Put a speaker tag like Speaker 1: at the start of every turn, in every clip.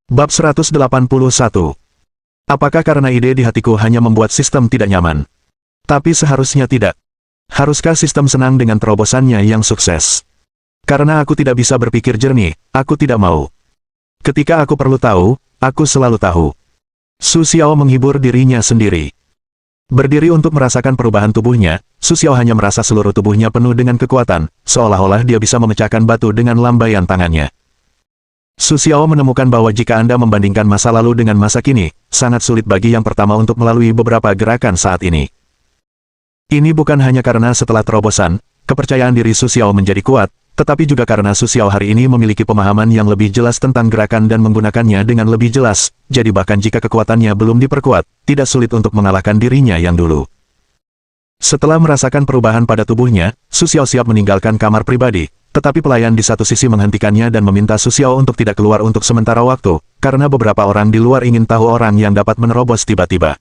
Speaker 1: Bab 181. Apakah karena ide di hatiku hanya membuat sistem tidak nyaman? Tapi seharusnya tidak. Haruskah sistem senang dengan terobosannya yang sukses? Karena aku tidak bisa berpikir jernih, aku tidak mau. Ketika aku perlu tahu, aku selalu tahu. Su Xiao menghibur dirinya sendiri. Berdiri untuk merasakan perubahan tubuhnya, Su Xiao hanya merasa seluruh tubuhnya penuh dengan kekuatan, seolah-olah dia bisa memecahkan batu dengan lambaian tangannya. Su Xiao menemukan bahwa jika Anda membandingkan masa lalu dengan masa kini, sangat sulit bagi yang pertama untuk melalui beberapa gerakan saat ini. Ini bukan hanya karena setelah terobosan, kepercayaan diri Su Xiao menjadi kuat, tetapi juga karena Su Xiao hari ini memiliki pemahaman yang lebih jelas tentang gerakan dan menggunakannya dengan lebih jelas, jadi bahkan jika kekuatannya belum diperkuat, tidak sulit untuk mengalahkan dirinya yang dulu. Setelah merasakan perubahan pada tubuhnya, Su Xiao siap meninggalkan kamar pribadi, tetapi pelayan di satu sisi menghentikannya dan meminta Su Xiao untuk tidak keluar untuk sementara waktu, karena beberapa orang di luar ingin tahu orang yang dapat menerobos tiba-tiba.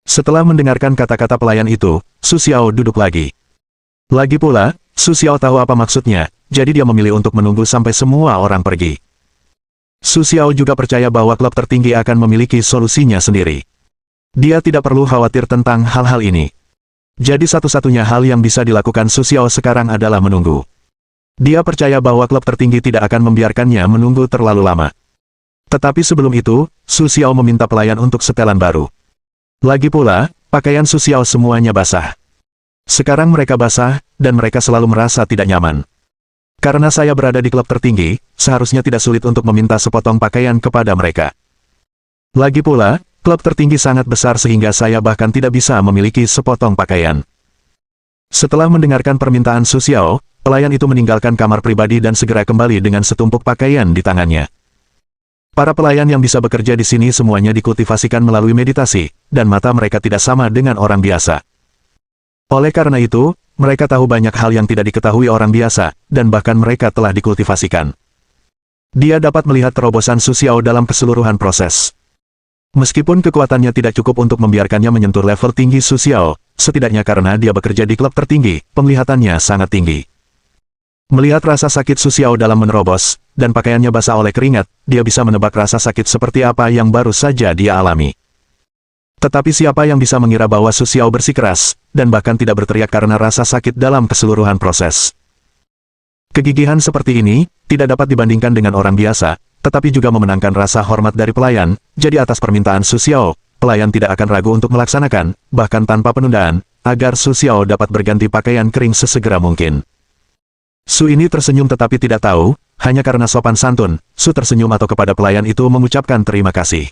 Speaker 1: Setelah mendengarkan kata-kata pelayan itu, Su Xiao duduk lagi. Lagi pula, Su Xiao tahu apa maksudnya, jadi dia memilih untuk menunggu sampai semua orang pergi. Su Xiao juga percaya bahwa klub tertinggi akan memiliki solusinya sendiri. Dia tidak perlu khawatir tentang hal-hal ini. Jadi satu-satunya hal yang bisa dilakukan Su Xiao sekarang adalah menunggu. Dia percaya bahwa klub tertinggi tidak akan membiarkannya menunggu terlalu lama. Tetapi sebelum itu, Su Xiao meminta pelayan untuk setelan baru. Lagi pula, pakaian Su Xiao semuanya basah. Sekarang mereka basah, dan mereka selalu merasa tidak nyaman. Karena saya berada di klub tertinggi, seharusnya tidak sulit untuk meminta sepotong pakaian kepada mereka. Lagi pula, klub tertinggi sangat besar sehingga saya bahkan tidak bisa memiliki sepotong pakaian. Setelah mendengarkan permintaan Su Xiao, pelayan itu meninggalkan kamar pribadi dan segera kembali dengan setumpuk pakaian di tangannya. Para pelayan yang bisa bekerja di sini semuanya dikultivasikan melalui meditasi, dan mata mereka tidak sama dengan orang biasa. Oleh karena itu, mereka tahu banyak hal yang tidak diketahui orang biasa, dan bahkan mereka telah dikultivasikan. Dia dapat melihat terobosan Su Xiao dalam keseluruhan proses. Meskipun kekuatannya tidak cukup untuk membiarkannya menyentuh level tinggi Su Xiao, setidaknya karena dia bekerja di klub tertinggi, penglihatannya sangat tinggi. Melihat rasa sakit Su Xiao dalam menerobos, dan pakaiannya basah oleh keringat, dia bisa menebak rasa sakit seperti apa yang baru saja dia alami. Tetapi siapa yang bisa mengira bahwa Su Xiao bersikeras, dan bahkan tidak berteriak karena rasa sakit dalam keseluruhan proses. Kegigihan seperti ini, tidak dapat dibandingkan dengan orang biasa, tetapi juga memenangkan rasa hormat dari pelayan, jadi atas permintaan Su Xiao, pelayan tidak akan ragu untuk melaksanakan, bahkan tanpa penundaan, agar Su Xiao dapat berganti pakaian kering sesegera mungkin. Su ini tersenyum tetapi tidak tahu, hanya karena sopan santun, Su tersenyum atau kepada pelayan itu mengucapkan terima kasih.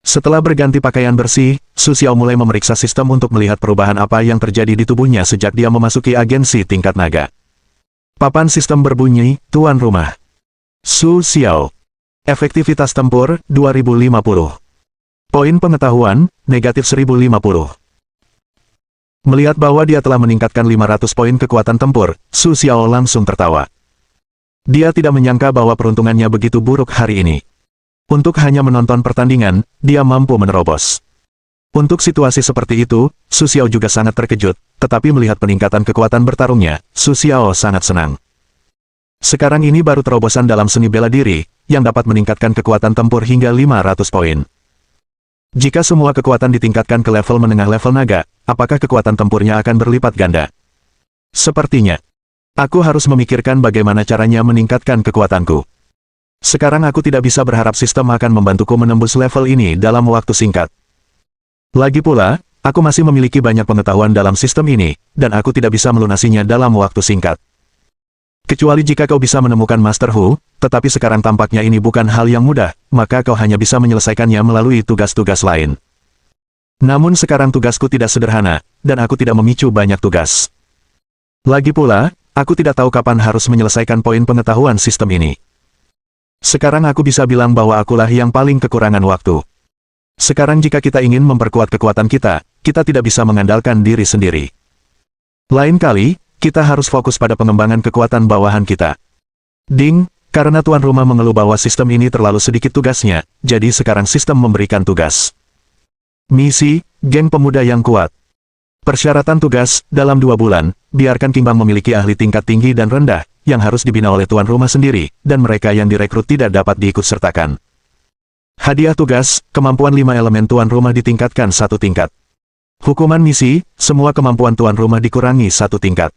Speaker 1: Setelah berganti pakaian bersih, Su Xiao mulai memeriksa sistem untuk melihat perubahan apa yang terjadi di tubuhnya sejak dia memasuki agensi tingkat naga. Papan sistem berbunyi, Tuan Rumah. Su Xiao. Efektivitas tempur, 2050. Poin pengetahuan, negatif 1050. Melihat bahwa dia telah meningkatkan 500 poin kekuatan tempur, Su Xiao langsung tertawa. Dia tidak menyangka bahwa peruntungannya begitu buruk hari ini. Untuk hanya menonton pertandingan, dia mampu menerobos. Untuk situasi seperti itu, Su Xiao juga sangat terkejut, tetapi melihat peningkatan kekuatan bertarungnya, Su Xiao sangat senang. Sekarang ini baru terobosan dalam seni bela diri, yang dapat meningkatkan kekuatan tempur hingga 500 poin. Jika semua kekuatan ditingkatkan ke level menengah level naga, apakah kekuatan tempurnya akan berlipat ganda? Sepertinya. Aku harus memikirkan bagaimana caranya meningkatkan kekuatanku. Sekarang aku tidak bisa berharap sistem akan membantuku menembus level ini dalam waktu singkat. Lagi pula, aku masih memiliki banyak pengetahuan dalam sistem ini, dan aku tidak bisa melunasinya dalam waktu singkat. Kecuali jika kau bisa menemukan Master Hu, tetapi sekarang tampaknya ini bukan hal yang mudah, maka kau hanya bisa menyelesaikannya melalui tugas-tugas lain. Namun sekarang tugasku tidak sederhana, dan aku tidak memicu banyak tugas. Lagi pula, aku tidak tahu kapan harus menyelesaikan poin pengetahuan sistem ini. Sekarang aku bisa bilang bahwa akulah yang paling kekurangan waktu. Sekarang jika kita ingin memperkuat kekuatan kita, kita tidak bisa mengandalkan diri sendiri. Lain kali, kita harus fokus pada pengembangan kekuatan bawahan kita. Ding, karena tuan rumah mengeluh bahwa sistem ini terlalu sedikit tugasnya, jadi sekarang sistem memberikan tugas. Misi, geng pemuda yang kuat. Persyaratan tugas, dalam 2 bulan, biarkan Kingbang memiliki ahli tingkat tinggi dan rendah, yang harus dibina oleh tuan rumah sendiri, dan mereka yang direkrut tidak dapat diikutsertakan. Hadiah tugas, kemampuan 5 elemen tuan rumah ditingkatkan 1 tingkat. Hukuman misi, semua kemampuan tuan rumah dikurangi 1 tingkat.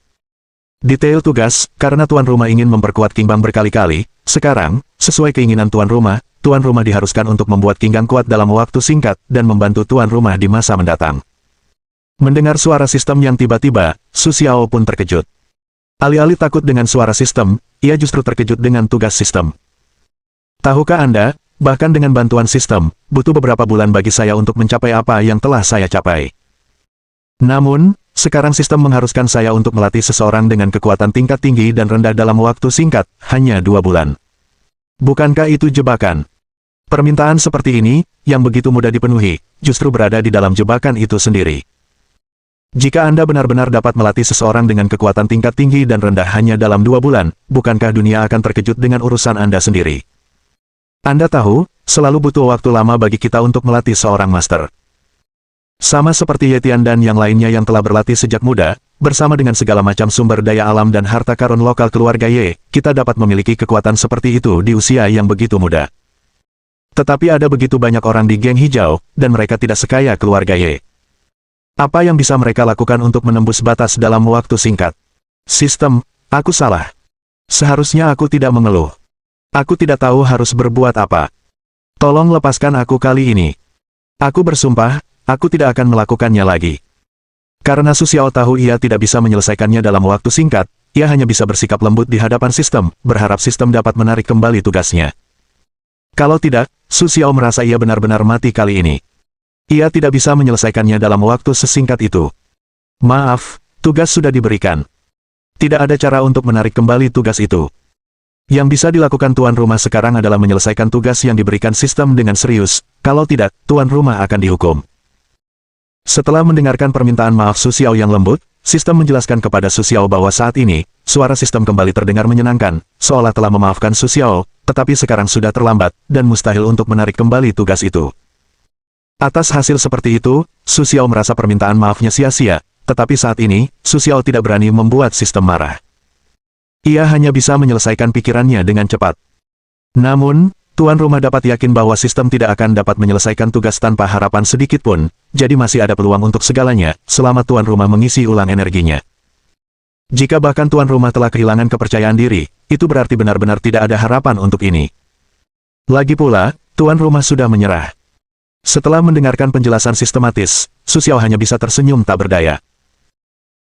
Speaker 1: Detail tugas, karena tuan rumah ingin memperkuat Kingbang berkali-kali, sekarang, sesuai keinginan tuan rumah diharuskan untuk membuat Kingbang kuat dalam waktu singkat dan membantu tuan rumah di masa mendatang. Mendengar suara sistem yang tiba-tiba, Su Xiao pun terkejut. Alih-alih takut dengan suara sistem, ia justru terkejut dengan tugas sistem. Tahukah Anda, bahkan dengan bantuan sistem, butuh beberapa bulan bagi saya untuk mencapai apa yang telah saya capai. Namun, sekarang sistem mengharuskan saya untuk melatih seseorang dengan kekuatan tingkat tinggi dan rendah dalam waktu singkat, hanya 2 bulan. Bukankah itu jebakan? Permintaan seperti ini, yang begitu mudah dipenuhi, justru berada di dalam jebakan itu sendiri. Jika Anda benar-benar dapat melatih seseorang dengan kekuatan tingkat tinggi dan rendah hanya dalam 2 bulan, bukankah dunia akan terkejut dengan urusan Anda sendiri? Anda tahu, selalu butuh waktu lama bagi kita untuk melatih seorang master. Sama seperti Yetian dan yang lainnya yang telah berlatih sejak muda, bersama dengan segala macam sumber daya alam dan harta karun lokal keluarga Ye, kita dapat memiliki kekuatan seperti itu di usia yang begitu muda. Tetapi ada begitu banyak orang di geng hijau, dan mereka tidak sekaya keluarga Ye. Apa yang bisa mereka lakukan untuk menembus batas dalam waktu singkat? Sistem, aku salah. Seharusnya aku tidak mengeluh. Aku tidak tahu harus berbuat apa. Tolong lepaskan aku kali ini. Aku bersumpah, aku tidak akan melakukannya lagi. Karena Su Xiao tahu ia tidak bisa menyelesaikannya dalam waktu singkat, ia hanya bisa bersikap lembut di hadapan sistem, berharap sistem dapat menarik kembali tugasnya. Kalau tidak, Su Xiao merasa ia benar-benar mati kali ini. Ia tidak bisa menyelesaikannya dalam waktu sesingkat itu. Maaf, tugas sudah diberikan. Tidak ada cara untuk menarik kembali tugas itu. Yang bisa dilakukan tuan rumah sekarang adalah menyelesaikan tugas yang diberikan sistem dengan serius, kalau tidak, tuan rumah akan dihukum. Setelah mendengarkan permintaan maaf Su Xiao yang lembut, sistem menjelaskan kepada Su Xiao bahwa saat ini, suara sistem kembali terdengar menyenangkan, seolah telah memaafkan Su Xiao, tetapi sekarang sudah terlambat, dan mustahil untuk menarik kembali tugas itu. Atas hasil seperti itu, Su Xiao merasa permintaan maafnya sia-sia, tetapi saat ini, Su Xiao tidak berani membuat sistem marah. Ia hanya bisa menyelesaikan pikirannya dengan cepat. Namun, tuan rumah dapat yakin bahwa sistem tidak akan dapat menyelesaikan tugas tanpa harapan sedikit pun, jadi masih ada peluang untuk segalanya, selama tuan rumah mengisi ulang energinya. Jika bahkan tuan rumah telah kehilangan kepercayaan diri, itu berarti benar-benar tidak ada harapan untuk ini. Lagi pula, tuan rumah sudah menyerah. Setelah mendengarkan penjelasan sistematis, Su Xiao hanya bisa tersenyum tak berdaya.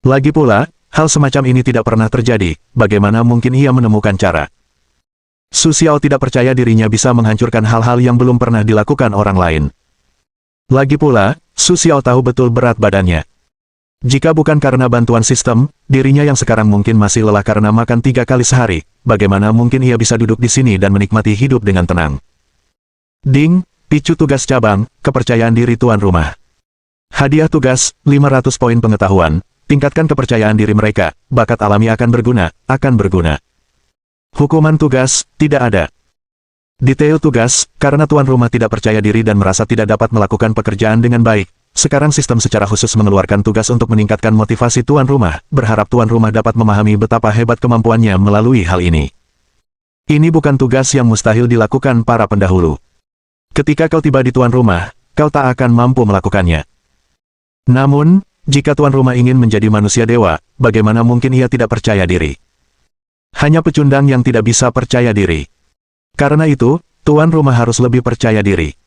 Speaker 1: Lagi pula, hal semacam ini tidak pernah terjadi, bagaimana mungkin ia menemukan cara? Su Xiao tidak percaya dirinya bisa menghancurkan hal-hal yang belum pernah dilakukan orang lain. Lagi pula, Su Xiao tahu betul berat badannya. Jika bukan karena bantuan sistem, dirinya yang sekarang mungkin masih lelah karena makan 3 kali sehari, bagaimana mungkin ia bisa duduk di sini dan menikmati hidup dengan tenang? Ding! Picu tugas cabang, kepercayaan diri tuan rumah. Hadiah tugas, 500 poin pengetahuan, tingkatkan kepercayaan diri mereka, bakat alami akan berguna. Hukuman tugas, tidak ada. Detail tugas, karena tuan rumah tidak percaya diri dan merasa tidak dapat melakukan pekerjaan dengan baik, sekarang sistem secara khusus mengeluarkan tugas untuk meningkatkan motivasi tuan rumah, berharap tuan rumah dapat memahami betapa hebat kemampuannya melalui hal ini. Ini bukan tugas yang mustahil dilakukan para pendahulu. Ketika kau tiba di tuan rumah, kau tak akan mampu melakukannya. Namun, jika tuan rumah ingin menjadi manusia dewa, bagaimana mungkin ia tidak percaya diri? Hanya pecundang yang tidak bisa percaya diri. Karena itu, tuan rumah harus lebih percaya diri.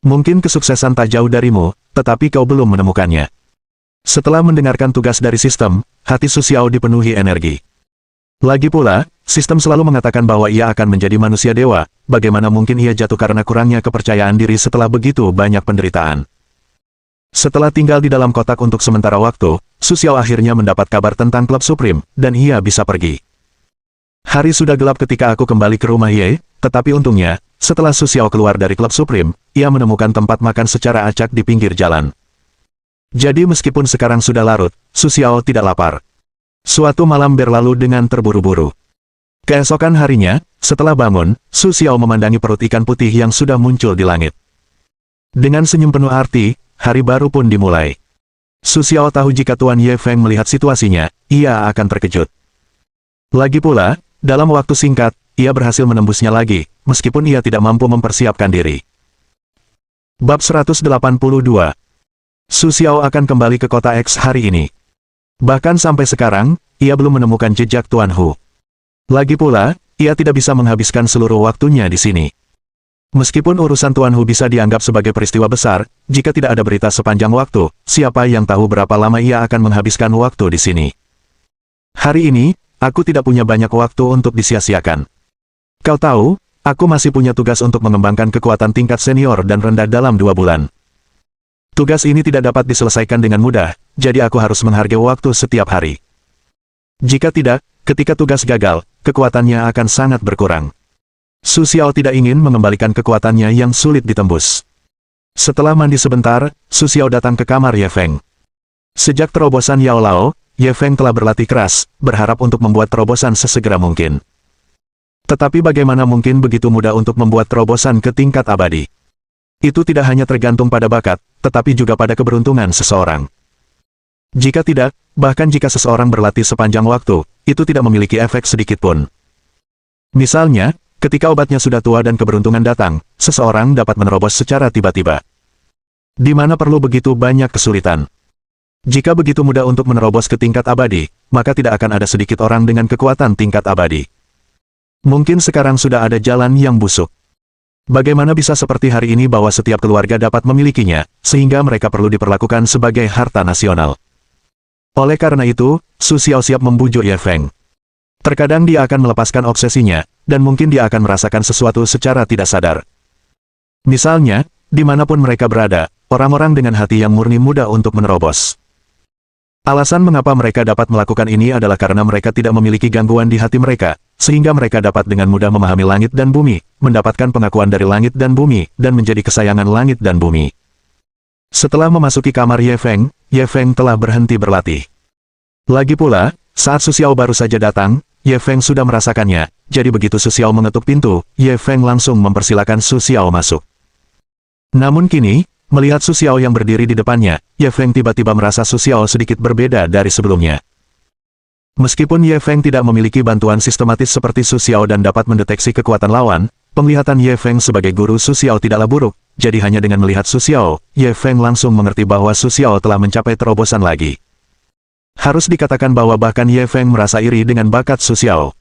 Speaker 1: Mungkin kesuksesan tak jauh darimu, tetapi kau belum menemukannya. Setelah mendengarkan tugas dari sistem, hati Su Xiao dipenuhi energi. Lagi pula, sistem selalu mengatakan bahwa ia akan menjadi manusia dewa, bagaimana mungkin ia jatuh karena kurangnya kepercayaan diri setelah begitu banyak penderitaan. Setelah tinggal di dalam kotak untuk sementara waktu, Su Xiao akhirnya mendapat kabar tentang Klub Supreme, dan ia bisa pergi. Hari sudah gelap ketika aku kembali ke rumah Ye, tetapi untungnya, setelah Su Xiao keluar dari Klub Supreme, ia menemukan tempat makan secara acak di pinggir jalan. Jadi meskipun sekarang sudah larut, Su Xiao tidak lapar. Suatu malam berlalu dengan terburu-buru. Keesokan harinya, setelah bangun, Su Xiao memandangi perut ikan putih yang sudah muncul di langit. Dengan senyum penuh arti, hari baru pun dimulai. Su Xiao tahu jika Tuan Ye Feng melihat situasinya, ia akan terkejut. Lagi pula, dalam waktu singkat, ia berhasil menembusnya lagi, meskipun ia tidak mampu mempersiapkan diri. Bab 182. Su Xiao akan kembali ke kota X hari ini. Bahkan sampai sekarang, ia belum menemukan jejak Tuan Hu. Lagi pula, ia tidak bisa menghabiskan seluruh waktunya di sini. Meskipun urusan Tuan Hu bisa dianggap sebagai peristiwa besar, jika tidak ada berita sepanjang waktu, siapa yang tahu berapa lama ia akan menghabiskan waktu di sini. Hari ini, aku tidak punya banyak waktu untuk disia-siakan. Kau tahu, aku masih punya tugas untuk mengembangkan kekuatan tingkat senior dan rendah dalam 2 bulan. Tugas ini tidak dapat diselesaikan dengan mudah, jadi aku harus menghargai waktu setiap hari. Jika tidak, ketika tugas gagal, kekuatannya akan sangat berkurang. Su Xiao tidak ingin mengembalikan kekuatannya yang sulit ditembus. Setelah mandi sebentar, Su Xiao datang ke kamar Ye Feng. Sejak terobosan Yao Lao, Ye Feng telah berlatih keras, berharap untuk membuat terobosan sesegera mungkin. Tetapi bagaimana mungkin begitu mudah untuk membuat terobosan ke tingkat abadi? Itu tidak hanya tergantung pada bakat, tetapi juga pada keberuntungan seseorang. Jika tidak, bahkan jika seseorang berlatih sepanjang waktu, itu tidak memiliki efek sedikit pun. Misalnya, ketika obatnya sudah tua dan keberuntungan datang, seseorang dapat menerobos secara tiba-tiba. Di mana perlu begitu banyak kesulitan. Jika begitu mudah untuk menerobos ke tingkat abadi, maka tidak akan ada sedikit orang dengan kekuatan tingkat abadi. Mungkin sekarang sudah ada jalan yang busuk. Bagaimana bisa seperti hari ini bahwa setiap keluarga dapat memilikinya, sehingga mereka perlu diperlakukan sebagai harta nasional. Oleh karena itu, Su Xiao siap membujuk Ye Feng. Terkadang dia akan melepaskan obsesinya, dan mungkin dia akan merasakan sesuatu secara tidak sadar. Misalnya, dimanapun mereka berada, orang-orang dengan hati yang murni mudah untuk menerobos. Alasan mengapa mereka dapat melakukan ini adalah karena mereka tidak memiliki gangguan di hati mereka, sehingga mereka dapat dengan mudah memahami langit dan bumi, mendapatkan pengakuan dari langit dan bumi, dan menjadi kesayangan langit dan bumi. Setelah memasuki kamar Ye Feng telah berhenti berlatih. Lagi pula, saat Su Xiao baru saja datang, Ye Feng sudah merasakannya, jadi begitu Su Xiao mengetuk pintu, Ye Feng langsung mempersilakan Su Xiao masuk. Namun kini, melihat Su Xiao yang berdiri di depannya, Ye Feng tiba-tiba merasa Su Xiao sedikit berbeda dari sebelumnya. Meskipun Ye Feng tidak memiliki bantuan sistematis seperti Su Xiao dan dapat mendeteksi kekuatan lawan, penglihatan Ye Feng sebagai guru Su Xiao tidaklah buruk, jadi hanya dengan melihat Su Xiao, Ye Feng langsung mengerti bahwa Su Xiao telah mencapai terobosan lagi. Harus dikatakan bahwa bahkan Ye Feng merasa iri dengan bakat Su Xiao.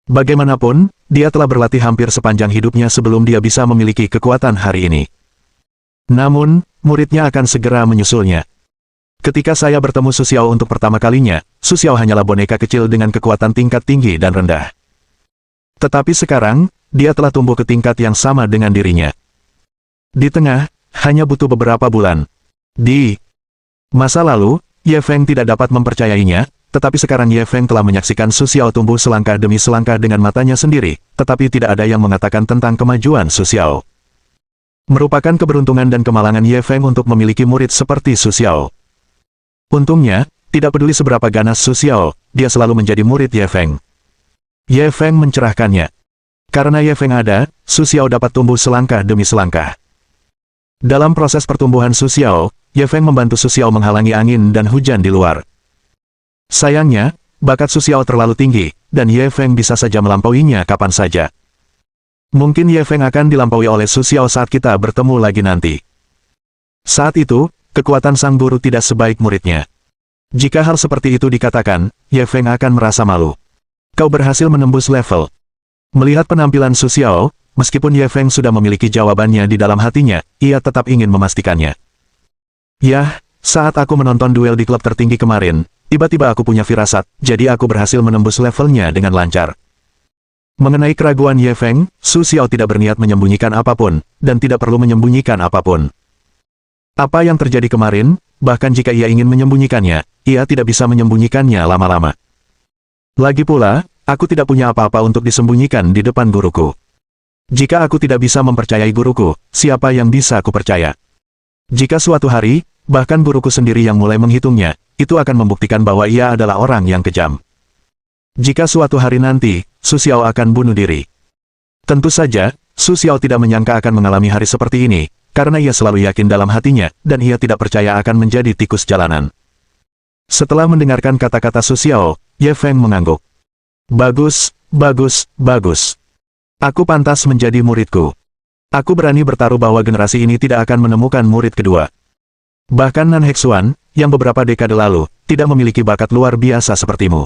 Speaker 1: Bagaimanapun, dia telah berlatih hampir sepanjang hidupnya sebelum dia bisa memiliki kekuatan hari ini. Namun, muridnya akan segera menyusulnya. Ketika saya bertemu Su Xiao untuk pertama kalinya, Su Xiao hanyalah boneka kecil dengan kekuatan tingkat tinggi dan rendah. Tetapi sekarang, dia telah tumbuh ke tingkat yang sama dengan dirinya. Di tengah, hanya butuh beberapa bulan. Di masa lalu, Ye Feng tidak dapat mempercayainya, tetapi sekarang Ye Feng telah menyaksikan Su Xiao tumbuh selangkah demi selangkah dengan matanya sendiri, tetapi tidak ada yang mengatakan tentang kemajuan Su Xiao. Merupakan keberuntungan dan kemalangan Ye Feng untuk memiliki murid seperti Su Xiao. Untungnya, tidak peduli seberapa ganas Su Xiao, dia selalu menjadi murid Ye Feng. Ye Feng mencerahkannya. Karena Ye Feng ada, Su Xiao dapat tumbuh selangkah demi selangkah. Dalam proses pertumbuhan Su Xiao, Ye Feng membantu Su Xiao menghalangi angin dan hujan di luar. Sayangnya, bakat Su Xiao terlalu tinggi, dan Ye Feng bisa saja melampauinya kapan saja. Mungkin Ye Feng akan dilampaui oleh Su Xiao saat kita bertemu lagi nanti. Saat itu, kekuatan sang guru tidak sebaik muridnya. Jika hal seperti itu dikatakan, Ye Feng akan merasa malu. Kau berhasil menembus level. Melihat penampilan Su Xiao, meskipun Ye Feng sudah memiliki jawabannya di dalam hatinya, ia tetap ingin memastikannya. Yah, saat aku menonton duel di klub tertinggi kemarin, tiba-tiba aku punya firasat, jadi aku berhasil menembus levelnya dengan lancar. Mengenai keraguan Ye Feng, Su Xiao tidak berniat menyembunyikan apapun, dan tidak perlu menyembunyikan apapun. Apa yang terjadi kemarin, bahkan jika ia ingin menyembunyikannya, ia tidak bisa menyembunyikannya lama-lama. Lagi pula, aku tidak punya apa-apa untuk disembunyikan di depan guruku. Jika aku tidak bisa mempercayai guruku, siapa yang bisa aku percaya? Jika suatu hari, bahkan guruku sendiri yang mulai menghitungnya, itu akan membuktikan bahwa ia adalah orang yang kejam. Jika suatu hari nanti, Su Xiao akan bunuh diri. Tentu saja, Su Xiao tidak menyangka akan mengalami hari seperti ini, karena ia selalu yakin dalam hatinya, dan ia tidak percaya akan menjadi tikus jalanan. Setelah mendengarkan kata-kata Su Xiao, Ye Feng mengangguk. Bagus, bagus, bagus. Aku pantas menjadi muridku. Aku berani bertaruh bahwa generasi ini tidak akan menemukan murid kedua. Bahkan Nan Hexuan, yang beberapa dekade lalu, tidak memiliki bakat luar biasa sepertimu.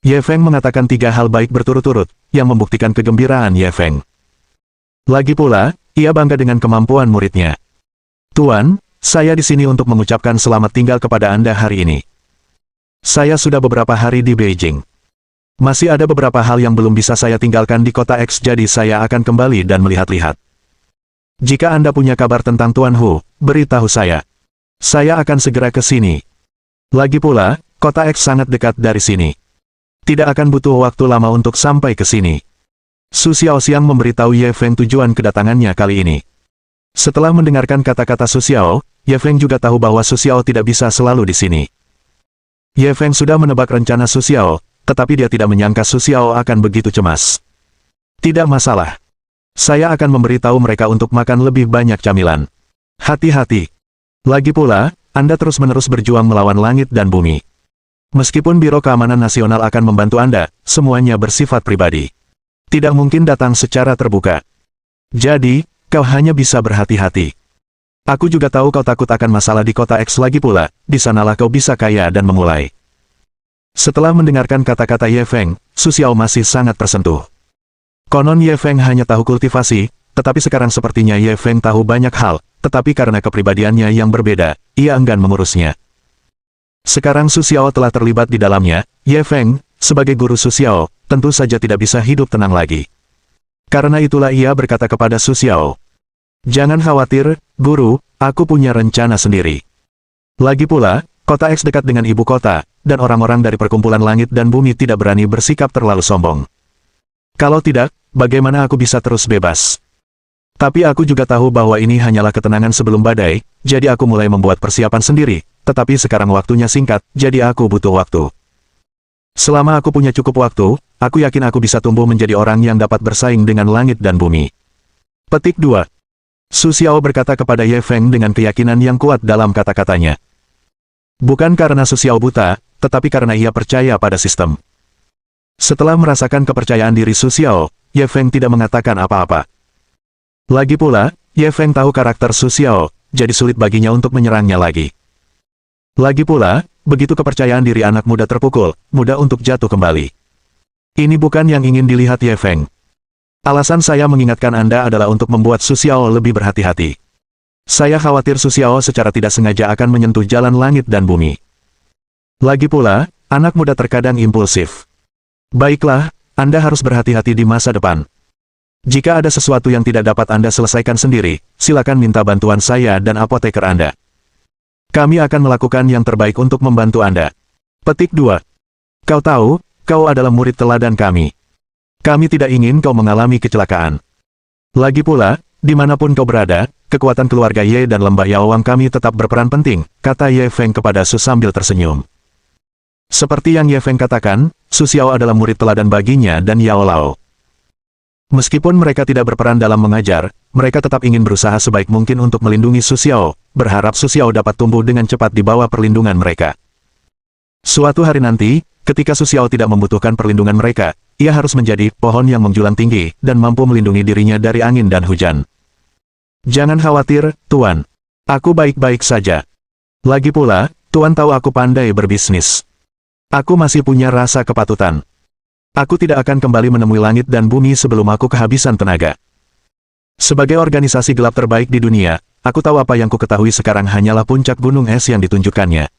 Speaker 1: Ye Feng mengatakan 3 hal baik berturut-turut, yang membuktikan kegembiraan Ye Feng. Lagi pula, ia bangga dengan kemampuan muridnya. Tuan, saya di sini untuk mengucapkan selamat tinggal kepada Anda hari ini. Saya sudah beberapa hari di Beijing. Masih ada beberapa hal yang belum bisa saya tinggalkan di kota X, jadi saya akan kembali dan melihat-lihat. Jika Anda punya kabar tentang Tuan Hu, beritahu saya. Saya akan segera ke sini. Lagi pula, kota X sangat dekat dari sini. Tidak akan butuh waktu lama untuk sampai ke sini. Su Xiaoxiang memberitahu Ye Feng tujuan kedatangannya kali ini. Setelah mendengarkan kata-kata Su Xiao, Ye Feng juga tahu bahwa Su Xiao tidak bisa selalu di sini. Ye Feng sudah menebak rencana Su Xiao, tetapi dia tidak menyangka Su Xiao akan begitu cemas. Tidak masalah. Saya akan memberitahu mereka untuk makan lebih banyak camilan. Hati-hati. Lagi pula, Anda terus-menerus berjuang melawan langit dan bumi. Meskipun Biro Keamanan Nasional akan membantu Anda, semuanya bersifat pribadi. Tidak mungkin datang secara terbuka. Jadi, kau hanya bisa berhati-hati. Aku juga tahu kau takut akan masalah di kota X, lagi pula, di sanalah kau bisa kaya dan memulai. Setelah mendengarkan kata-kata Ye Feng, Su Xiao masih sangat tersentuh. Konon Ye Feng hanya tahu kultivasi, tetapi sekarang sepertinya Ye Feng tahu banyak hal, tetapi karena kepribadiannya yang berbeda, ia enggan mengurusnya. Sekarang Su Xiao telah terlibat di dalamnya, Ye Feng, sebagai guru Su Xiao, tentu saja tidak bisa hidup tenang lagi. Karena itulah ia berkata kepada Su Xiao, "Jangan khawatir, guru, aku punya rencana sendiri." Lagi pula, kota X dekat dengan ibu kota, dan orang-orang dari perkumpulan langit dan bumi tidak berani bersikap terlalu sombong. Kalau tidak, bagaimana aku bisa terus bebas? Tapi aku juga tahu bahwa ini hanyalah ketenangan sebelum badai, jadi aku mulai membuat persiapan sendiri, tetapi sekarang waktunya singkat, jadi aku butuh waktu. Selama aku punya cukup waktu, aku yakin aku bisa tumbuh menjadi orang yang dapat bersaing dengan langit dan bumi. Petik 2. Su Xiao berkata kepada Ye Feng dengan keyakinan yang kuat dalam kata-katanya. Bukan karena Su Xiao buta, tetapi karena ia percaya pada sistem. Setelah merasakan kepercayaan diri Su Xiao, Ye Feng tidak mengatakan apa-apa. Lagi pula, Ye Feng tahu karakter Su Xiao, jadi sulit baginya untuk menyerangnya lagi. Lagi pula, begitu kepercayaan diri anak muda terpukul, mudah untuk jatuh kembali. Ini bukan yang ingin dilihat Ye Feng. Alasan saya mengingatkan Anda adalah untuk membuat Su Xiao lebih berhati-hati. Saya khawatir Su Xiao secara tidak sengaja akan menyentuh jalan langit dan bumi. Lagi pula, anak muda terkadang impulsif. Baiklah, Anda harus berhati-hati di masa depan. Jika ada sesuatu yang tidak dapat Anda selesaikan sendiri, silakan minta bantuan saya dan apoteker Anda. Kami akan melakukan yang terbaik untuk membantu Anda. Petik 2. Kau tahu, kau adalah murid teladan kami. Kami tidak ingin kau mengalami kecelakaan. Lagi pula, dimanapun kau berada, kekuatan keluarga Ye dan lembah Yaowang kami tetap berperan penting, kata Ye Feng kepada Su sambil tersenyum. Seperti yang Ye Feng katakan, Su Xiao adalah murid teladan baginya dan Yao Lao. Meskipun mereka tidak berperan dalam mengajar, mereka tetap ingin berusaha sebaik mungkin untuk melindungi Su Xiao, berharap Su Xiao dapat tumbuh dengan cepat di bawah perlindungan mereka. Suatu hari nanti, ketika Su Xiao tidak membutuhkan perlindungan mereka, ia harus menjadi pohon yang menjulang tinggi dan mampu melindungi dirinya dari angin dan hujan. Jangan khawatir, Tuan. Aku baik-baik saja. Lagi pula, Tuan tahu aku pandai berbisnis. Aku masih punya rasa kepatutan. Aku tidak akan kembali menemui langit dan bumi sebelum aku kehabisan tenaga. Sebagai organisasi gelap terbaik di dunia, aku tahu apa yang ku ketahui sekarang hanyalah puncak gunung es yang ditunjukkannya.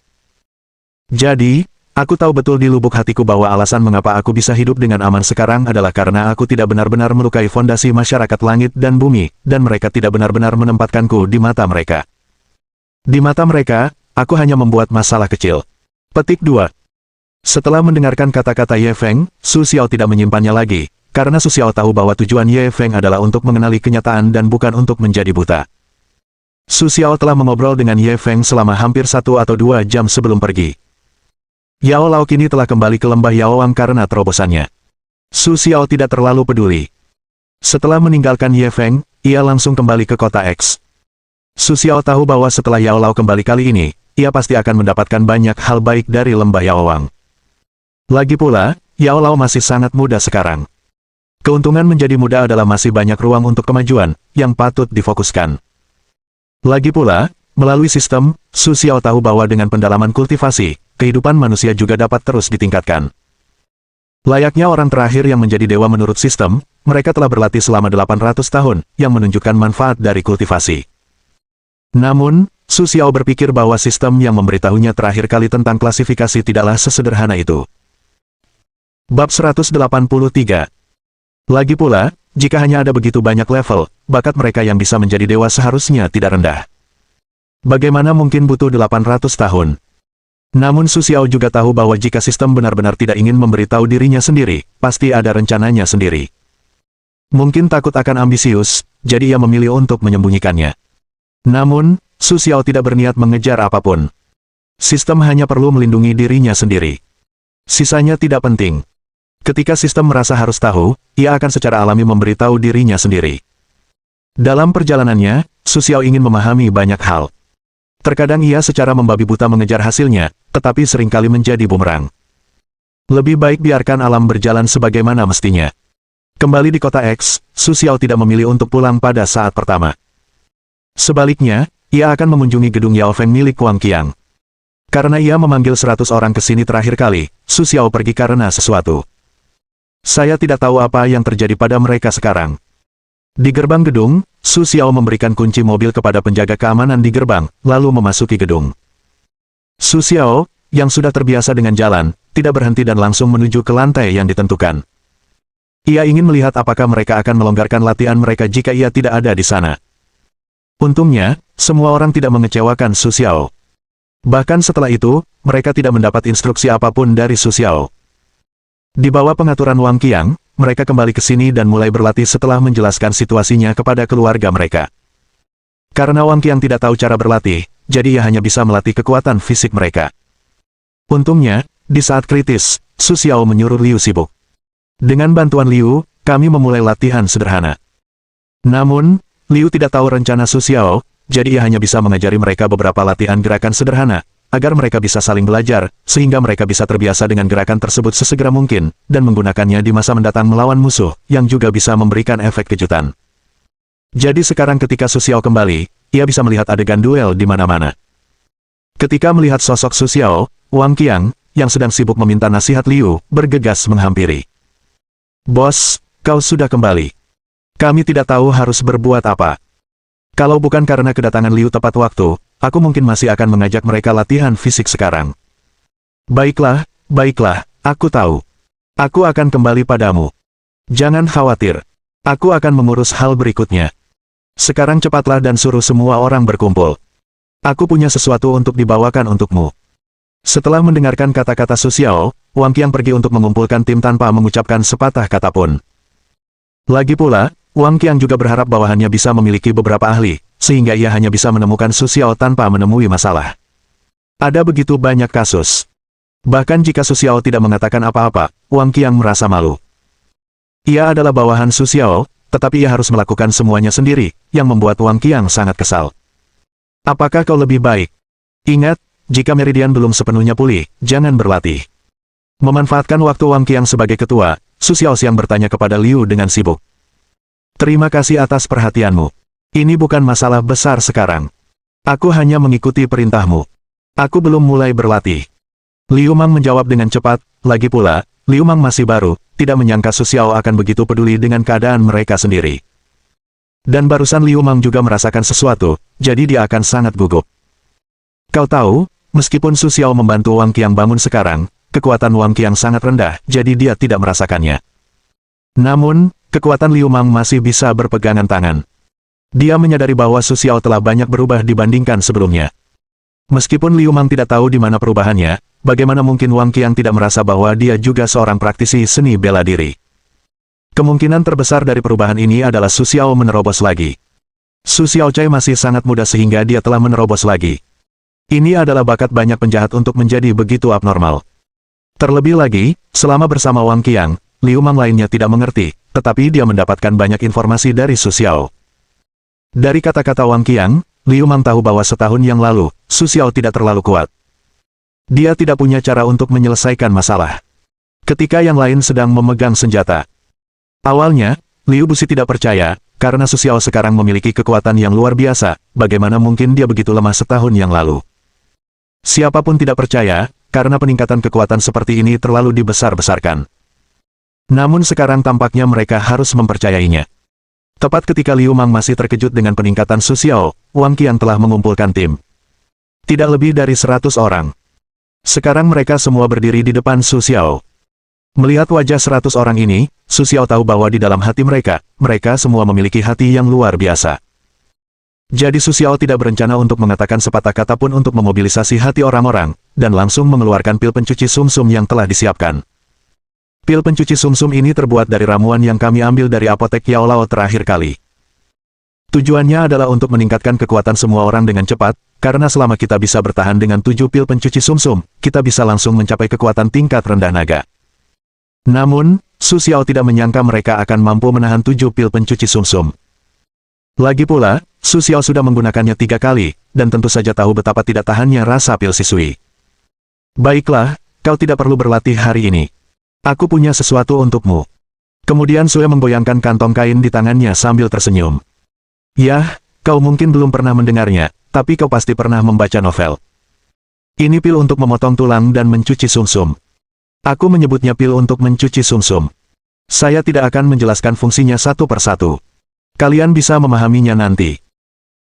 Speaker 1: Jadi, aku tahu betul di lubuk hatiku bahwa alasan mengapa aku bisa hidup dengan aman sekarang adalah karena aku tidak benar-benar melukai fondasi masyarakat langit dan bumi, dan mereka tidak benar-benar menempatkanku di mata mereka. Di mata mereka, aku hanya membuat masalah kecil. Petik 2. Setelah mendengarkan kata-kata Ye Feng, Su Xiao tidak menyimpannya lagi, karena Su Xiao tahu bahwa tujuan Ye Feng adalah untuk mengenali kenyataan dan bukan untuk menjadi buta. Su Xiao telah mengobrol dengan Ye Feng selama hampir 1 atau 2 jam sebelum pergi. Yao Lao kini telah kembali ke lembah Yaowang karena terobosannya. Su Xiao tidak terlalu peduli. Setelah meninggalkan Ye Feng, ia langsung kembali ke kota X. Su Xiao tahu bahwa setelah Yao Lao kembali kali ini, ia pasti akan mendapatkan banyak hal baik dari lembah Yaowang. Lagi pula, Yao Lao masih sangat muda sekarang. Keuntungan menjadi muda adalah masih banyak ruang untuk kemajuan, yang patut difokuskan. Lagi pula, melalui sistem, Su Xiao tahu bahwa dengan pendalaman kultivasi, kehidupan manusia juga dapat terus ditingkatkan. Layaknya orang terakhir yang menjadi dewa menurut sistem, mereka telah berlatih selama 800 tahun, yang menunjukkan manfaat dari kultivasi. Namun, Su Xiao berpikir bahwa sistem yang memberitahunya terakhir kali tentang klasifikasi tidaklah sesederhana itu. Bab 183. Lagi pula, jika hanya ada begitu banyak level, bakat mereka yang bisa menjadi dewa seharusnya tidak rendah. Bagaimana mungkin butuh 800 tahun? Namun Su Xiao juga tahu bahwa jika sistem benar-benar tidak ingin memberitahu dirinya sendiri, pasti ada rencananya sendiri. Mungkin takut akan ambisius, jadi ia memilih untuk menyembunyikannya. Namun, Su Xiao tidak berniat mengejar apapun. Sistem hanya perlu melindungi dirinya sendiri. Sisanya tidak penting. Ketika sistem merasa harus tahu, ia akan secara alami memberitahu dirinya sendiri. Dalam perjalanannya, Su Xiao ingin memahami banyak hal. Terkadang ia secara membabi buta mengejar hasilnya, tetapi seringkali menjadi bumerang. Lebih baik biarkan alam berjalan sebagaimana mestinya. Kembali di kota X, Su Xiao tidak memilih untuk pulang pada saat pertama. Sebaliknya, ia akan mengunjungi gedung Yao Feng milik Wang Qiang. Karena ia memanggil 100 orang ke sini terakhir kali, Su Xiao pergi karena sesuatu. Saya tidak tahu apa yang terjadi pada mereka sekarang. Di gerbang gedung, Su Xiao memberikan kunci mobil kepada penjaga keamanan di gerbang, lalu memasuki gedung. Su Xiao, yang sudah terbiasa dengan jalan, tidak berhenti dan langsung menuju ke lantai yang ditentukan. Ia ingin melihat apakah mereka akan melonggarkan latihan mereka jika ia tidak ada di sana. Untungnya, semua orang tidak mengecewakan Su Xiao. Bahkan setelah itu, mereka tidak mendapat instruksi apapun dari Su Xiao. Di bawah pengaturan Wang Qiang, mereka kembali ke sini dan mulai berlatih setelah menjelaskan situasinya kepada keluarga mereka. Karena Wang Qiang tidak tahu cara berlatih, jadi ia hanya bisa melatih kekuatan fisik mereka. Untungnya, di saat kritis, Su Xiao menyuruh Liu sibuk. Dengan bantuan Liu, kami memulai latihan sederhana. Namun, Liu tidak tahu rencana Su Xiao, jadi ia hanya bisa mengajari mereka beberapa latihan gerakan sederhana, agar mereka bisa saling belajar, sehingga mereka bisa terbiasa dengan gerakan tersebut sesegera mungkin, dan menggunakannya di masa mendatang melawan musuh, yang juga bisa memberikan efek kejutan. Jadi sekarang ketika Su Xiao kembali, ia bisa melihat adegan duel di mana-mana. Ketika melihat sosok Su Xiao, Wang Qiang, yang sedang sibuk meminta nasihat Liu, bergegas menghampiri. "Bos, kau sudah kembali. Kami tidak tahu harus berbuat apa. Kalau bukan karena kedatangan Liu tepat waktu, aku mungkin masih akan mengajak mereka latihan fisik sekarang." "Baiklah, baiklah, aku tahu. Aku akan kembali padamu. Jangan khawatir. Aku akan mengurus hal berikutnya. Sekarang cepatlah dan suruh semua orang berkumpul. Aku punya sesuatu untuk dibawakan untukmu." Setelah mendengarkan kata-kata Su Xiao, Wang Qiang pergi untuk mengumpulkan tim tanpa mengucapkan sepatah kata pun. Lagi pula, Wang Qiang juga berharap bawahannya bisa memiliki beberapa ahli, sehingga ia hanya bisa menemukan Su Xiao tanpa menemui masalah. Ada begitu banyak kasus. Bahkan jika Su Xiao tidak mengatakan apa-apa, Wang Qiang merasa malu. Ia adalah bawahan Su Xiao, tetapi ia harus melakukan semuanya sendiri, yang membuat Wang Qiang sangat kesal. "Apakah kau lebih baik? Ingat, jika meridian belum sepenuhnya pulih, jangan berlatih." Memanfaatkan waktu Wang Qiang sebagai ketua, Su Xiao Xiang bertanya kepada Liu dengan sibuk. "Terima kasih atas perhatianmu. Ini bukan masalah besar sekarang. Aku hanya mengikuti perintahmu. Aku belum mulai berlatih." Liu Mang menjawab dengan cepat, lagi pula, Liu Mang masih baru, tidak menyangka Su Xiao akan begitu peduli dengan keadaan mereka sendiri. Dan barusan Liu Mang juga merasakan sesuatu, jadi dia akan sangat gugup. "Kau tahu, meskipun Su Xiao membantu Wang Qiang bangun sekarang, kekuatan Wang Qiang sangat rendah, jadi dia tidak merasakannya. Namun, kekuatan Liu Mang masih bisa berpegangan tangan. Dia menyadari bahwa Su Xiao telah banyak berubah dibandingkan sebelumnya. Meskipun Liu Mang tidak tahu di mana perubahannya, bagaimana mungkin Wang Qiang tidak merasa bahwa dia juga seorang praktisi seni bela diri. Kemungkinan terbesar dari perubahan ini adalah Su Xiao menerobos lagi. Su Xiao Cai masih sangat muda sehingga dia telah menerobos lagi. Ini adalah bakat banyak penjahat untuk menjadi begitu abnormal. Terlebih lagi, selama bersama Wang Qiang, Liu Mang lainnya tidak mengerti, tetapi dia mendapatkan banyak informasi dari Su Xiao. Dari kata-kata Wang Qiang, Liu Mang tahu bahwa setahun yang lalu, Su Xiao tidak terlalu kuat. Dia tidak punya cara untuk menyelesaikan masalah. Ketika yang lain sedang memegang senjata. Awalnya, Liu Busi tidak percaya, karena Su Xiao sekarang memiliki kekuatan yang luar biasa, bagaimana mungkin dia begitu lemah setahun yang lalu. Siapapun tidak percaya, karena peningkatan kekuatan seperti ini terlalu dibesar-besarkan. Namun sekarang tampaknya mereka harus mempercayainya. Tepat ketika Liu Mang masih terkejut dengan peningkatan Su Xiao, Wang Qiang telah mengumpulkan tim. Tidak lebih dari 100 orang. Sekarang mereka semua berdiri di depan Su Xiao. Melihat wajah 100 orang ini, Su Xiao tahu bahwa di dalam hati mereka semua memiliki hati yang luar biasa. Jadi Su Xiao tidak berencana untuk mengatakan sepatah kata pun untuk memobilisasi hati orang-orang, dan langsung mengeluarkan pil pencuci sumsum yang telah disiapkan. Pil pencuci sumsum ini terbuat dari ramuan yang kami ambil dari apotek Yao Lao terakhir kali. Tujuannya adalah untuk meningkatkan kekuatan semua orang dengan cepat, karena selama kita bisa bertahan dengan 7 pil pencuci sumsum, kita bisa langsung mencapai kekuatan tingkat rendah naga. Namun, Su Xiao tidak menyangka mereka akan mampu menahan 7 pil pencuci sumsum. Lagi pula, Su Xiao sudah menggunakannya 3 kali, dan tentu saja tahu betapa tidak tahannya rasa pil sisui. Baiklah, kau tidak perlu berlatih hari ini. Aku punya sesuatu untukmu. Kemudian Sue menggoyangkan kantong kain di tangannya sambil tersenyum. Yah, kau mungkin belum pernah mendengarnya, tapi kau pasti pernah membaca novel. Ini pil untuk memotong tulang dan mencuci sumsum. Aku menyebutnya pil untuk mencuci sumsum. Saya tidak akan menjelaskan fungsinya satu persatu. Kalian bisa memahaminya nanti.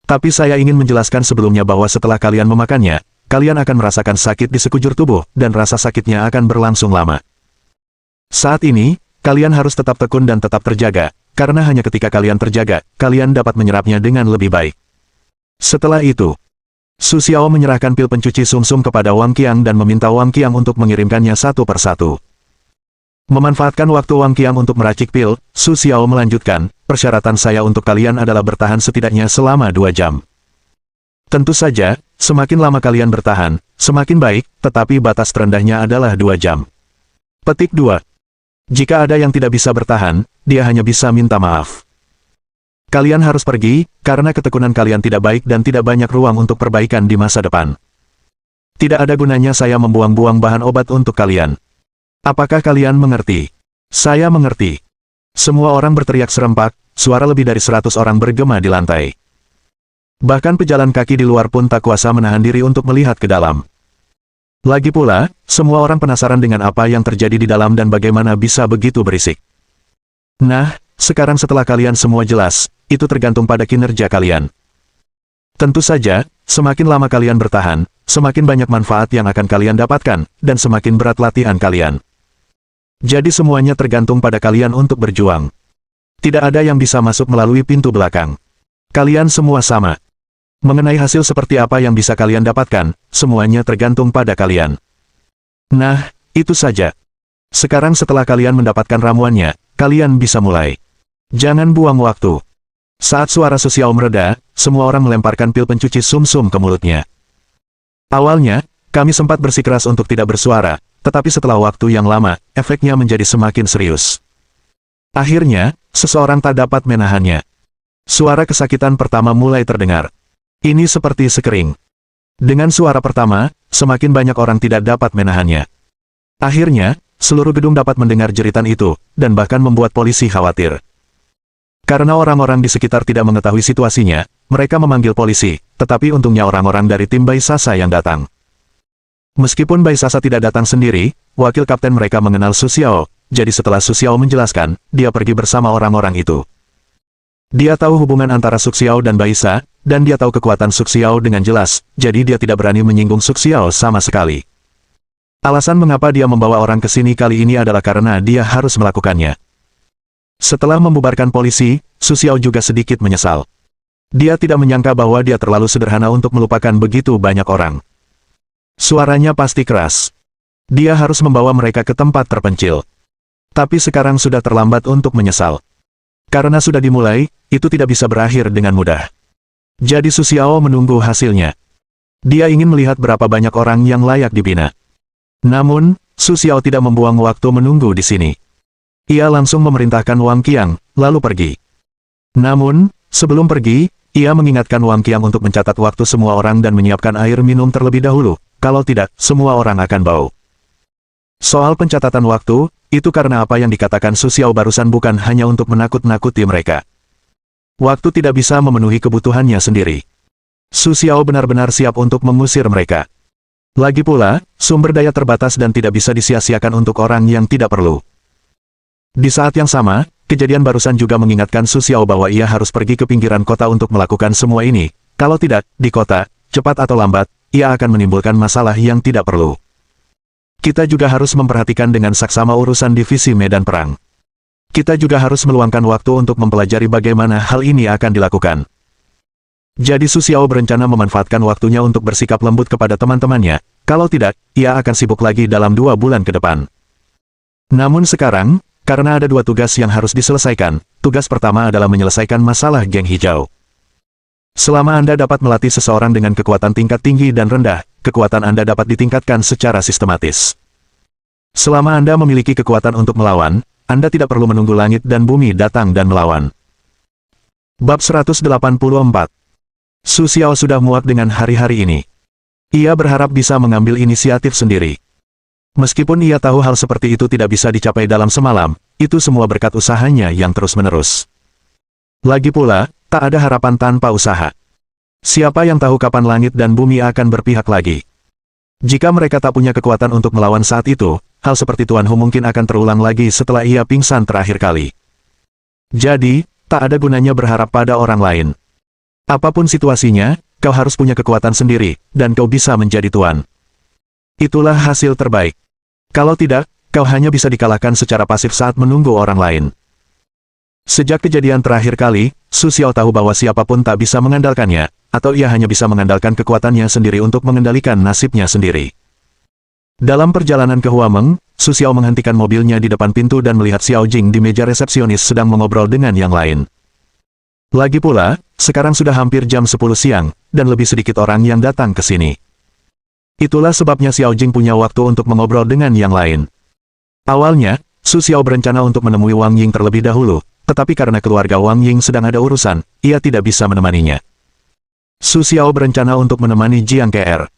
Speaker 1: Tapi saya ingin menjelaskan sebelumnya bahwa setelah kalian memakannya, kalian akan merasakan sakit di sekujur tubuh, dan rasa sakitnya akan berlangsung lama. Saat ini, kalian harus tetap tekun dan tetap terjaga, karena hanya ketika kalian terjaga, kalian dapat menyerapnya dengan lebih baik. Setelah itu, Su Xiao menyerahkan pil pencuci sumsum kepada Wang Qiang dan meminta Wang Qiang untuk mengirimkannya satu persatu. Memanfaatkan waktu Wang Qiang untuk meracik pil, Su Xiao melanjutkan, persyaratan saya untuk kalian adalah bertahan setidaknya selama 2 jam. Tentu saja, semakin lama kalian bertahan, semakin baik, tetapi batas terendahnya adalah 2 jam. Petik 2. Jika ada yang tidak bisa bertahan, dia hanya bisa minta maaf. Kalian harus pergi, karena ketekunan kalian tidak baik dan tidak banyak ruang untuk perbaikan di masa depan. Tidak ada gunanya saya membuang-buang bahan obat untuk kalian. Apakah kalian mengerti? Saya mengerti. Semua orang berteriak serempak, suara lebih dari 100 orang bergema di lantai. Bahkan pejalan kaki di luar pun tak kuasa menahan diri untuk melihat ke dalam. Lagi pula, semua orang penasaran dengan apa yang terjadi di dalam dan bagaimana bisa begitu berisik. Nah, sekarang setelah kalian semua jelas, itu tergantung pada kinerja kalian. Tentu saja, semakin lama kalian bertahan, semakin banyak manfaat yang akan kalian dapatkan, dan semakin berat latihan kalian. Jadi semuanya tergantung pada kalian untuk berjuang. Tidak ada yang bisa masuk melalui pintu belakang. Kalian semua sama. Mengenai hasil seperti apa yang bisa kalian dapatkan, semuanya tergantung pada kalian. Nah, itu saja. Sekarang setelah kalian mendapatkan ramuannya, kalian bisa mulai. Jangan buang waktu. Saat suara Su Xiao mereda, semua orang melemparkan pil pencuci sumsum ke mulutnya. Awalnya, kami sempat bersikeras untuk tidak bersuara, tetapi setelah waktu yang lama, efeknya menjadi semakin serius. Akhirnya, seseorang tak dapat menahannya. Suara kesakitan pertama mulai terdengar. Ini seperti sekering. Dengan suara pertama, semakin banyak orang tidak dapat menahannya. Akhirnya, seluruh gedung dapat mendengar jeritan itu, dan bahkan membuat polisi khawatir. Karena orang-orang di sekitar tidak mengetahui situasinya, mereka memanggil polisi, tetapi untungnya orang-orang dari tim Bai Sasa yang datang. Meskipun Bai Sasa tidak datang sendiri, wakil kapten mereka mengenal Su Xiao, jadi setelah Su Xiao menjelaskan, dia pergi bersama orang-orang itu. Dia tahu hubungan antara Su Xiao dan Bai Sa, dan dia tahu kekuatan Su Xiao dengan jelas, jadi dia tidak berani menyinggung Su Xiao sama sekali. Alasan mengapa dia membawa orang ke sini kali ini adalah karena dia harus melakukannya. Setelah membubarkan polisi, Su Xiao juga sedikit menyesal. Dia tidak menyangka bahwa dia terlalu sederhana untuk melupakan begitu banyak orang. Suaranya pasti keras. Dia harus membawa mereka ke tempat terpencil. Tapi sekarang sudah terlambat untuk menyesal. Karena sudah dimulai, itu tidak bisa berakhir dengan mudah. Jadi Su Xiao menunggu hasilnya. Dia ingin melihat berapa banyak orang yang layak dibina. Namun, Su Xiao tidak membuang waktu menunggu di sini. Ia langsung memerintahkan Wang Qiang, lalu pergi. Namun, sebelum pergi, ia mengingatkan Wang Qiang untuk mencatat waktu semua orang dan menyiapkan air minum terlebih dahulu, kalau tidak, semua orang akan bau. Soal pencatatan waktu, Itu karena apa yang dikatakan Su Xiao barusan bukan hanya untuk menakut-nakuti mereka. Waktu tidak bisa memenuhi kebutuhannya sendiri. Su Xiao benar-benar siap untuk mengusir mereka. Lagi pula, sumber daya terbatas dan tidak bisa disia-siakan untuk orang yang tidak perlu. Di saat yang sama, kejadian barusan juga mengingatkan Su Xiao bahwa ia harus pergi ke pinggiran kota untuk melakukan semua ini. Kalau tidak, di kota, cepat atau lambat, ia akan menimbulkan masalah yang tidak perlu. Kita juga harus memperhatikan dengan saksama urusan divisi medan perang. Kita juga harus meluangkan waktu untuk mempelajari bagaimana hal ini akan dilakukan. Jadi Su Xiao berencana memanfaatkan waktunya untuk bersikap lembut kepada teman-temannya, kalau tidak, ia akan sibuk lagi dalam 2 bulan ke depan. Namun sekarang, karena ada 2 tugas yang harus diselesaikan, tugas pertama adalah menyelesaikan masalah geng hijau. Selama Anda dapat melatih seseorang dengan kekuatan tingkat tinggi dan rendah, kekuatan Anda dapat ditingkatkan secara sistematis. Selama Anda memiliki kekuatan untuk melawan, Anda tidak perlu menunggu langit dan bumi datang dan melawan. Bab 184. Su Xiao sudah muak dengan hari-hari ini. Ia berharap bisa mengambil inisiatif sendiri. Meskipun ia tahu hal seperti itu tidak bisa dicapai dalam semalam, itu semua berkat usahanya yang terus-menerus. Lagi pula, tak ada harapan tanpa usaha. Siapa yang tahu kapan langit dan bumi akan berpihak lagi? Jika mereka tak punya kekuatan untuk melawan saat itu, hal seperti Tuan Hu mungkin akan terulang lagi setelah ia pingsan terakhir kali. Jadi, tak ada gunanya berharap pada orang lain. Apapun situasinya, kau harus punya kekuatan sendiri, dan kau bisa menjadi tuan. Itulah hasil terbaik. Kalau tidak, kau hanya bisa dikalahkan secara pasif saat menunggu orang lain. Sejak kejadian terakhir kali, Su Xiao tahu bahwa siapapun tak bisa mengandalkannya, atau ia hanya bisa mengandalkan kekuatannya sendiri untuk mengendalikan nasibnya sendiri. Dalam perjalanan ke Huameng, Su Xiao menghentikan mobilnya di depan pintu dan melihat Xiao Jing di meja resepsionis sedang mengobrol dengan yang lain. Lagi pula, sekarang sudah hampir jam 10 siang, dan lebih sedikit orang yang datang ke sini. Itulah sebabnya Xiao Jing punya waktu untuk mengobrol dengan yang lain. Awalnya, Su Xiao berencana untuk menemui Wang Ying terlebih dahulu, tetapi karena keluarga Wang Ying sedang ada urusan, ia tidak bisa menemaninya. Su Xiao berencana untuk menemani Jiang Ke-er.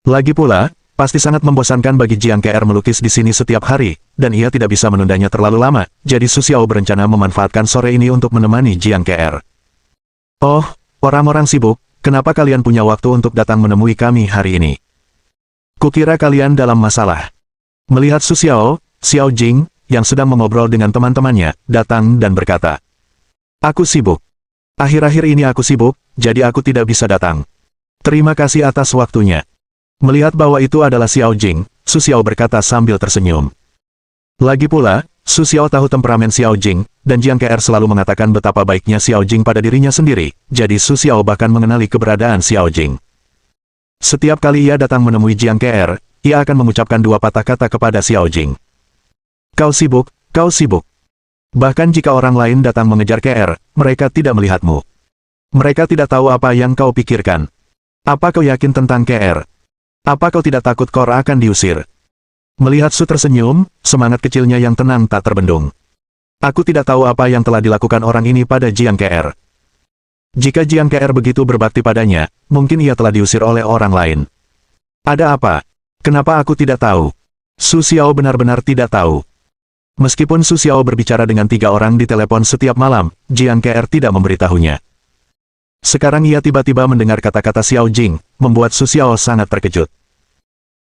Speaker 1: Lagi pula, pasti sangat membosankan bagi Jiang Ke-er melukis di sini setiap hari, dan ia tidak bisa menundanya terlalu lama, jadi Su Xiao berencana memanfaatkan sore ini untuk menemani Jiang Ke-er. Oh, orang-orang sibuk, kenapa kalian punya waktu untuk datang menemui kami hari ini? Kukira kalian dalam masalah. Melihat Su Xiao, Xiao Jing, yang sedang mengobrol dengan teman-temannya, datang dan berkata, "Aku sibuk. Akhir-akhir ini aku sibuk, jadi aku tidak bisa datang. Terima kasih atas waktunya." Melihat bahwa itu adalah Xiao Jing, Su Xiao berkata sambil tersenyum. Lagi pula, Su Xiao tahu temperamen Xiao Jing, dan Jiang Ke-er selalu mengatakan betapa baiknya Xiao Jing pada dirinya sendiri, jadi Su Xiao bahkan mengenali keberadaan Xiao Jing. Setiap kali ia datang menemui Jiang Ke-er, ia akan mengucapkan 2 patah kata kepada Xiao Jing. Kau sibuk, kau sibuk. Bahkan jika orang lain datang mengejar Ke-er, mereka tidak melihatmu. Mereka tidak tahu apa yang kau pikirkan. Apa kau yakin tentang Ke-er? Apa kau tidak takut kau akan diusir? Melihat Su tersenyum, semangat kecilnya yang tenang tak terbendung. Aku tidak tahu apa yang telah dilakukan orang ini pada Jiang Ke-er. Jika Jiang Ke-er begitu berbakti padanya, mungkin ia telah diusir oleh orang lain. Ada apa? Kenapa aku tidak tahu? Su Xiao benar-benar tidak tahu. Meskipun Su Xiao berbicara dengan 3 orang di telepon setiap malam, Jiang Ke-er tidak memberitahunya. Sekarang ia tiba-tiba mendengar kata-kata Xiao Jing, membuat Su Xiao sangat terkejut.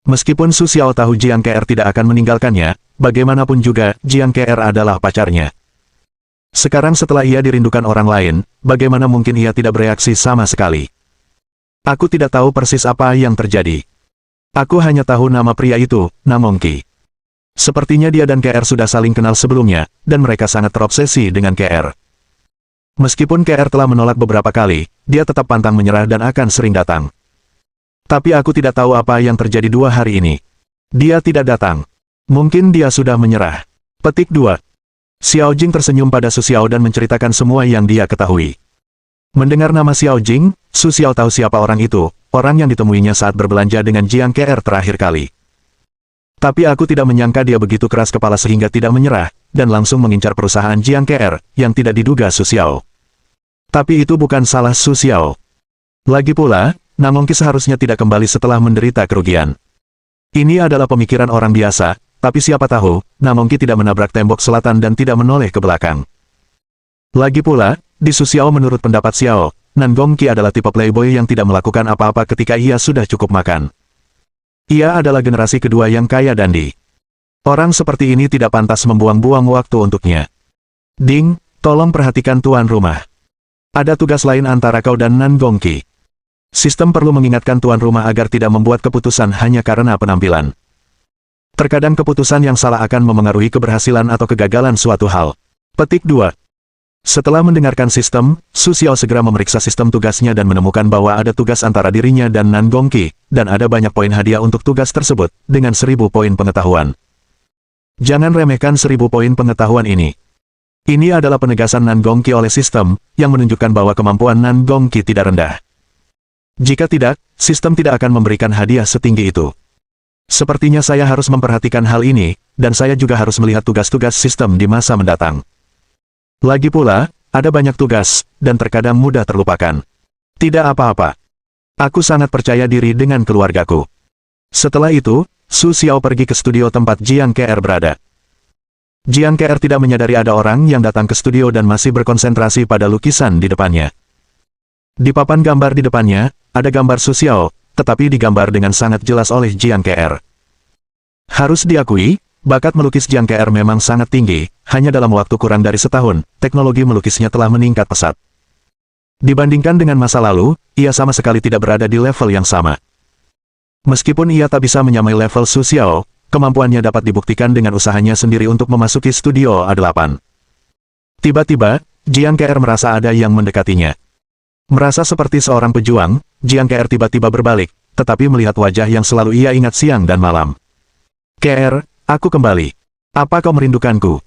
Speaker 1: Meskipun Su Xiao tahu Jiang Ke-er tidak akan meninggalkannya, bagaimanapun juga, Jiang Ke-er adalah pacarnya. Sekarang setelah ia dirindukan orang lain, bagaimana mungkin ia tidak bereaksi sama sekali? Aku tidak tahu persis apa yang terjadi. Aku hanya tahu nama pria itu, Namongki. Sepertinya dia dan Ke-er sudah saling kenal sebelumnya, dan mereka sangat terobsesi dengan Ke-er. Meskipun Ke-er telah menolak beberapa kali, dia tetap pantang menyerah dan akan sering datang. Tapi aku tidak tahu apa yang terjadi 2 hari ini. Dia tidak datang. Mungkin dia sudah menyerah. Petik 2. Xiao Jing tersenyum pada Su Xiao dan menceritakan semua yang dia ketahui. Mendengar nama Xiao Jing, Su Xiao tahu siapa orang itu, orang yang ditemuinya saat berbelanja dengan Jiang Ke-er terakhir kali. Tapi aku tidak menyangka dia begitu keras kepala sehingga tidak menyerah, dan langsung mengincar perusahaan Jiang Ke-er, yang tidak diduga Su Xiao. Tapi itu bukan salah Su Xiao. Lagi pula, Namongki seharusnya tidak kembali setelah menderita kerugian. Ini adalah pemikiran orang biasa, tapi siapa tahu, Namongki tidak menabrak tembok selatan dan tidak menoleh ke belakang. Lagi pula, di Su Xiao menurut pendapat Xiao, Nangongki adalah tipe playboy yang tidak melakukan apa-apa ketika ia sudah cukup makan. Ia adalah generasi kedua yang kaya dandi. Orang seperti ini tidak pantas membuang-buang waktu untuknya. Ding, tolong perhatikan tuan rumah. Ada tugas lain antara kau dan Nangongki. Sistem perlu mengingatkan tuan rumah agar tidak membuat keputusan hanya karena penampilan. Terkadang keputusan yang salah akan memengaruhi keberhasilan atau kegagalan suatu hal. Petik 2. Setelah mendengarkan sistem, Su Xiao segera memeriksa sistem tugasnya dan menemukan bahwa ada tugas antara dirinya dan Nangongki, dan ada banyak poin hadiah untuk tugas tersebut, dengan 1000 poin pengetahuan. Jangan remehkan 1000 poin pengetahuan ini. Ini adalah penegasan Nangongki oleh sistem, yang menunjukkan bahwa kemampuan Nangongki tidak rendah. Jika tidak, sistem tidak akan memberikan hadiah setinggi itu. Sepertinya saya harus memperhatikan hal ini, dan saya juga harus melihat tugas-tugas sistem di masa mendatang. Lagi pula, ada banyak tugas, dan terkadang mudah terlupakan. Tidak apa-apa. Aku sangat percaya diri dengan keluargaku. Setelah itu, Su Xiao pergi ke studio tempat Jiang Ke-er berada. Jiang Ke-er tidak menyadari ada orang yang datang ke studio dan masih berkonsentrasi pada lukisan di depannya. Di papan gambar di depannya, ada gambar Su Xiao, tetapi digambar dengan sangat jelas oleh Jiang Ke-er. Harus diakui, bakat melukis Jiang Ke-er memang sangat tinggi, hanya dalam waktu kurang dari setahun, teknologi melukisnya telah meningkat pesat. Dibandingkan dengan masa lalu, ia sama sekali tidak berada di level yang sama. Meskipun ia tak bisa menyamai level Su Xiao, kemampuannya dapat dibuktikan dengan usahanya sendiri untuk memasuki studio A8. Tiba-tiba, Jiang Ke-er merasa ada yang mendekatinya. Merasa seperti seorang pejuang, Jiang Ke-er tiba-tiba berbalik, tetapi melihat wajah yang selalu ia ingat siang dan malam. Ke-er, aku kembali. Apa kau merindukanku?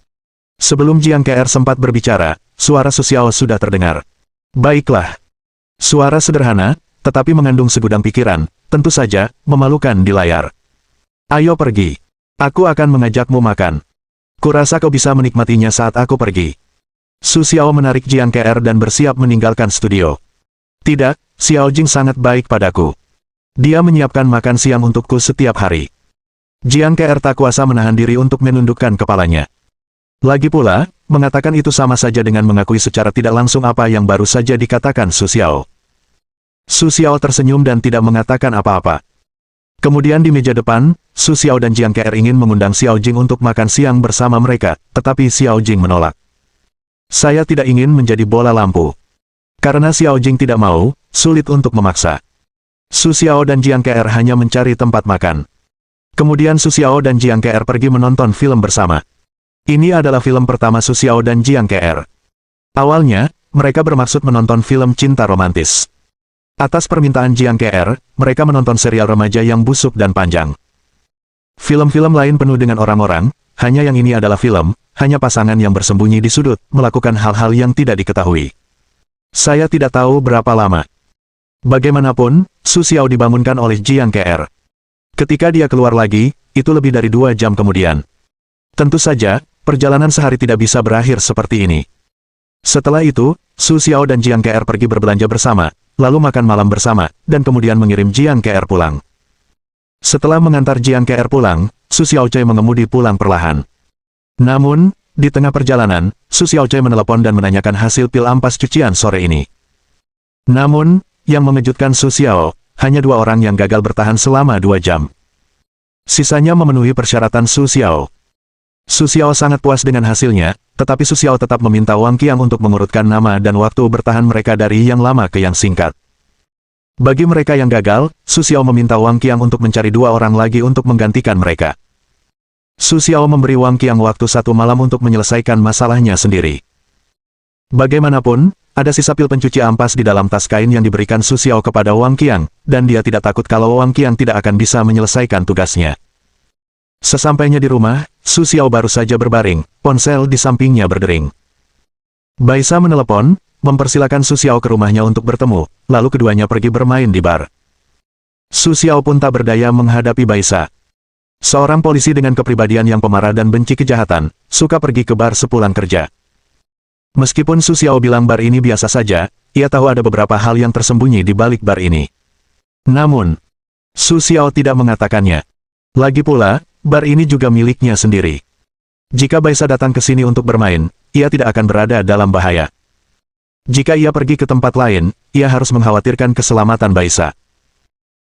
Speaker 1: Sebelum Jiang Ke-er sempat berbicara, suara Su Xiao sudah terdengar. Baiklah. Suara sederhana, tetapi mengandung segudang pikiran, tentu saja, memalukan di layar. Ayo pergi. Aku akan mengajakmu makan. Kurasa kau bisa menikmatinya saat aku pergi. Su Xiao menarik Jiang Ke-er dan bersiap meninggalkan studio. Tidak, Xiao Jing sangat baik padaku. Dia menyiapkan makan siang untukku setiap hari. Jiang Ke-er tak kuasa menahan diri untuk menundukkan kepalanya. Lagi pula, mengatakan itu sama saja dengan mengakui secara tidak langsung apa yang baru saja dikatakan Su Xiao. Su Xiao tersenyum dan tidak mengatakan apa-apa. Kemudian di meja depan, Su Xiao dan Jiang Ke-er ingin mengundang Xiao Jing untuk makan siang bersama mereka, tetapi Xiao Jing menolak. Saya tidak ingin menjadi bola lampu. Karena Xiao Jing tidak mau, sulit untuk memaksa. Su Xiao dan Jiang Ke-er hanya mencari tempat makan. Kemudian Su Xiao dan Jiang Ke-er pergi menonton film bersama. Ini adalah film pertama Su Xiao dan Jiang Ke-er. Awalnya, mereka bermaksud menonton film cinta romantis. Atas permintaan Jiang Ke-er, mereka menonton serial remaja yang busuk dan panjang. Film-film lain penuh dengan orang-orang, hanya yang ini adalah film, hanya pasangan yang bersembunyi di sudut, melakukan hal-hal yang tidak diketahui. Saya tidak tahu berapa lama. Bagaimanapun, Su Xiao dibangunkan oleh Jiang Ke-er. Ketika dia keluar lagi, itu lebih dari 2 jam kemudian. Tentu saja, perjalanan sehari tidak bisa berakhir seperti ini. Setelah itu, Su Xiao dan Jiang Ke-er pergi berbelanja bersama, lalu makan malam bersama, dan kemudian mengirim Jiang Ke-er pulang. Setelah mengantar Jiang Ke-er pulang, Su Xiaocai mengemudi pulang perlahan. Namun, di tengah perjalanan, Su Xiaocai menelepon dan menanyakan hasil pil ampas cucian sore ini. Namun, yang mengejutkan Su Xiao, hanya 2 orang yang gagal bertahan selama 2 jam. Sisanya memenuhi persyaratan Su Xiao. Su Xiao sangat puas dengan hasilnya, tetapi Su Xiao tetap meminta Wang Qiang untuk mengurutkan nama dan waktu bertahan mereka dari yang lama ke yang singkat. Bagi mereka yang gagal, Su Xiao meminta Wang Qiang untuk mencari 2 orang lagi untuk menggantikan mereka. Su Xiao memberi Wang Qiang waktu 1 malam untuk menyelesaikan masalahnya sendiri. Bagaimanapun, ada sisa pil pencuci ampas di dalam tas kain yang diberikan Su Xiao kepada Wang Qiang, dan dia tidak takut kalau Wang Qiang tidak akan bisa menyelesaikan tugasnya. Sesampainya di rumah, Su Xiao baru saja berbaring, ponsel di sampingnya berdering. Baisa menelepon, mempersilakan Su Xiao ke rumahnya untuk bertemu, lalu keduanya pergi bermain di bar. Su Xiao pun tak berdaya menghadapi Baisa. Seorang polisi dengan kepribadian yang pemarah dan benci kejahatan, suka pergi ke bar sepulang kerja. Meskipun Su Xiao bilang bar ini biasa saja, ia tahu ada beberapa hal yang tersembunyi di balik bar ini. Namun, Su Xiao tidak mengatakannya. Lagi pula, bar ini juga miliknya sendiri. Jika Baisa datang ke sini untuk bermain, ia tidak akan berada dalam bahaya. Jika ia pergi ke tempat lain, ia harus mengkhawatirkan keselamatan Baisa.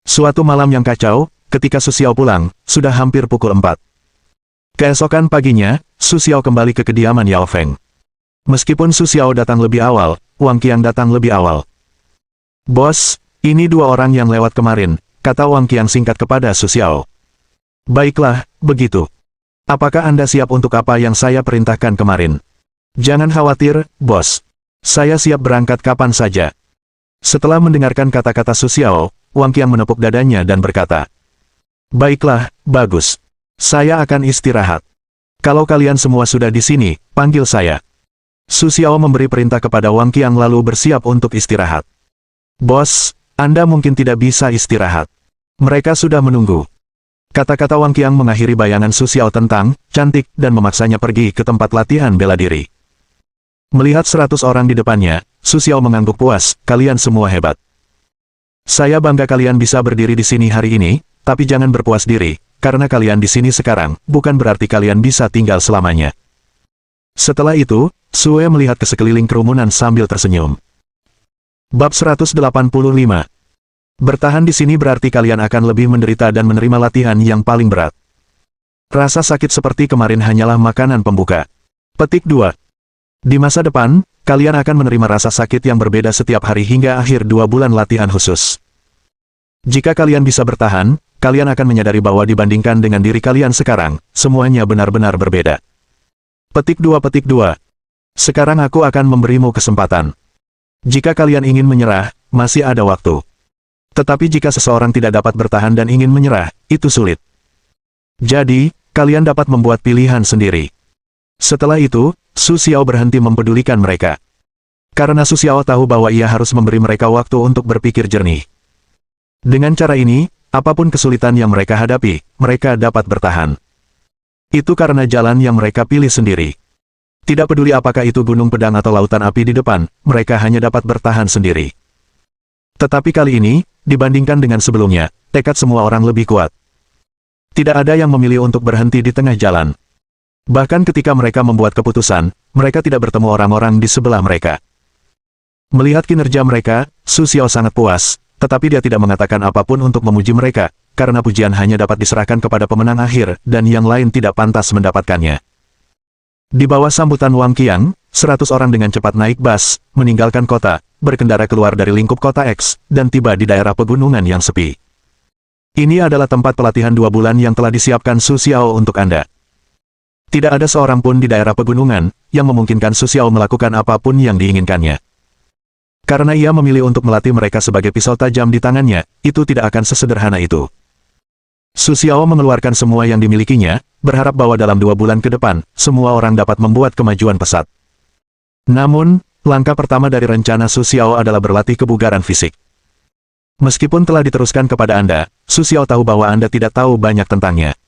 Speaker 1: Suatu malam yang kacau, ketika Su Xiao pulang, sudah hampir pukul 4. Keesokan paginya, Su Xiao kembali ke kediaman Yao Feng. Meskipun Su Xiao datang lebih awal, Wang Qiang datang lebih awal. "Bos, ini dua orang yang lewat kemarin," kata Wang Qiang singkat kepada Su Xiao. "Baiklah, begitu. Apakah Anda siap untuk apa yang saya perintahkan kemarin?" "Jangan khawatir, bos. Saya siap berangkat kapan saja." Setelah mendengarkan kata-kata Su Xiao, Wang Qiang menepuk dadanya dan berkata, "Baiklah, bagus. Saya akan istirahat. Kalau kalian semua sudah di sini, panggil saya." Su Xiao memberi perintah kepada Wang Qiang lalu bersiap untuk istirahat. "Bos, Anda mungkin tidak bisa istirahat. Mereka sudah menunggu." Kata-kata Wang Qiang mengakhiri bayangan Su Xiao tentang cantik dan memaksanya pergi ke tempat latihan bela diri. Melihat 100 orang di depannya, Su Xiao mengangguk puas, "Kalian semua hebat. Saya bangga kalian bisa berdiri di sini hari ini, tapi jangan berpuas diri, karena kalian di sini sekarang, bukan berarti kalian bisa tinggal selamanya." Setelah itu, Sue melihat ke sekeliling kerumunan sambil tersenyum. Bab 185. Bertahan di sini berarti kalian akan lebih menderita dan menerima latihan yang paling berat. Rasa sakit seperti kemarin hanyalah makanan pembuka. Petik 2. Di masa depan, kalian akan menerima rasa sakit yang berbeda setiap hari hingga akhir 2 bulan latihan khusus. Jika kalian bisa bertahan, kalian akan menyadari bahwa dibandingkan dengan diri kalian sekarang, semuanya benar-benar berbeda. Petik 2. Sekarang aku akan memberimu kesempatan. Jika kalian ingin menyerah, masih ada waktu. Tetapi jika seseorang tidak dapat bertahan dan ingin menyerah, itu sulit. Jadi, kalian dapat membuat pilihan sendiri. Setelah itu, Su Xiao berhenti mempedulikan mereka. Karena Su Xiao tahu bahwa ia harus memberi mereka waktu untuk berpikir jernih. Dengan cara ini, apapun kesulitan yang mereka hadapi, mereka dapat bertahan. Itu karena jalan yang mereka pilih sendiri. Tidak peduli apakah itu gunung pedang atau lautan api di depan, mereka hanya dapat bertahan sendiri. Tetapi kali ini, dibandingkan dengan sebelumnya, tekad semua orang lebih kuat. Tidak ada yang memilih untuk berhenti di tengah jalan. Bahkan ketika mereka membuat keputusan, mereka tidak bertemu orang-orang di sebelah mereka. Melihat kinerja mereka, Su Xiao sangat puas, tetapi dia tidak mengatakan apapun untuk memuji mereka, karena pujian hanya dapat diserahkan kepada pemenang akhir, dan yang lain tidak pantas mendapatkannya. Di bawah sambutan Wang Qiang, 100 orang dengan cepat naik bus, meninggalkan kota, berkendara keluar dari lingkup kota X, dan tiba di daerah pegunungan yang sepi. "Ini adalah tempat pelatihan 2 bulan yang telah disiapkan Su Xiao untuk Anda. Tidak ada seorang pun di daerah pegunungan, yang memungkinkan Su Xiao melakukan apapun yang diinginkannya. Karena ia memilih untuk melatih mereka sebagai pisau tajam di tangannya, itu tidak akan sesederhana itu." Su Xiao mengeluarkan semua yang dimilikinya, berharap bahwa dalam 2 bulan ke depan, semua orang dapat membuat kemajuan pesat. Namun, langkah pertama dari rencana Su Xiao adalah berlatih kebugaran fisik. Meskipun telah diteruskan kepada Anda, Su Xiao tahu bahwa Anda tidak tahu banyak tentangnya.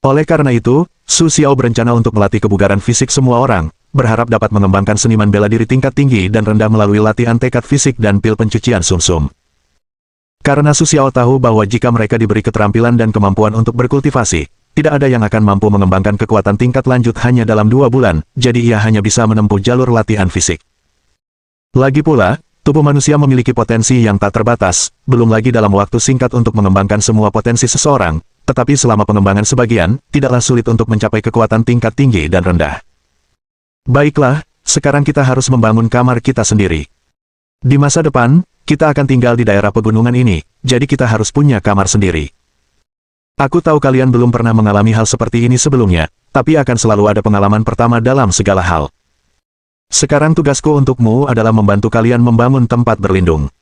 Speaker 1: Oleh karena itu, Su Xiao berencana untuk melatih kebugaran fisik semua orang, berharap dapat mengembangkan seniman bela diri tingkat tinggi dan rendah melalui latihan tekad fisik dan pil pencucian sumsum. Karena Su Xiao tahu bahwa jika mereka diberi keterampilan dan kemampuan untuk berkultivasi, tidak ada yang akan mampu mengembangkan kekuatan tingkat lanjut hanya dalam 2 bulan, jadi ia hanya bisa menempuh jalur latihan fisik. Lagi pula, tubuh manusia memiliki potensi yang tak terbatas, belum lagi dalam waktu singkat untuk mengembangkan semua potensi seseorang, tetapi selama pengembangan sebagian, tidaklah sulit untuk mencapai kekuatan tingkat tinggi dan rendah. Baiklah, sekarang kita harus membangun kamar kita sendiri. Di masa depan, kita akan tinggal di daerah pegunungan ini, jadi kita harus punya kamar sendiri. Aku tahu kalian belum pernah mengalami hal seperti ini sebelumnya, tapi akan selalu ada pengalaman pertama dalam segala hal. Sekarang tugasku untukmu adalah membantu kalian membangun tempat berlindung.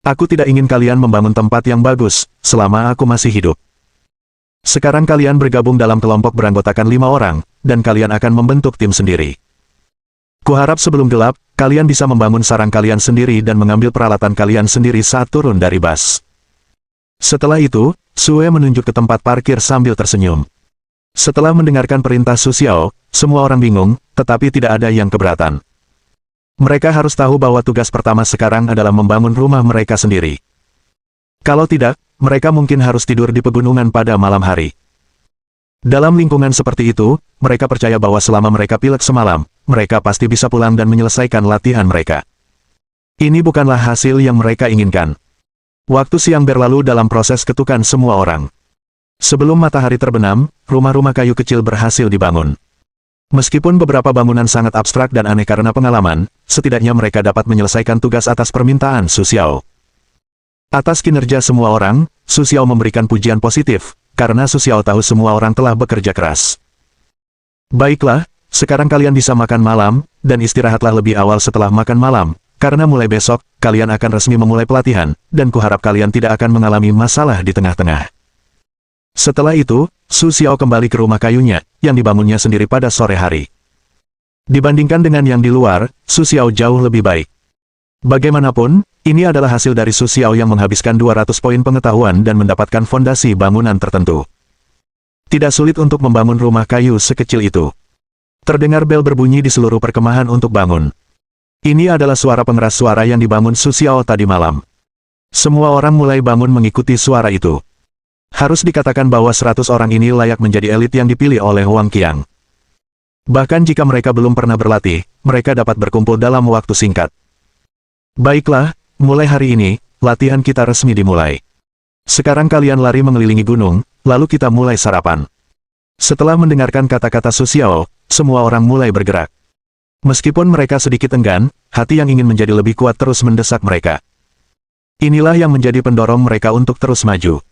Speaker 1: Aku tidak ingin kalian membangun tempat yang bagus, selama aku masih hidup. Sekarang kalian bergabung dalam kelompok beranggotakan 5 orang, dan kalian akan membentuk tim sendiri. Kuharap sebelum gelap, kalian bisa membangun sarang kalian sendiri dan mengambil peralatan kalian sendiri saat turun dari bus. Setelah itu, Sue menunjuk ke tempat parkir sambil tersenyum. Setelah mendengarkan perintah Su Xiao, semua orang bingung, tetapi tidak ada yang keberatan. Mereka harus tahu bahwa tugas pertama sekarang adalah membangun rumah mereka sendiri. Kalau tidak, mereka mungkin harus tidur di pegunungan pada malam hari. Dalam lingkungan seperti itu, mereka percaya bahwa selama mereka pilek semalam, mereka pasti bisa pulang dan menyelesaikan latihan mereka. Ini bukanlah hasil yang mereka inginkan. Waktu siang berlalu dalam proses ketukan semua orang. Sebelum matahari terbenam, rumah-rumah kayu kecil berhasil dibangun. Meskipun beberapa bangunan sangat abstrak dan aneh karena pengalaman, setidaknya mereka dapat menyelesaikan tugas atas permintaan Su Xiao. Atas kinerja semua orang, Su Xiao memberikan pujian positif, karena Su Xiao tahu semua orang telah bekerja keras. Baiklah, sekarang kalian bisa makan malam, dan istirahatlah lebih awal setelah makan malam, karena mulai besok, kalian akan resmi memulai pelatihan, dan kuharap kalian tidak akan mengalami masalah di tengah-tengah. Setelah itu, Su Xiao kembali ke rumah kayunya, yang dibangunnya sendiri pada sore hari. Dibandingkan dengan yang di luar, Su Xiao jauh lebih baik. Bagaimanapun, ini adalah hasil dari Su Xiao yang menghabiskan 200 poin pengetahuan dan mendapatkan fondasi bangunan tertentu. Tidak sulit untuk membangun rumah kayu sekecil itu. Terdengar bel berbunyi di seluruh perkemahan untuk bangun. Ini adalah suara pengeras suara yang dibangun Su Xiao tadi malam. Semua orang mulai bangun mengikuti suara itu. Harus dikatakan bahwa 100 orang ini layak menjadi elit yang dipilih oleh Wang Qiang. Bahkan jika mereka belum pernah berlatih, mereka dapat berkumpul dalam waktu singkat. Baiklah, mulai hari ini, latihan kita resmi dimulai. Sekarang kalian lari mengelilingi gunung, lalu kita mulai sarapan. Setelah mendengarkan kata-kata Su Xiao, semua orang mulai bergerak. Meskipun mereka sedikit enggan, hati yang ingin menjadi lebih kuat terus mendesak mereka. Inilah yang menjadi pendorong mereka untuk terus maju.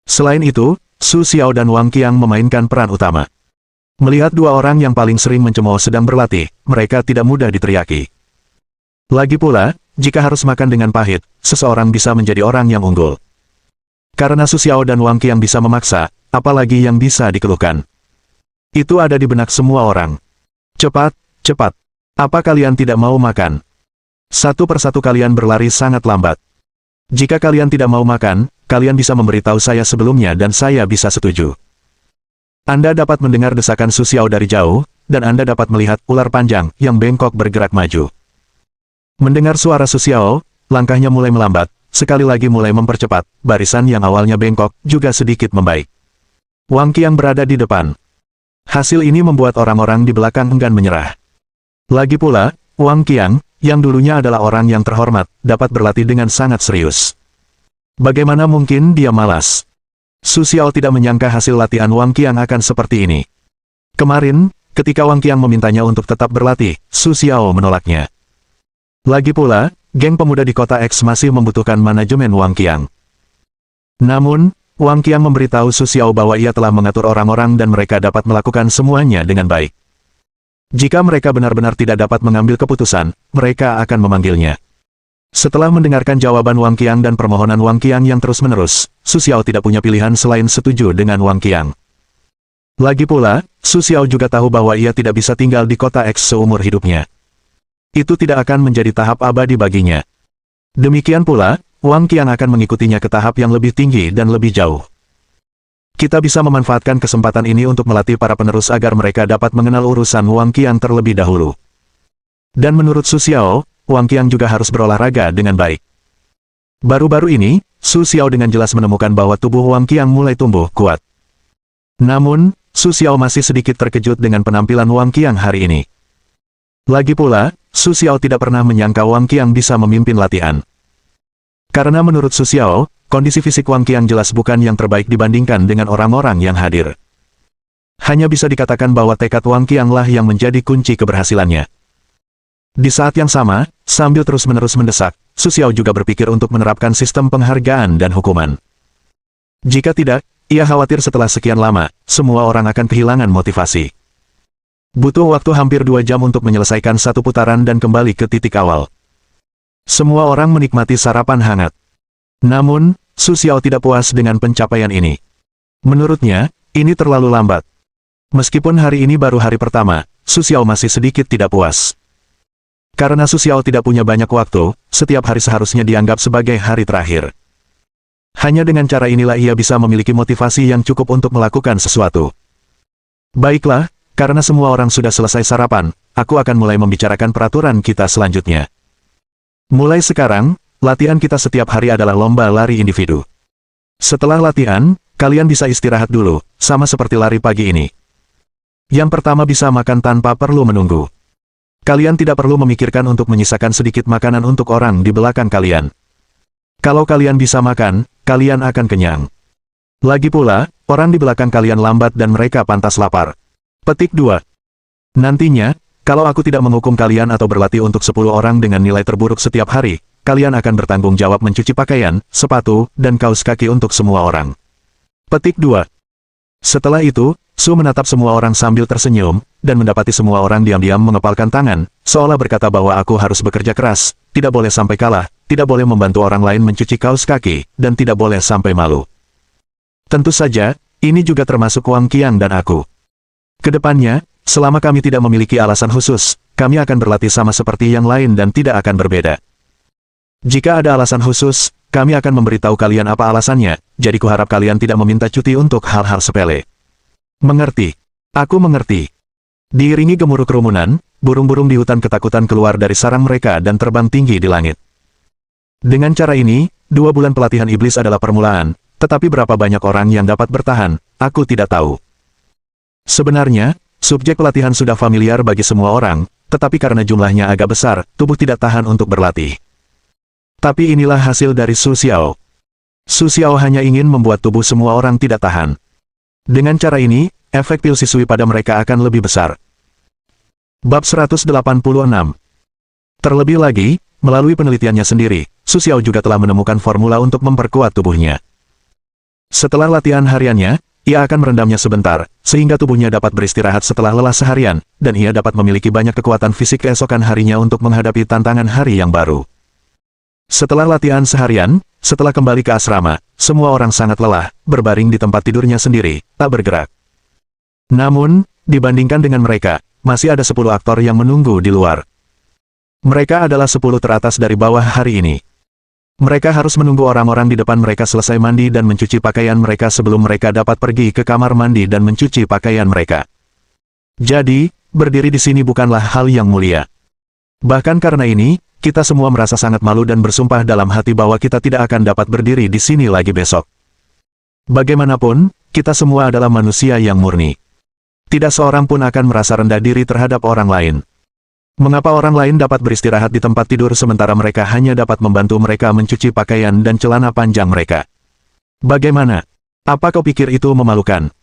Speaker 1: Selain itu, Su Xiao dan Wang Qiang memainkan peran utama. Melihat dua orang yang paling sering mencemooh sedang berlatih, mereka tidak mudah diteriaki. Lagi pula, jika harus makan dengan pahit, seseorang bisa menjadi orang yang unggul. Karena Su Xiao dan Wang Qiang bisa memaksa, apalagi yang bisa dikeluhkan. Itu ada di benak semua orang. Cepat, cepat. Apa kalian tidak mau makan? Satu persatu kalian berlari sangat lambat. Jika kalian tidak mau makan, kalian bisa memberitahu saya sebelumnya dan saya bisa setuju. Anda dapat mendengar desakan Su Xiao dari jauh, dan Anda dapat melihat ular panjang yang bengkok bergerak maju. Mendengar suara Su Xiao, langkahnya mulai melambat, sekali lagi mulai mempercepat, barisan yang awalnya bengkok juga sedikit membaik. Wang Qiang berada di depan. Hasil ini membuat orang-orang di belakang enggan menyerah. Lagi pula, Wang Qiang, yang dulunya adalah orang yang terhormat, dapat berlatih dengan sangat serius. Bagaimana mungkin dia malas? Su Xiao tidak menyangka hasil latihan Wang Qiang akan seperti ini. Kemarin, ketika Wang Qiang memintanya untuk tetap berlatih, Su Xiao menolaknya. Lagi pula, geng pemuda di kota X masih membutuhkan manajemen Wang Qiang. Namun, Wang Qiang memberitahu Su Xiao bahwa ia telah mengatur orang-orang dan mereka dapat melakukan semuanya dengan baik. Jika mereka benar-benar tidak dapat mengambil keputusan, mereka akan memanggilnya. Setelah mendengarkan jawaban Wang Qiang dan permohonan Wang Qiang yang terus-menerus, Su Xiao tidak punya pilihan selain setuju dengan Wang Qiang. Lagi pula, Su Xiao juga tahu bahwa ia tidak bisa tinggal di kota X seumur hidupnya. Itu tidak akan menjadi tahap abadi baginya. Demikian pula, Wang Qiang akan mengikutinya ke tahap yang lebih tinggi dan lebih jauh. Kita bisa memanfaatkan kesempatan ini untuk melatih para penerus agar mereka dapat mengenal urusan Wang Qiang terlebih dahulu. Dan menurut Su Xiao, Wang Qiang juga harus berolahraga dengan baik. Baru-baru ini, Su Xiao dengan jelas menemukan bahwa tubuh Wang Qiang mulai tumbuh kuat. Namun, Su Xiao masih sedikit terkejut dengan penampilan Wang Qiang hari ini. Lagi pula, Su Xiao tidak pernah menyangka Wang Qiang bisa memimpin latihan. Karena menurut Su Xiao, kondisi fisik Wang Qiang jelas bukan yang terbaik dibandingkan dengan orang-orang yang hadir. Hanya bisa dikatakan bahwa tekad Wang Qiang lah yang menjadi kunci keberhasilannya. Di saat yang sama, sambil terus-menerus mendesak, Su Xiao juga berpikir untuk menerapkan sistem penghargaan dan hukuman. Jika tidak, ia khawatir setelah sekian lama, semua orang akan kehilangan motivasi. Butuh waktu hampir 2 jam untuk menyelesaikan satu putaran dan kembali ke titik awal. Semua orang menikmati sarapan hangat. Namun, Su Xiao tidak puas dengan pencapaian ini. Menurutnya, ini terlalu lambat. Meskipun hari ini baru hari pertama, Su Xiao masih sedikit tidak puas. Karena Su Xiao tidak punya banyak waktu, setiap hari seharusnya dianggap sebagai hari terakhir. Hanya dengan cara inilah ia bisa memiliki motivasi yang cukup untuk melakukan sesuatu. Baiklah, karena semua orang sudah selesai sarapan, aku akan mulai membicarakan peraturan kita selanjutnya. Mulai sekarang, latihan kita setiap hari adalah lomba lari individu. Setelah latihan, kalian bisa istirahat dulu, sama seperti lari pagi ini. Yang pertama bisa makan tanpa perlu menunggu. Kalian tidak perlu memikirkan untuk menyisakan sedikit makanan untuk orang di belakang kalian. Kalau kalian bisa makan, kalian akan kenyang. Lagi pula, orang di belakang kalian lambat dan mereka pantas lapar. Petik 2. Nantinya, kalau aku tidak menghukum kalian atau berlatih untuk 10 orang dengan nilai terburuk setiap hari, kalian akan bertanggung jawab mencuci pakaian, sepatu, dan kaos kaki untuk semua orang. Petik 2. Setelah itu, Su menatap semua orang sambil tersenyum, dan mendapati semua orang diam-diam mengepalkan tangan, seolah berkata bahwa aku harus bekerja keras, tidak boleh sampai kalah, tidak boleh membantu orang lain mencuci kaos kaki, dan tidak boleh sampai malu. Tentu saja, ini juga termasuk Wang Qiang dan aku. Kedepannya, selama kami tidak memiliki alasan khusus, kami akan berlatih sama seperti yang lain dan tidak akan berbeda. Jika ada alasan khusus, kami akan memberitahu kalian apa alasannya, jadi kuharap kalian tidak meminta cuti untuk hal-hal sepele. Mengerti. Aku mengerti. Diiringi gemuruh kerumunan, burung-burung di hutan ketakutan keluar dari sarang mereka dan terbang tinggi di langit. Dengan cara ini, 2 bulan pelatihan iblis adalah permulaan, tetapi berapa banyak orang yang dapat bertahan, aku tidak tahu. Sebenarnya, subjek pelatihan sudah familiar bagi semua orang, tetapi karena jumlahnya agak besar, tubuh tidak tahan untuk berlatih. Tapi inilah hasil dari Su Xiao. Su Xiao hanya ingin membuat tubuh semua orang tidak tahan. Dengan cara ini, efek pil siswi pada mereka akan lebih besar. Bab 186. Terlebih lagi, melalui penelitiannya sendiri, Su Xiao juga telah menemukan formula untuk memperkuat tubuhnya. Setelah latihan hariannya, ia akan merendamnya sebentar, sehingga tubuhnya dapat beristirahat setelah lelah seharian, dan ia dapat memiliki banyak kekuatan fisik keesokan harinya untuk menghadapi tantangan hari yang baru. Setelah latihan seharian, setelah kembali ke asrama, semua orang sangat lelah, berbaring di tempat tidurnya sendiri, tak bergerak. Namun, dibandingkan dengan mereka, masih ada 10 aktor yang menunggu di luar. Mereka adalah 10 teratas dari bawah hari ini. Mereka harus menunggu orang-orang di depan mereka selesai mandi dan mencuci pakaian mereka sebelum mereka dapat pergi ke kamar mandi dan mencuci pakaian mereka. Jadi, berdiri di sini bukanlah hal yang mulia. Bahkan karena ini, kita semua merasa sangat malu dan bersumpah dalam hati bahwa kita tidak akan dapat berdiri di sini lagi besok. Bagaimanapun, kita semua adalah manusia yang murni. Tidak seorang pun akan merasa rendah diri terhadap orang lain. Mengapa orang lain dapat beristirahat di tempat tidur sementara mereka hanya dapat membantu mereka mencuci pakaian dan celana panjang mereka? Bagaimana? Apa kau pikir itu memalukan?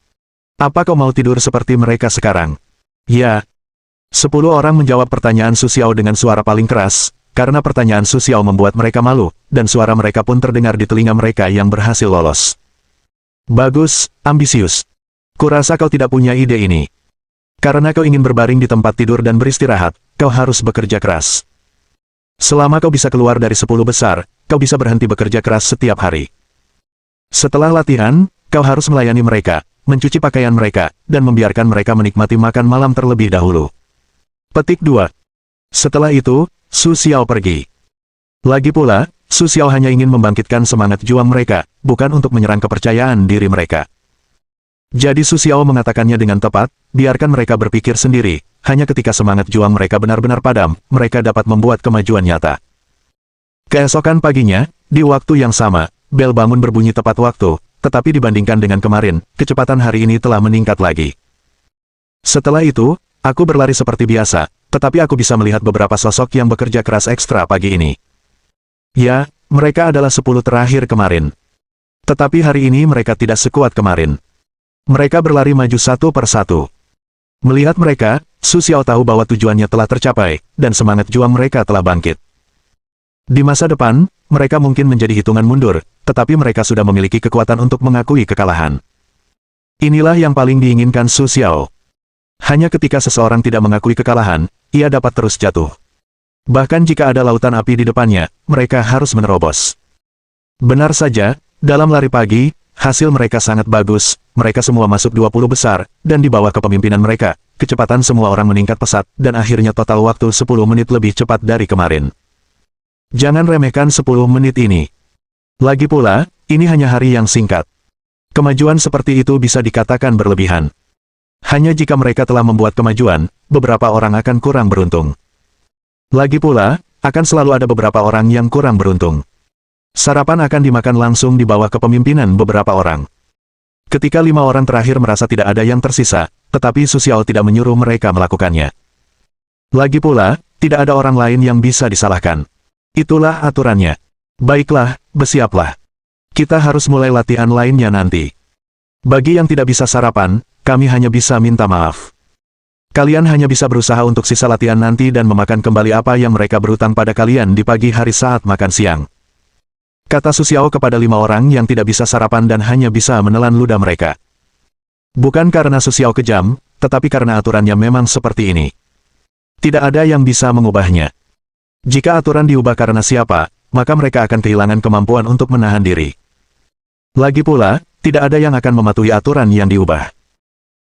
Speaker 1: Apa kau mau tidur seperti mereka sekarang? Ya. 10 orang menjawab pertanyaan Su Xiao dengan suara paling keras, karena pertanyaan Su Xiao membuat mereka malu, dan suara mereka pun terdengar di telinga mereka yang berhasil lolos. Bagus, ambisius. Kurasa kau tidak punya ide ini. Karena kau ingin berbaring di tempat tidur dan beristirahat, kau harus bekerja keras. Selama kau bisa keluar dari 10 besar, kau bisa berhenti bekerja keras setiap hari. Setelah latihan, kau harus melayani mereka, mencuci pakaian mereka, dan membiarkan mereka menikmati makan malam terlebih dahulu. Petik 2. Setelah itu, Su Xiao pergi. Lagi pula, Su Xiao hanya ingin membangkitkan semangat juang mereka, bukan untuk menyerang kepercayaan diri mereka. Jadi Su Xiao mengatakannya dengan tepat, biarkan mereka berpikir sendiri, hanya ketika semangat juang mereka benar-benar padam, mereka dapat membuat kemajuan nyata. Keesokan paginya, di waktu yang sama, bel bangun berbunyi tepat waktu, tetapi dibandingkan dengan kemarin, kecepatan hari ini telah meningkat lagi. Setelah itu, aku berlari seperti biasa, tetapi aku bisa melihat beberapa sosok yang bekerja keras ekstra pagi ini. Ya, mereka adalah 10 terakhir kemarin. Tetapi hari ini mereka tidak sekuat kemarin. Mereka berlari maju satu per satu. Melihat mereka, Su Xiao tahu bahwa tujuannya telah tercapai, dan semangat juang mereka telah bangkit. Di masa depan, mereka mungkin menjadi hitungan mundur, tetapi mereka sudah memiliki kekuatan untuk mengakui kekalahan. Inilah yang paling diinginkan Su Xiao. Hanya ketika seseorang tidak mengakui kekalahan, ia dapat terus jatuh. Bahkan jika ada lautan api di depannya, mereka harus menerobos. Benar saja, dalam lari pagi, hasil mereka sangat bagus, mereka semua masuk 20 besar, dan di bawah kepemimpinan mereka, kecepatan semua orang meningkat pesat, dan akhirnya total waktu 10 menit lebih cepat dari kemarin. Jangan remehkan 10 menit ini. Lagi pula, ini hanya hari yang singkat. Kemajuan seperti itu bisa dikatakan berlebihan. Hanya jika mereka telah membuat kemajuan, beberapa orang akan kurang beruntung. Lagi pula, akan selalu ada beberapa orang yang kurang beruntung. Sarapan akan dimakan langsung di bawah kepemimpinan beberapa orang. Ketika 5 orang terakhir merasa tidak ada yang tersisa, tetapi Su Xiao tidak menyuruh mereka melakukannya. Lagi pula, tidak ada orang lain yang bisa disalahkan. Itulah aturannya. Baiklah, bersiaplah. Kita harus mulai latihan lainnya nanti. Bagi yang tidak bisa sarapan, kami hanya bisa minta maaf. Kalian hanya bisa berusaha untuk sisa latihan nanti dan memakan kembali apa yang mereka berutang pada kalian di pagi hari saat makan siang. Kata Su Xiao kepada 5 orang yang tidak bisa sarapan dan hanya bisa menelan ludah mereka. Bukan karena Su Xiao kejam, tetapi karena aturannya memang seperti ini. Tidak ada yang bisa mengubahnya. Jika aturan diubah karena siapa, maka mereka akan kehilangan kemampuan untuk menahan diri. Lagi pula, tidak ada yang akan mematuhi aturan yang diubah.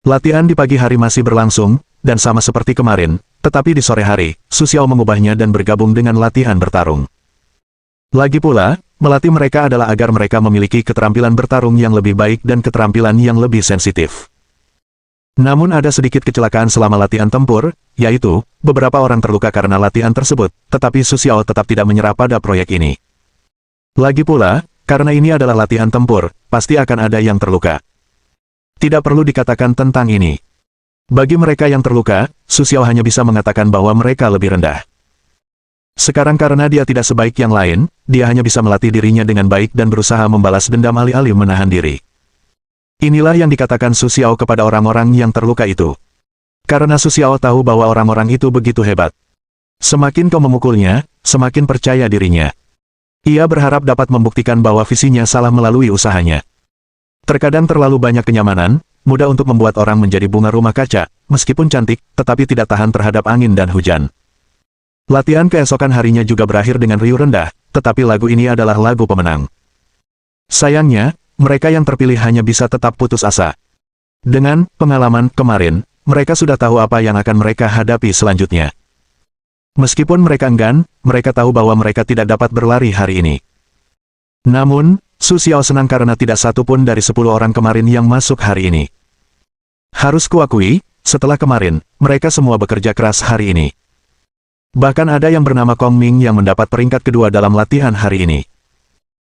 Speaker 1: Latihan di pagi hari masih berlangsung, dan sama seperti kemarin, tetapi di sore hari, Su Xiao mengubahnya dan bergabung dengan latihan bertarung. Lagi pula, melatih mereka adalah agar mereka memiliki keterampilan bertarung yang lebih baik dan keterampilan yang lebih sensitif. Namun ada sedikit kecelakaan selama latihan tempur, yaitu, beberapa orang terluka karena latihan tersebut, tetapi Su Xiao tetap tidak menyerah pada proyek ini. Lagi pula, karena ini adalah latihan tempur, pasti akan ada yang terluka. Tidak perlu dikatakan tentang ini. Bagi mereka yang terluka, Su Xiao hanya bisa mengatakan bahwa mereka lebih rendah. Sekarang karena dia tidak sebaik yang lain, dia hanya bisa melatih dirinya dengan baik dan berusaha membalas dendam alih-alih menahan diri. Inilah yang dikatakan Su Xiao kepada orang-orang yang terluka itu. Karena Su Xiao tahu bahwa orang-orang itu begitu hebat. Semakin kau memukulnya, semakin percaya dirinya. Ia berharap dapat membuktikan bahwa visinya salah melalui usahanya. Terkadang terlalu banyak kenyamanan, mudah untuk membuat orang menjadi bunga rumah kaca, meskipun cantik, tetapi tidak tahan terhadap angin dan hujan. Latihan keesokan harinya juga berakhir dengan riuh rendah, tetapi lagu ini adalah lagu pemenang. Sayangnya, mereka yang terpilih hanya bisa tetap putus asa. Dengan pengalaman kemarin, mereka sudah tahu apa yang akan mereka hadapi selanjutnya. Meskipun mereka enggan, mereka tahu bahwa mereka tidak dapat berlari hari ini. Namun, Su Xiao senang karena tidak satu pun dari 10 orang kemarin yang masuk hari ini. Harus kuakui, setelah kemarin, mereka semua bekerja keras hari ini. Bahkan ada yang bernama Kong Ming yang mendapat peringkat kedua dalam latihan hari ini.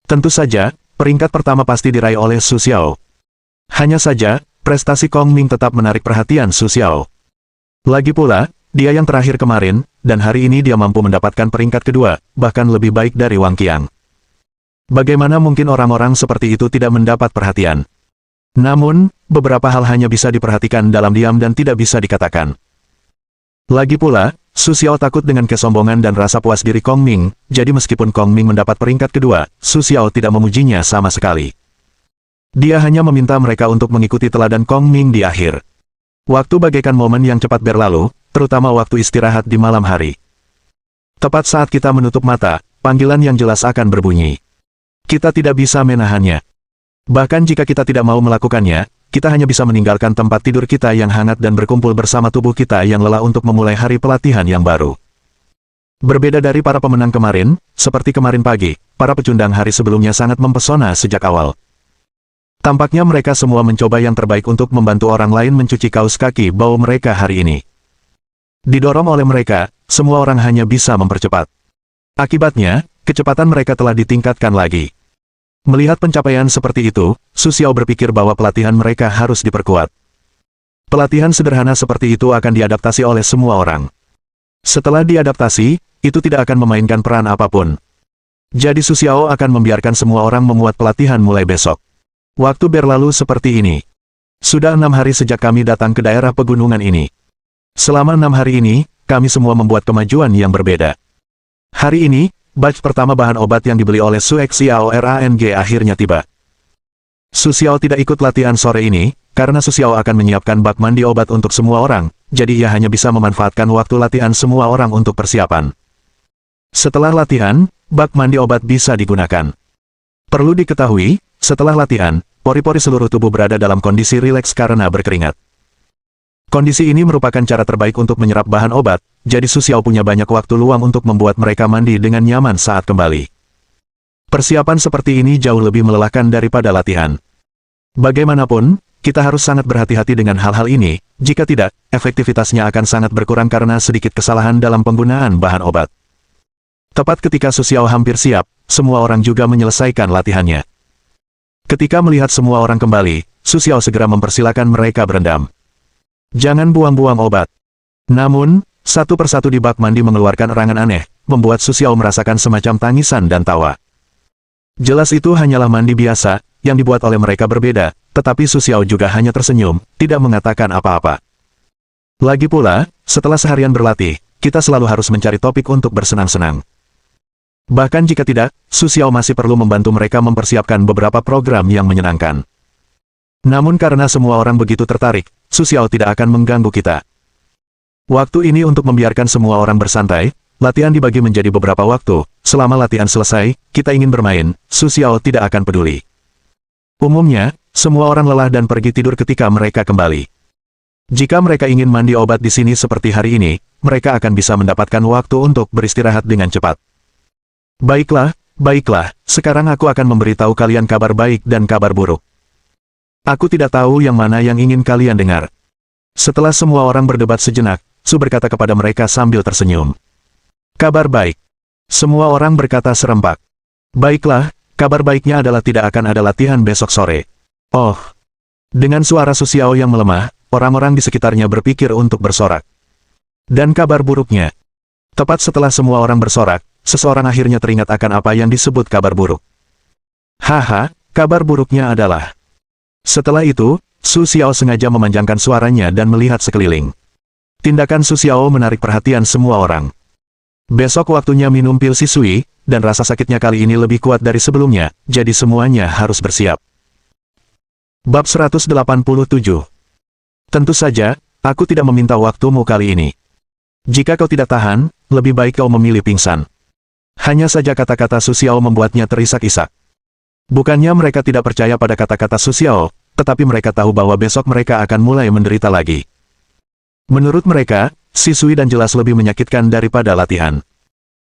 Speaker 1: Tentu saja, peringkat pertama pasti diraih oleh Su Xiao. Hanya saja, prestasi Kong Ming tetap menarik perhatian Su Xiao. Lagi pula, dia yang terakhir kemarin, dan hari ini dia mampu mendapatkan peringkat kedua, bahkan lebih baik dari Wang Qiang. Bagaimana mungkin orang-orang seperti itu tidak mendapat perhatian? Namun, beberapa hal hanya bisa diperhatikan dalam diam dan tidak bisa dikatakan. Lagi pula, Su Xiao takut dengan kesombongan dan rasa puas diri Kong Ming, jadi meskipun Kong Ming mendapat peringkat kedua, Su Xiao tidak memujinya sama sekali. Dia hanya meminta mereka untuk mengikuti teladan Kong Ming di akhir. Waktu bagaikan momen yang cepat berlalu, terutama waktu istirahat di malam hari. Tepat saat kita menutup mata, panggilan yang jelas akan berbunyi. Kita tidak bisa menahannya. Bahkan jika kita tidak mau melakukannya, kita hanya bisa meninggalkan tempat tidur kita yang hangat dan berkumpul bersama tubuh kita yang lelah untuk memulai hari pelatihan yang baru. Berbeda dari para pemenang kemarin, seperti kemarin pagi, para pecundang hari sebelumnya sangat mempesona sejak awal. Tampaknya mereka semua mencoba yang terbaik untuk membantu orang lain mencuci kaos kaki bau mereka hari ini. Didorong oleh mereka, semua orang hanya bisa mempercepat. Akibatnya, kecepatan mereka telah ditingkatkan lagi. Melihat pencapaian seperti itu, Su Xiao berpikir bahwa pelatihan mereka harus diperkuat. Pelatihan sederhana seperti itu akan diadaptasi oleh semua orang. Setelah diadaptasi, itu tidak akan memainkan peran apapun. Jadi Su Xiao akan membiarkan semua orang memuat pelatihan mulai besok. Waktu berlalu seperti ini. Sudah 6 hari sejak kami datang ke daerah pegunungan ini. Selama 6 hari ini, kami semua membuat kemajuan yang berbeda. Hari ini, batch pertama bahan obat yang dibeli oleh Su Xiaorang akhirnya tiba. Su Xiao tidak ikut latihan sore ini, karena Su Xiao akan menyiapkan bak mandi obat untuk semua orang, jadi ia hanya bisa memanfaatkan waktu latihan semua orang untuk persiapan. Setelah latihan, bak mandi obat bisa digunakan. Perlu diketahui, setelah latihan, pori-pori seluruh tubuh berada dalam kondisi rileks karena berkeringat. Kondisi ini merupakan cara terbaik untuk menyerap bahan obat, jadi Su Xiao punya banyak waktu luang untuk membuat mereka mandi dengan nyaman saat kembali. Persiapan seperti ini jauh lebih melelahkan daripada latihan. Bagaimanapun, kita harus sangat berhati-hati dengan hal-hal ini, jika tidak, efektivitasnya akan sangat berkurang karena sedikit kesalahan dalam penggunaan bahan obat. Tepat ketika Su Xiao hampir siap, semua orang juga menyelesaikan latihannya. Ketika melihat semua orang kembali, Su Xiao segera mempersilakan mereka berendam. Jangan buang-buang obat. Namun, satu persatu di bak mandi mengeluarkan erangan aneh, membuat Su Xiao merasakan semacam tangisan dan tawa. Jelas itu hanyalah mandi biasa, yang dibuat oleh mereka berbeda, tetapi Su Xiao juga hanya tersenyum, tidak mengatakan apa-apa. Lagi pula, setelah seharian berlatih, kita selalu harus mencari topik untuk bersenang-senang. Bahkan jika tidak, Su Xiao masih perlu membantu mereka mempersiapkan beberapa program yang menyenangkan. Namun karena semua orang begitu tertarik, Su Xiao tidak akan mengganggu kita. Waktu ini untuk membiarkan semua orang bersantai, latihan dibagi menjadi beberapa waktu, selama latihan selesai, kita ingin bermain, Su Xiao tidak akan peduli. Umumnya, semua orang lelah dan pergi tidur ketika mereka kembali. Jika mereka ingin mandi obat di sini seperti hari ini, mereka akan bisa mendapatkan waktu untuk beristirahat dengan cepat. Baiklah, sekarang aku akan memberitahu kalian kabar baik dan kabar buruk. Aku tidak tahu yang mana yang ingin kalian dengar. Setelah semua orang berdebat sejenak, Su berkata kepada mereka sambil tersenyum. Kabar baik. Semua orang berkata serempak. Baiklah, kabar baiknya adalah tidak akan ada latihan besok sore. Oh. Dengan suara Su Xiao yang melemah, orang-orang di sekitarnya berpikir untuk bersorak. Dan kabar buruknya. Tepat setelah semua orang bersorak, seseorang akhirnya teringat akan apa yang disebut kabar buruk. Haha, kabar buruknya adalah. Setelah itu, Su Xiao sengaja memanjangkan suaranya dan melihat sekeliling. Tindakan Su Xiao menarik perhatian semua orang. Besok waktunya minum pil Shisui, dan rasa sakitnya kali ini lebih kuat dari sebelumnya, jadi semuanya harus bersiap. Bab 187. Tentu saja, aku tidak meminta waktumu kali ini. Jika kau tidak tahan, lebih baik kau memilih pingsan. Hanya saja kata-kata Su Xiao membuatnya terisak-isak. Bukannya mereka tidak percaya pada kata-kata Su Xiao, tetapi mereka tahu bahwa besok mereka akan mulai menderita lagi. Menurut mereka, Shisui dan jelas lebih menyakitkan daripada latihan.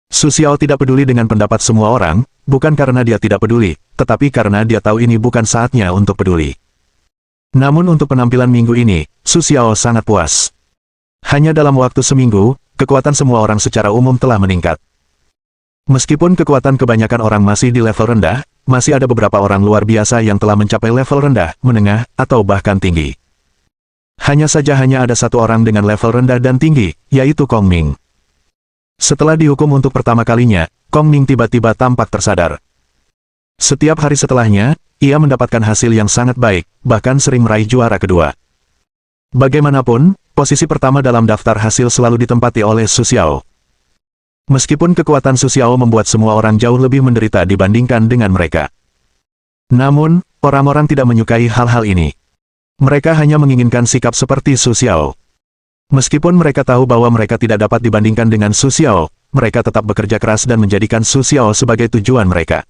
Speaker 1: Su Xiao tidak peduli dengan pendapat semua orang, bukan karena dia tidak peduli, tetapi karena dia tahu ini bukan saatnya untuk peduli. Namun untuk penampilan minggu ini, Su Xiao sangat puas. Hanya dalam waktu seminggu, kekuatan semua orang secara umum telah meningkat. Meskipun kekuatan kebanyakan orang masih di level rendah, masih ada beberapa orang luar biasa yang telah mencapai level rendah, menengah, atau bahkan tinggi. Hanya saja hanya ada satu orang dengan level rendah dan tinggi, yaitu Kong Ming. Setelah dihukum untuk pertama kalinya, Kong Ming tiba-tiba tampak tersadar. Setiap hari setelahnya, ia mendapatkan hasil yang sangat baik, bahkan sering meraih juara kedua. Bagaimanapun, posisi pertama dalam daftar hasil selalu ditempati oleh Su Xiao. Meskipun kekuatan Su Xiao membuat semua orang jauh lebih menderita dibandingkan dengan mereka. Namun, orang-orang tidak menyukai hal-hal ini. Mereka hanya menginginkan sikap seperti Su Xiao. Meskipun mereka tahu bahwa mereka tidak dapat dibandingkan dengan Su Xiao, mereka tetap bekerja keras dan menjadikan Su Xiao sebagai tujuan mereka.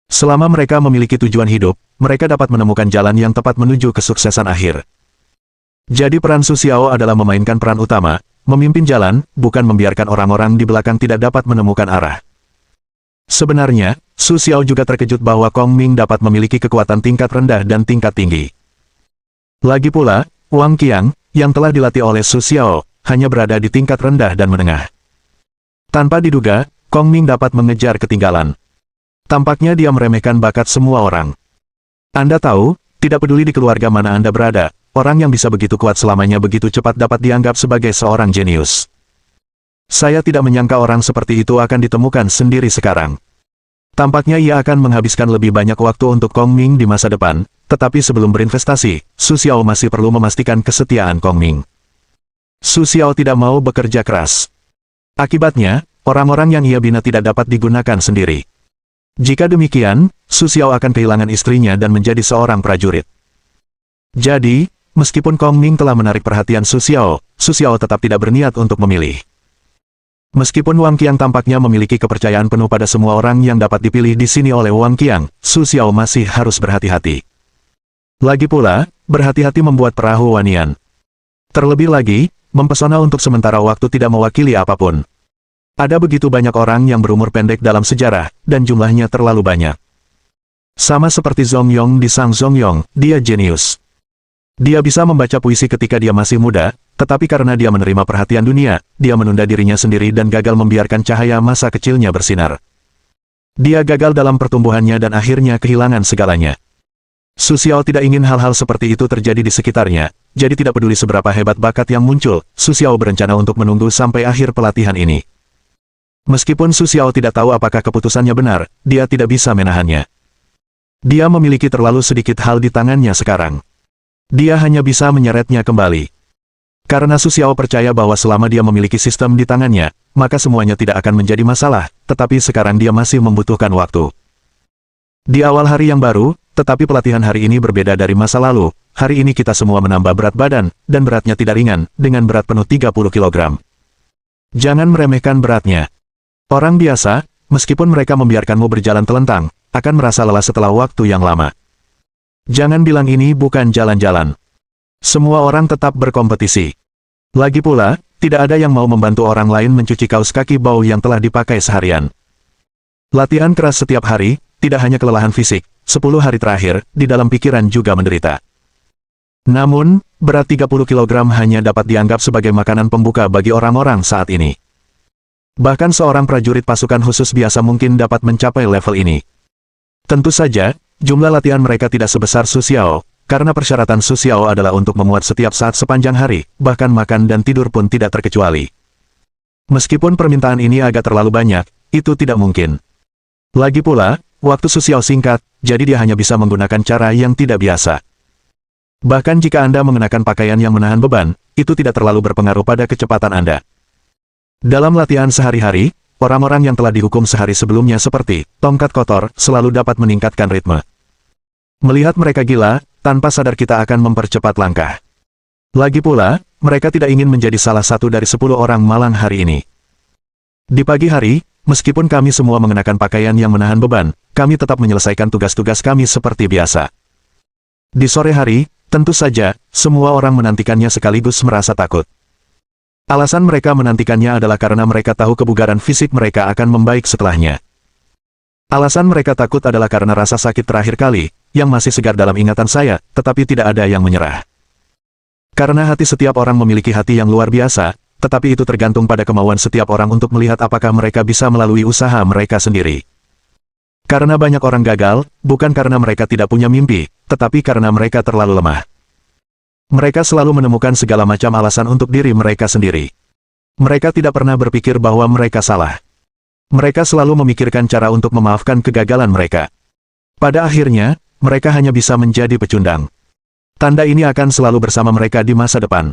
Speaker 1: Selama mereka memiliki tujuan hidup, mereka dapat menemukan jalan yang tepat menuju kesuksesan akhir. Jadi peran Su Xiao adalah memainkan peran utama, memimpin jalan, bukan membiarkan orang-orang di belakang tidak dapat menemukan arah. Sebenarnya, Su Xiao juga terkejut bahwa Kong Ming dapat memiliki kekuatan tingkat rendah dan tingkat tinggi. Lagi pula, Wang Qiang, yang telah dilatih oleh Su Xiao, hanya berada di tingkat rendah dan menengah. Tanpa diduga, Kong Ming dapat mengejar ketinggalan. Tampaknya dia meremehkan bakat semua orang. Anda tahu, tidak peduli di keluarga mana Anda berada, orang yang bisa begitu kuat selamanya begitu cepat dapat dianggap sebagai seorang jenius. Saya tidak menyangka orang seperti itu akan ditemukan sendiri sekarang. Tampaknya ia akan menghabiskan lebih banyak waktu untuk Kong Ming di masa depan, tetapi sebelum berinvestasi, Su Xiao masih perlu memastikan kesetiaan Kong Ming. Su Xiao tidak mau bekerja keras. Akibatnya, orang-orang yang ia bina tidak dapat digunakan sendiri. Jika demikian, Su Xiao akan kehilangan istrinya dan menjadi seorang prajurit. Jadi, meskipun Kong Ming telah menarik perhatian Su Xiao tetap tidak berniat untuk memilih. Meskipun Wang Qiang tampaknya memiliki kepercayaan penuh pada semua orang yang dapat dipilih di sini oleh Wang Qiang, Su Xiao masih harus berhati-hati. Lagi pula, berhati-hati membuat perahu Wanian. Terlebih lagi, mempesona untuk sementara waktu tidak mewakili apapun. Ada begitu banyak orang yang berumur pendek dalam sejarah, dan jumlahnya terlalu banyak. Sama seperti Zhong Yong di Sang Zhong Yong, dia jenius. Dia bisa membaca puisi ketika dia masih muda, tetapi karena dia menerima perhatian dunia, dia menunda dirinya sendiri dan gagal membiarkan cahaya masa kecilnya bersinar. Dia gagal dalam pertumbuhannya dan akhirnya kehilangan segalanya. Su Xiao tidak ingin hal-hal seperti itu terjadi di sekitarnya, jadi tidak peduli seberapa hebat bakat yang muncul, Su Xiao berencana untuk menunggu sampai akhir pelatihan ini. Meskipun Su Xiao tidak tahu apakah keputusannya benar, dia tidak bisa menahannya. Dia memiliki terlalu sedikit hal di tangannya sekarang. Dia hanya bisa menyeretnya kembali. Karena Su Xiao percaya bahwa selama dia memiliki sistem di tangannya, maka semuanya tidak akan menjadi masalah, tetapi sekarang dia masih membutuhkan waktu. Di awal hari yang baru, tetapi pelatihan hari ini berbeda dari masa lalu, hari ini kita semua menambah berat badan, dan beratnya tidak ringan, dengan berat penuh 30 kg. Jangan meremehkan beratnya. Orang biasa, meskipun mereka membiarkanmu berjalan telentang, akan merasa lelah setelah waktu yang lama. Jangan bilang ini bukan jalan-jalan. Semua orang tetap berkompetisi. Lagi pula, tidak ada yang mau membantu orang lain mencuci kaos kaki bau yang telah dipakai seharian. Latihan keras setiap hari, tidak hanya kelelahan fisik, 10 hari terakhir, di dalam pikiran juga menderita. Namun, berat 30 kg hanya dapat dianggap sebagai makanan pembuka bagi orang-orang saat ini. Bahkan seorang prajurit pasukan khusus biasa mungkin dapat mencapai level ini. Tentu saja, jumlah latihan mereka tidak sebesar Su Xiao, karena persyaratan Su Xiao adalah untuk memuat setiap saat sepanjang hari, bahkan makan dan tidur pun tidak terkecuali. Meskipun permintaan ini agak terlalu banyak, itu tidak mungkin. Lagi pula, waktu Su Xiao singkat, jadi dia hanya bisa menggunakan cara yang tidak biasa. Bahkan jika Anda mengenakan pakaian yang menahan beban, itu tidak terlalu berpengaruh pada kecepatan Anda. Dalam latihan sehari-hari, orang-orang yang telah dihukum sehari sebelumnya seperti tongkat kotor selalu dapat meningkatkan ritme. Melihat mereka gila, tanpa sadar kita akan mempercepat langkah. Lagi pula, mereka tidak ingin menjadi salah satu dari 10 orang malang hari ini. Di pagi hari, meskipun kami semua mengenakan pakaian yang menahan beban, kami tetap menyelesaikan tugas-tugas kami seperti biasa. Di sore hari, tentu saja, semua orang menantikannya sekaligus merasa takut. Alasan mereka menantikannya adalah karena mereka tahu kebugaran fisik mereka akan membaik setelahnya. Alasan mereka takut adalah karena rasa sakit terakhir kali, yang masih segar dalam ingatan saya, tetapi tidak ada yang menyerah. Karena hati setiap orang memiliki hati yang luar biasa, tetapi itu tergantung pada kemauan setiap orang untuk melihat apakah mereka bisa melalui usaha mereka sendiri. Karena banyak orang gagal, bukan karena mereka tidak punya mimpi, tetapi karena mereka terlalu lemah. Mereka selalu menemukan segala macam alasan untuk diri mereka sendiri. Mereka tidak pernah berpikir bahwa mereka salah. Mereka selalu memikirkan cara untuk memaafkan kegagalan mereka. Pada akhirnya, mereka hanya bisa menjadi pecundang. Tanda ini akan selalu bersama mereka di masa depan.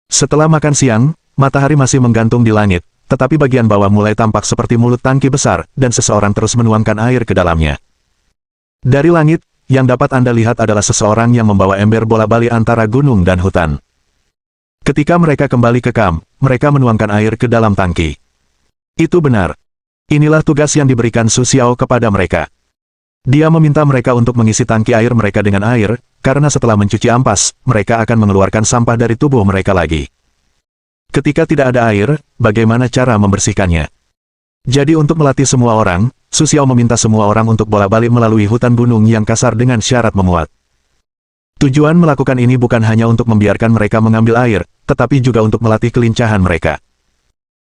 Speaker 1: Setelah makan siang, matahari masih menggantung di langit, tetapi bagian bawah mulai tampak seperti mulut tangki besar, dan seseorang terus menuangkan air ke dalamnya. Dari langit, yang dapat Anda lihat adalah seseorang yang membawa ember bola bali antara gunung dan hutan. Ketika mereka kembali ke kamp, mereka menuangkan air ke dalam tangki. Itu benar. Inilah tugas yang diberikan Su Xiao kepada mereka. Dia meminta mereka untuk mengisi tangki air mereka dengan air, karena setelah mencuci ampas, mereka akan mengeluarkan sampah dari tubuh mereka lagi. Ketika tidak ada air, bagaimana cara membersihkannya? Jadi untuk melatih semua orang, Su Xiao meminta semua orang untuk bolak-balik melalui hutan gunung yang kasar dengan syarat memuat. Tujuan melakukan ini bukan hanya untuk membiarkan mereka mengambil air, tetapi juga untuk melatih kelincahan mereka.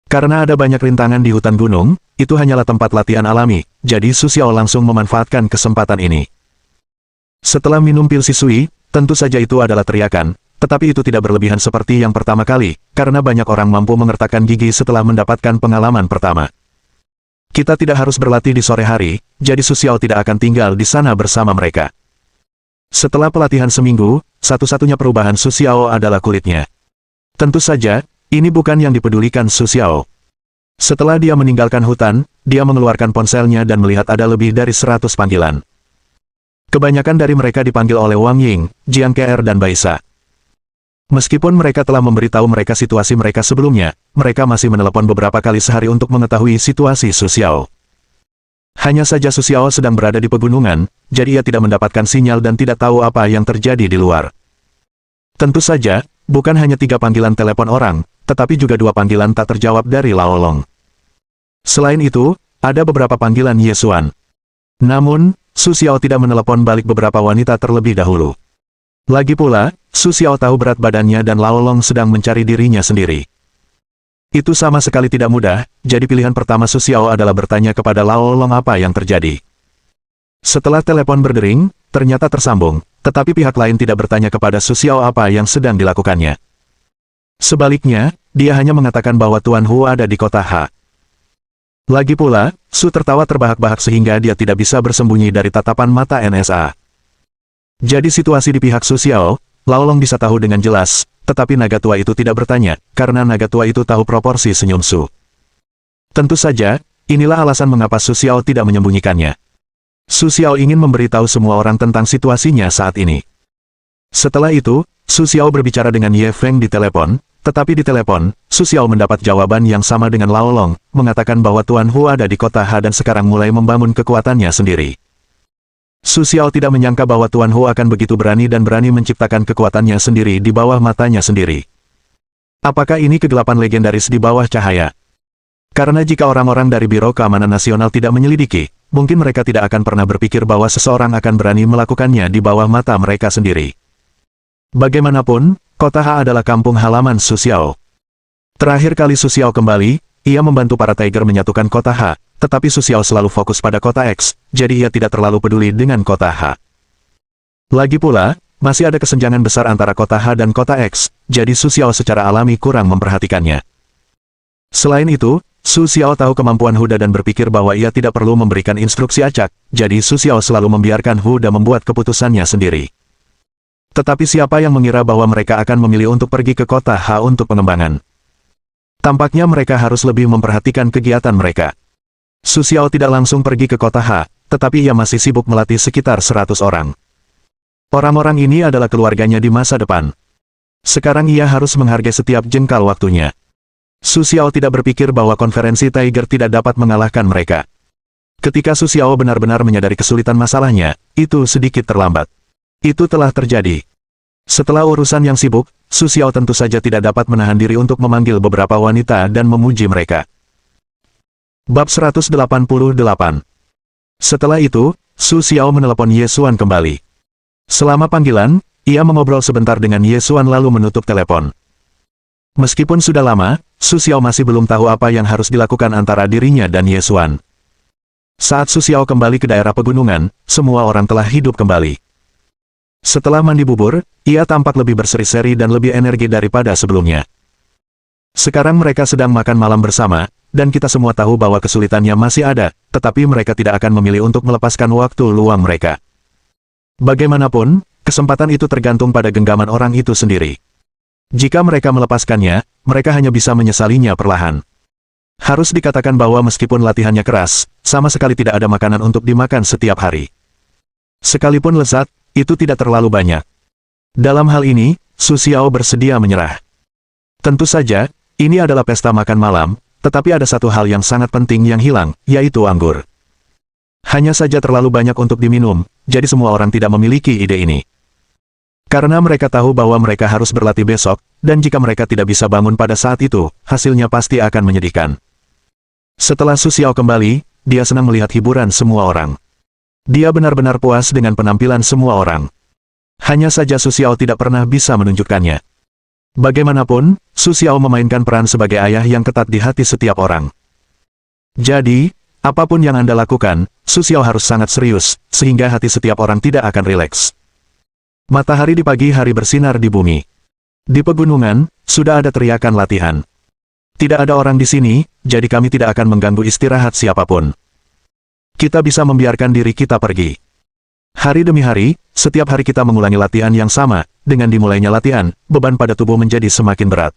Speaker 1: Karena ada banyak rintangan di hutan gunung, itu hanyalah tempat latihan alami, jadi Su Xiao langsung memanfaatkan kesempatan ini. Setelah minum pil Shisui, tentu saja itu adalah teriakan, tetapi itu tidak berlebihan seperti yang pertama kali, karena banyak orang mampu mengertakkan gigi setelah mendapatkan pengalaman pertama. Kita tidak harus berlatih di sore hari, jadi Su Xiao tidak akan tinggal di sana bersama mereka. Setelah pelatihan seminggu, satu-satunya perubahan Su Xiao adalah kulitnya. Tentu saja, ini bukan yang dipedulikan Su Xiao. Setelah dia meninggalkan hutan, dia mengeluarkan ponselnya dan melihat ada lebih dari 100 panggilan. Kebanyakan dari mereka dipanggil oleh Wang Ying, Jiang Ke'er dan Baisa. Meskipun mereka telah memberitahu mereka situasi mereka sebelumnya, mereka masih menelepon beberapa kali sehari untuk mengetahui situasi Su Xiao. Hanya saja Su Xiao sedang berada di pegunungan, jadi ia tidak mendapatkan sinyal dan tidak tahu apa yang terjadi di luar. Tentu saja, bukan hanya 3 panggilan telepon orang, tetapi juga 2 panggilan tak terjawab dari Lao Long. Selain itu, ada beberapa panggilan Ye Xuan. Namun, Su Xiao tidak menelepon balik beberapa wanita terlebih dahulu. Lagi pula, Su Xiao tahu berat badannya dan Lao Long sedang mencari dirinya sendiri. Itu sama sekali tidak mudah, jadi pilihan pertama Su Xiao adalah bertanya kepada Lao Long apa yang terjadi. Setelah telepon berdering, ternyata tersambung, tetapi pihak lain tidak bertanya kepada Su Xiao apa yang sedang dilakukannya. Sebaliknya, dia hanya mengatakan bahwa Tuan Hu ada di kota H. Lagi pula, Su tertawa terbahak-bahak sehingga dia tidak bisa bersembunyi dari tatapan mata NSA. Jadi situasi di pihak Su Xiao, Lao Long bisa tahu dengan jelas, tetapi naga tua itu tidak bertanya, karena naga tua itu tahu proporsi senyum Su. Tentu saja, inilah alasan mengapa Su Xiao tidak menyembunyikannya. Su Xiao ingin memberitahu semua orang tentang situasinya saat ini. Setelah itu, Su Xiao berbicara dengan Ye Feng di telepon, tetapi di telepon, Su Xiao mendapat jawaban yang sama dengan Lao Long, mengatakan bahwa Tuan Hu ada di kota H dan sekarang mulai membangun kekuatannya sendiri. Su Xiao tidak menyangka bahwa Tuan Hu akan begitu berani dan berani menciptakan kekuatannya sendiri di bawah matanya sendiri. Apakah ini kegelapan legendaris di bawah cahaya? Karena jika orang-orang dari Biro Keamanan Nasional tidak menyelidiki, mungkin mereka tidak akan pernah berpikir bahwa seseorang akan berani melakukannya di bawah mata mereka sendiri. Bagaimanapun, kota H adalah kampung halaman Su Xiao. Terakhir kali Su Xiao kembali, ia membantu para Tiger menyatukan kota H, tetapi Su Xiao selalu fokus pada kota X, jadi ia tidak terlalu peduli dengan kota H. Lagi pula, masih ada kesenjangan besar antara kota H dan kota X, jadi Su Xiao secara alami kurang memperhatikannya. Selain itu, Su Xiao tahu kemampuan Huda dan berpikir bahwa ia tidak perlu memberikan instruksi acak, jadi Su Xiao selalu membiarkan Huda membuat keputusannya sendiri. Tetapi siapa yang mengira bahwa mereka akan memilih untuk pergi ke kota H untuk pengembangan? Tampaknya mereka harus lebih memperhatikan kegiatan mereka. Su Xiao tidak langsung pergi ke kota H, tetapi ia masih sibuk melatih sekitar 100 orang. Orang-orang ini adalah keluarganya di masa depan. Sekarang ia harus menghargai setiap jengkal waktunya. Su Xiao tidak berpikir bahwa konferensi Tiger tidak dapat mengalahkan mereka. Ketika Su Xiao benar-benar menyadari kesulitan masalahnya, itu sedikit terlambat. Itu telah terjadi. Setelah urusan yang sibuk, Su Xiao tentu saja tidak dapat menahan diri untuk memanggil beberapa wanita dan memuji mereka. Bab 188. Setelah itu, Su Xiao menelepon Ye Xuan kembali. Selama panggilan, ia mengobrol sebentar dengan Ye Xuan lalu menutup telepon. Meskipun sudah lama, Su Xiao masih belum tahu apa yang harus dilakukan antara dirinya dan Ye Xuan. Saat Su Xiao kembali ke daerah pegunungan, semua orang telah hidup kembali. Setelah mandi bubur, ia tampak lebih berseri-seri dan lebih energi daripada sebelumnya. Sekarang mereka sedang makan malam bersama, dan kita semua tahu bahwa kesulitannya masih ada, tetapi mereka tidak akan memilih untuk melepaskan waktu luang mereka. Bagaimanapun, kesempatan itu tergantung pada genggaman orang itu sendiri. Jika mereka melepaskannya, mereka hanya bisa menyesalinya perlahan. Harus dikatakan bahwa meskipun latihannya keras, sama sekali tidak ada makanan untuk dimakan setiap hari. Sekalipun lezat, itu tidak terlalu banyak. Dalam hal ini, Su Xiao bersedia menyerah. Tentu saja, ini adalah pesta makan malam, tetapi ada satu hal yang sangat penting yang hilang, yaitu anggur. Hanya saja terlalu banyak untuk diminum, jadi semua orang tidak memiliki ide ini. Karena mereka tahu bahwa mereka harus berlatih besok, dan jika mereka tidak bisa bangun pada saat itu, hasilnya pasti akan menyedihkan. Setelah Su Xiao kembali, dia senang melihat hiburan semua orang. Dia benar-benar puas dengan penampilan semua orang. Hanya saja Su Xiao tidak pernah bisa menunjukkannya. Bagaimanapun, Su Xiao memainkan peran sebagai ayah yang ketat di hati setiap orang. Jadi, apapun yang Anda lakukan, Su Xiao harus sangat serius, sehingga hati setiap orang tidak akan rileks. Matahari di pagi hari bersinar di bumi. Di pegunungan, sudah ada teriakan latihan. Tidak ada orang di sini, jadi kami tidak akan mengganggu istirahat siapapun. Kita bisa membiarkan diri kita pergi. Hari demi hari, setiap hari kita mengulangi latihan yang sama, dengan dimulainya latihan, beban pada tubuh menjadi semakin berat.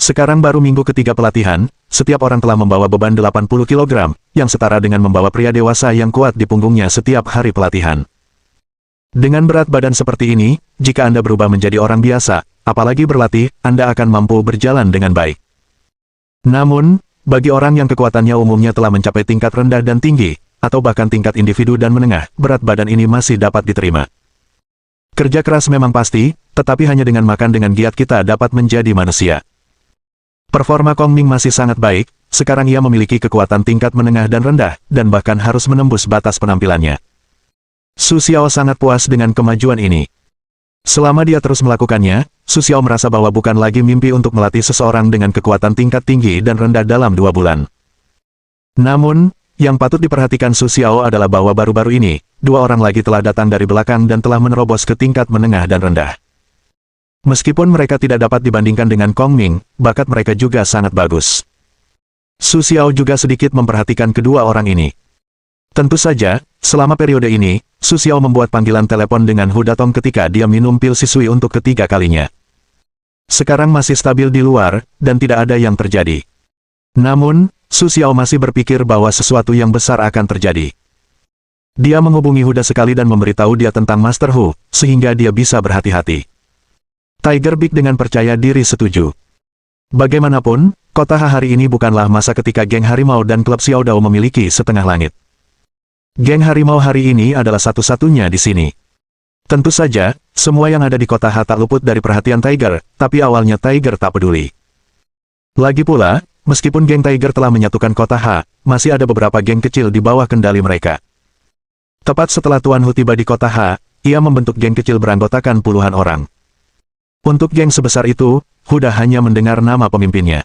Speaker 1: Sekarang baru minggu ketiga pelatihan, setiap orang telah membawa beban 80 kg, yang setara dengan membawa pria dewasa yang kuat di punggungnya setiap hari pelatihan. Dengan berat badan seperti ini, jika Anda berubah menjadi orang biasa, apalagi berlatih, Anda akan mampu berjalan dengan baik. Namun, bagi orang yang kekuatannya umumnya telah mencapai tingkat rendah dan tinggi, atau bahkan tingkat individu dan menengah, berat badan ini masih dapat diterima. Kerja keras memang pasti, tetapi hanya dengan makan dengan giat kita dapat menjadi manusia. Performa Kong Ming masih sangat baik, sekarang ia memiliki kekuatan tingkat menengah dan rendah, dan bahkan harus menembus batas penampilannya. Su Xiao sangat puas dengan kemajuan ini. Selama dia terus melakukannya, Su Xiao merasa bahwa bukan lagi mimpi untuk melatih seseorang dengan kekuatan tingkat tinggi dan rendah dalam 2 bulan. Namun, yang patut diperhatikan Su Xiao adalah bahwa baru-baru ini, dua orang lagi telah datang dari belakang dan telah menerobos ke tingkat menengah dan rendah. Meskipun mereka tidak dapat dibandingkan dengan Kong Ming, bakat mereka juga sangat bagus. Su Xiao juga sedikit memperhatikan kedua orang ini. Tentu saja, selama periode ini, Su Xiao membuat panggilan telepon dengan Hu Datong ketika dia minum pil sisui untuk ketiga kalinya. Sekarang masih stabil di luar, dan tidak ada yang terjadi. Namun, Su Xiao masih berpikir bahwa sesuatu yang besar akan terjadi. Dia menghubungi Huda sekali dan memberitahu dia tentang Master Hu, sehingga dia bisa berhati-hati. Tiger Big dengan percaya diri setuju. Bagaimanapun, kota Ha hari ini bukanlah masa ketika geng harimau dan klub Xiao Dao memiliki setengah langit. Geng harimau hari ini adalah satu-satunya di sini. Tentu saja, semua yang ada di kota Ha tak luput dari perhatian Tiger, tapi awalnya Tiger tak peduli. Lagi pula, meskipun geng Tiger telah menyatukan kota Ha, masih ada beberapa geng kecil di bawah kendali mereka. Tepat setelah Tuan Hu tiba di kota Ha, ia membentuk geng kecil beranggotakan puluhan orang. Untuk geng sebesar itu, Huda hanya mendengar nama pemimpinnya.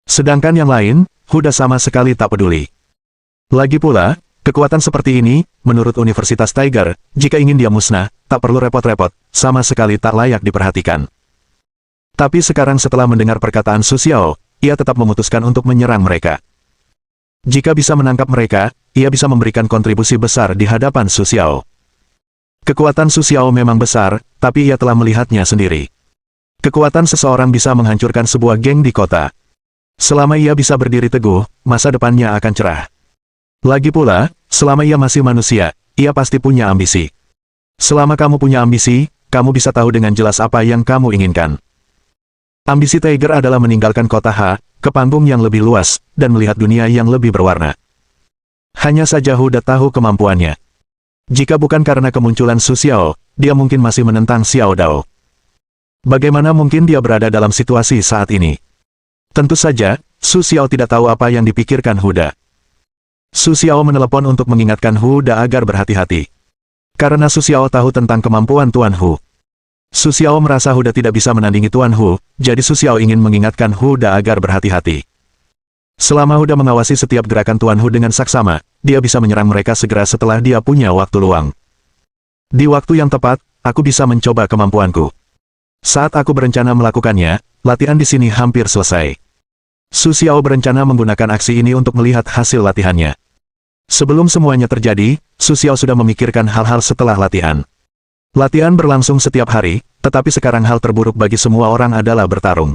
Speaker 1: Sedangkan yang lain, Huda sama sekali tak peduli. Lagi pula, kekuatan seperti ini, menurut Universitas Tiger, jika ingin dia musnah, tak perlu repot-repot, sama sekali tak layak diperhatikan. Tapi sekarang setelah mendengar perkataan Su Xiao, ia tetap memutuskan untuk menyerang mereka. Jika bisa menangkap mereka, ia bisa memberikan kontribusi besar di hadapan Su Xiao. Kekuatan Su Xiao memang besar, tapi ia telah melihatnya sendiri. Kekuatan seseorang bisa menghancurkan sebuah geng di kota. Selama ia bisa berdiri teguh, masa depannya akan cerah. Lagi pula, selama ia masih manusia, ia pasti punya ambisi. Selama kamu punya ambisi, kamu bisa tahu dengan jelas apa yang kamu inginkan. Ambisi Tiger adalah meninggalkan kota Ha, ke panggung yang lebih luas, dan melihat dunia yang lebih berwarna. Hanya saja Huda tahu kemampuannya. Jika bukan karena kemunculan Su Xiao, dia mungkin masih menentang Xiao Dao. Bagaimana mungkin dia berada dalam situasi saat ini? Tentu saja, Su Xiao tidak tahu apa yang dipikirkan Huda. Su Xiao menelepon untuk mengingatkan Huda agar berhati-hati. Karena Su Xiao tahu tentang kemampuan Tuan Hu. Su Xiao merasa Huda tidak bisa menandingi Tuan Hu, jadi Su Xiao ingin mengingatkan Huda agar berhati-hati. Selama Huda mengawasi setiap gerakan Tuan Hu dengan saksama, dia bisa menyerang mereka segera setelah dia punya waktu luang. Di waktu yang tepat, aku bisa mencoba kemampuanku. Saat aku berencana melakukannya, latihan di sini hampir selesai. Su Xiao berencana menggunakan aksi ini untuk melihat hasil latihannya. Sebelum semuanya terjadi, Su Xiao sudah memikirkan hal-hal setelah latihan. Latihan berlangsung setiap hari, tetapi sekarang hal terburuk bagi semua orang adalah bertarung.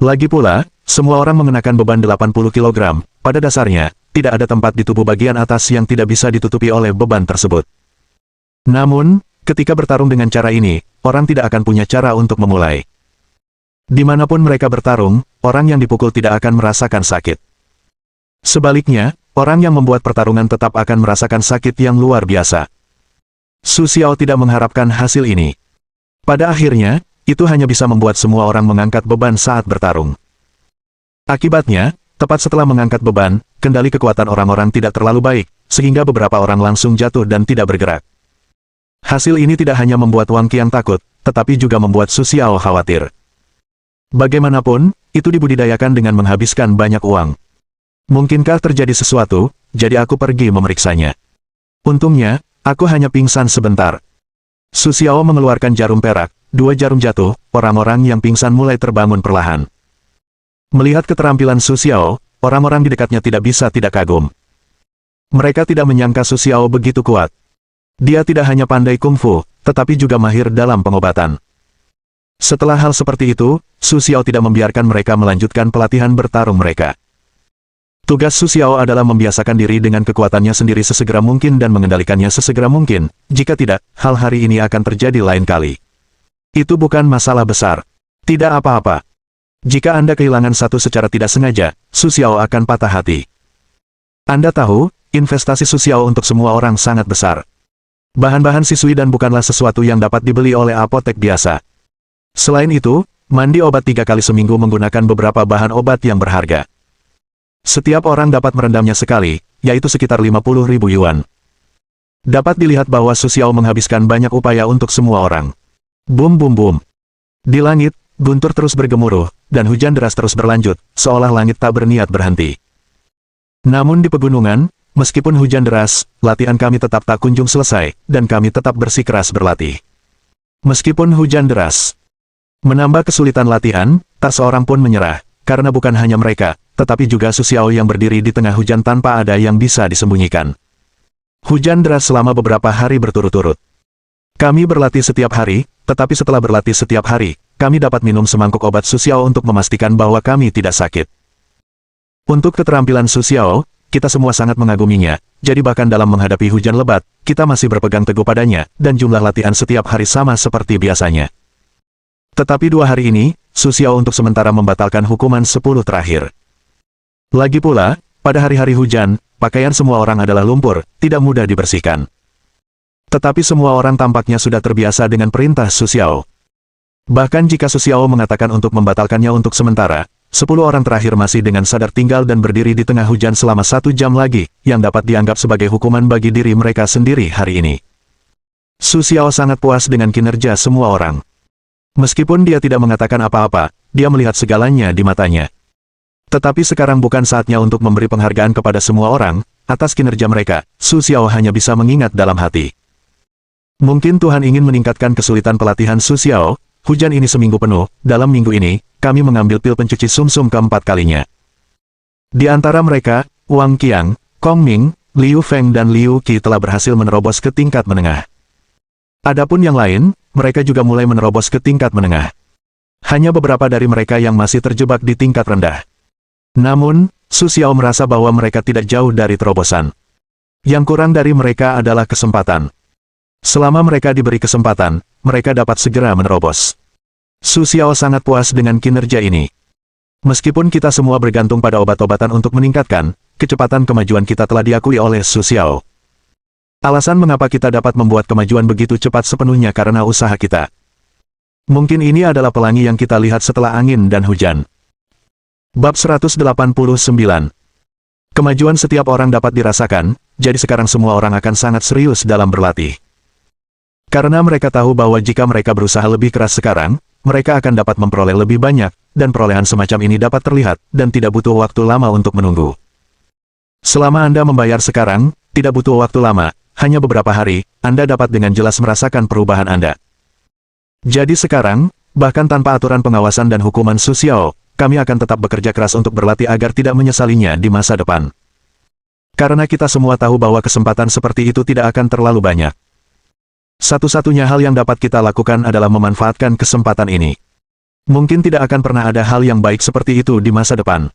Speaker 1: Lagi pula, semua orang mengenakan beban 80 kg, pada dasarnya, tidak ada tempat di tubuh bagian atas yang tidak bisa ditutupi oleh beban tersebut. Namun, ketika bertarung dengan cara ini, orang tidak akan punya cara untuk memulai. Dimanapun mereka bertarung, orang yang dipukul tidak akan merasakan sakit. Sebaliknya, orang yang membuat pertarungan tetap akan merasakan sakit yang luar biasa. Su Xiao tidak mengharapkan hasil ini. Pada akhirnya, itu hanya bisa membuat semua orang mengangkat beban saat bertarung. Akibatnya, tepat setelah mengangkat beban, kendali kekuatan orang-orang tidak terlalu baik, sehingga beberapa orang langsung jatuh dan tidak bergerak. Hasil ini tidak hanya membuat Wang Qiang takut, tetapi juga membuat Su Xiao khawatir. Bagaimanapun, itu dibudidayakan dengan menghabiskan banyak uang. Mungkinkah terjadi sesuatu, jadi aku pergi memeriksanya. Untungnya, aku hanya pingsan sebentar. Su Xiao mengeluarkan jarum perak, 2 jarum jatuh, orang-orang yang pingsan mulai terbangun perlahan. Melihat keterampilan Su Xiao, orang-orang di dekatnya tidak bisa tidak kagum. Mereka tidak menyangka Su Xiao begitu kuat. Dia tidak hanya pandai kungfu, tetapi juga mahir dalam pengobatan. Setelah hal seperti itu, Su Xiao tidak membiarkan mereka melanjutkan pelatihan bertarung mereka. Tugas Su Xiao adalah membiasakan diri dengan kekuatannya sendiri sesegera mungkin dan mengendalikannya sesegera mungkin, jika tidak, hal hari ini akan terjadi lain kali. Itu bukan masalah besar. Tidak apa-apa. Jika Anda kehilangan satu secara tidak sengaja, Su Xiao akan patah hati. Anda tahu, investasi Su Xiao untuk semua orang sangat besar. Bahan-bahan siswi dan bukanlah sesuatu yang dapat dibeli oleh apotek biasa. Selain itu, mandi obat 3 kali seminggu menggunakan beberapa bahan obat yang berharga. Setiap orang dapat merendamnya sekali, yaitu sekitar 50.000 yuan. Dapat dilihat bahwa Su Xiao menghabiskan banyak upaya untuk semua orang. Bum bum bum. Di langit, guntur terus bergemuruh, dan hujan deras terus berlanjut, seolah langit tak berniat berhenti. Namun di pegunungan, Meskipun hujan deras, latihan kami tetap tak kunjung selesai, dan kami tetap bersikeras berlatih. Meskipun hujan deras menambah kesulitan latihan, tak seorang pun menyerah, karena bukan hanya mereka, tetapi juga Su Xiao yang berdiri di tengah hujan tanpa ada yang bisa disembunyikan. Hujan deras selama beberapa hari berturut-turut. Kami berlatih setiap hari, tetapi setelah berlatih setiap hari, kami dapat minum semangkuk obat Su Xiao untuk memastikan bahwa kami tidak sakit. Untuk keterampilan Su Xiao, kita semua sangat mengaguminya, jadi bahkan dalam menghadapi hujan lebat, kita masih berpegang teguh padanya, dan jumlah latihan setiap hari sama seperti biasanya. Tetapi 2 hari ini, Su Xiao untuk sementara membatalkan hukuman 10 terakhir. Lagi pula, pada hari-hari hujan, pakaian semua orang adalah lumpur, tidak mudah dibersihkan. Tetapi semua orang tampaknya sudah terbiasa dengan perintah Su Xiao. Bahkan jika Su Xiao mengatakan untuk membatalkannya untuk sementara, 10 orang terakhir masih dengan sadar tinggal dan berdiri di tengah hujan selama 1 jam lagi, yang dapat dianggap sebagai hukuman bagi diri mereka sendiri hari ini. Su Xiao sangat puas dengan kinerja semua orang. Meskipun dia tidak mengatakan apa-apa, dia melihat segalanya di matanya. Tetapi sekarang bukan saatnya untuk memberi penghargaan kepada semua orang, atas kinerja mereka, Su Xiao hanya bisa mengingat dalam hati. Mungkin Tuhan ingin meningkatkan kesulitan pelatihan Su Xiao. Hujan ini seminggu penuh, dalam minggu ini, kami mengambil pil pencuci sumsum keempat kalinya. Di antara mereka, Wang Qiang, Kong Ming, Liu Feng dan Liu Qi telah berhasil menerobos ke tingkat menengah. Adapun yang lain, mereka juga mulai menerobos ke tingkat menengah. Hanya beberapa dari mereka yang masih terjebak di tingkat rendah. Namun, Su Xiao merasa bahwa mereka tidak jauh dari terobosan. Yang kurang dari mereka adalah kesempatan. Selama mereka diberi kesempatan, mereka dapat segera menerobos. Su Xiao sangat puas dengan kinerja ini. Meskipun kita semua bergantung pada obat-obatan untuk meningkatkan, kecepatan kemajuan kita telah diakui oleh Su Xiao. Alasan mengapa kita dapat membuat kemajuan begitu cepat sepenuhnya karena usaha kita. Mungkin ini adalah pelangi yang kita lihat setelah angin dan hujan. Bab 189. Kemajuan setiap orang dapat dirasakan, jadi sekarang semua orang akan sangat serius dalam berlatih. Karena mereka tahu bahwa jika mereka berusaha lebih keras sekarang, mereka akan dapat memperoleh lebih banyak, dan perolehan semacam ini dapat terlihat, dan tidak butuh waktu lama untuk menunggu. Selama Anda membayar sekarang, tidak butuh waktu lama, hanya beberapa hari, Anda dapat dengan jelas merasakan perubahan Anda. Jadi sekarang, bahkan tanpa aturan pengawasan dan hukuman Su Xiao, kami akan tetap bekerja keras untuk berlatih agar tidak menyesalinya di masa depan. Karena kita semua tahu bahwa kesempatan seperti itu tidak akan terlalu banyak. Satu-satunya hal yang dapat kita lakukan adalah memanfaatkan kesempatan ini. Mungkin tidak akan pernah ada hal yang baik seperti itu di masa depan.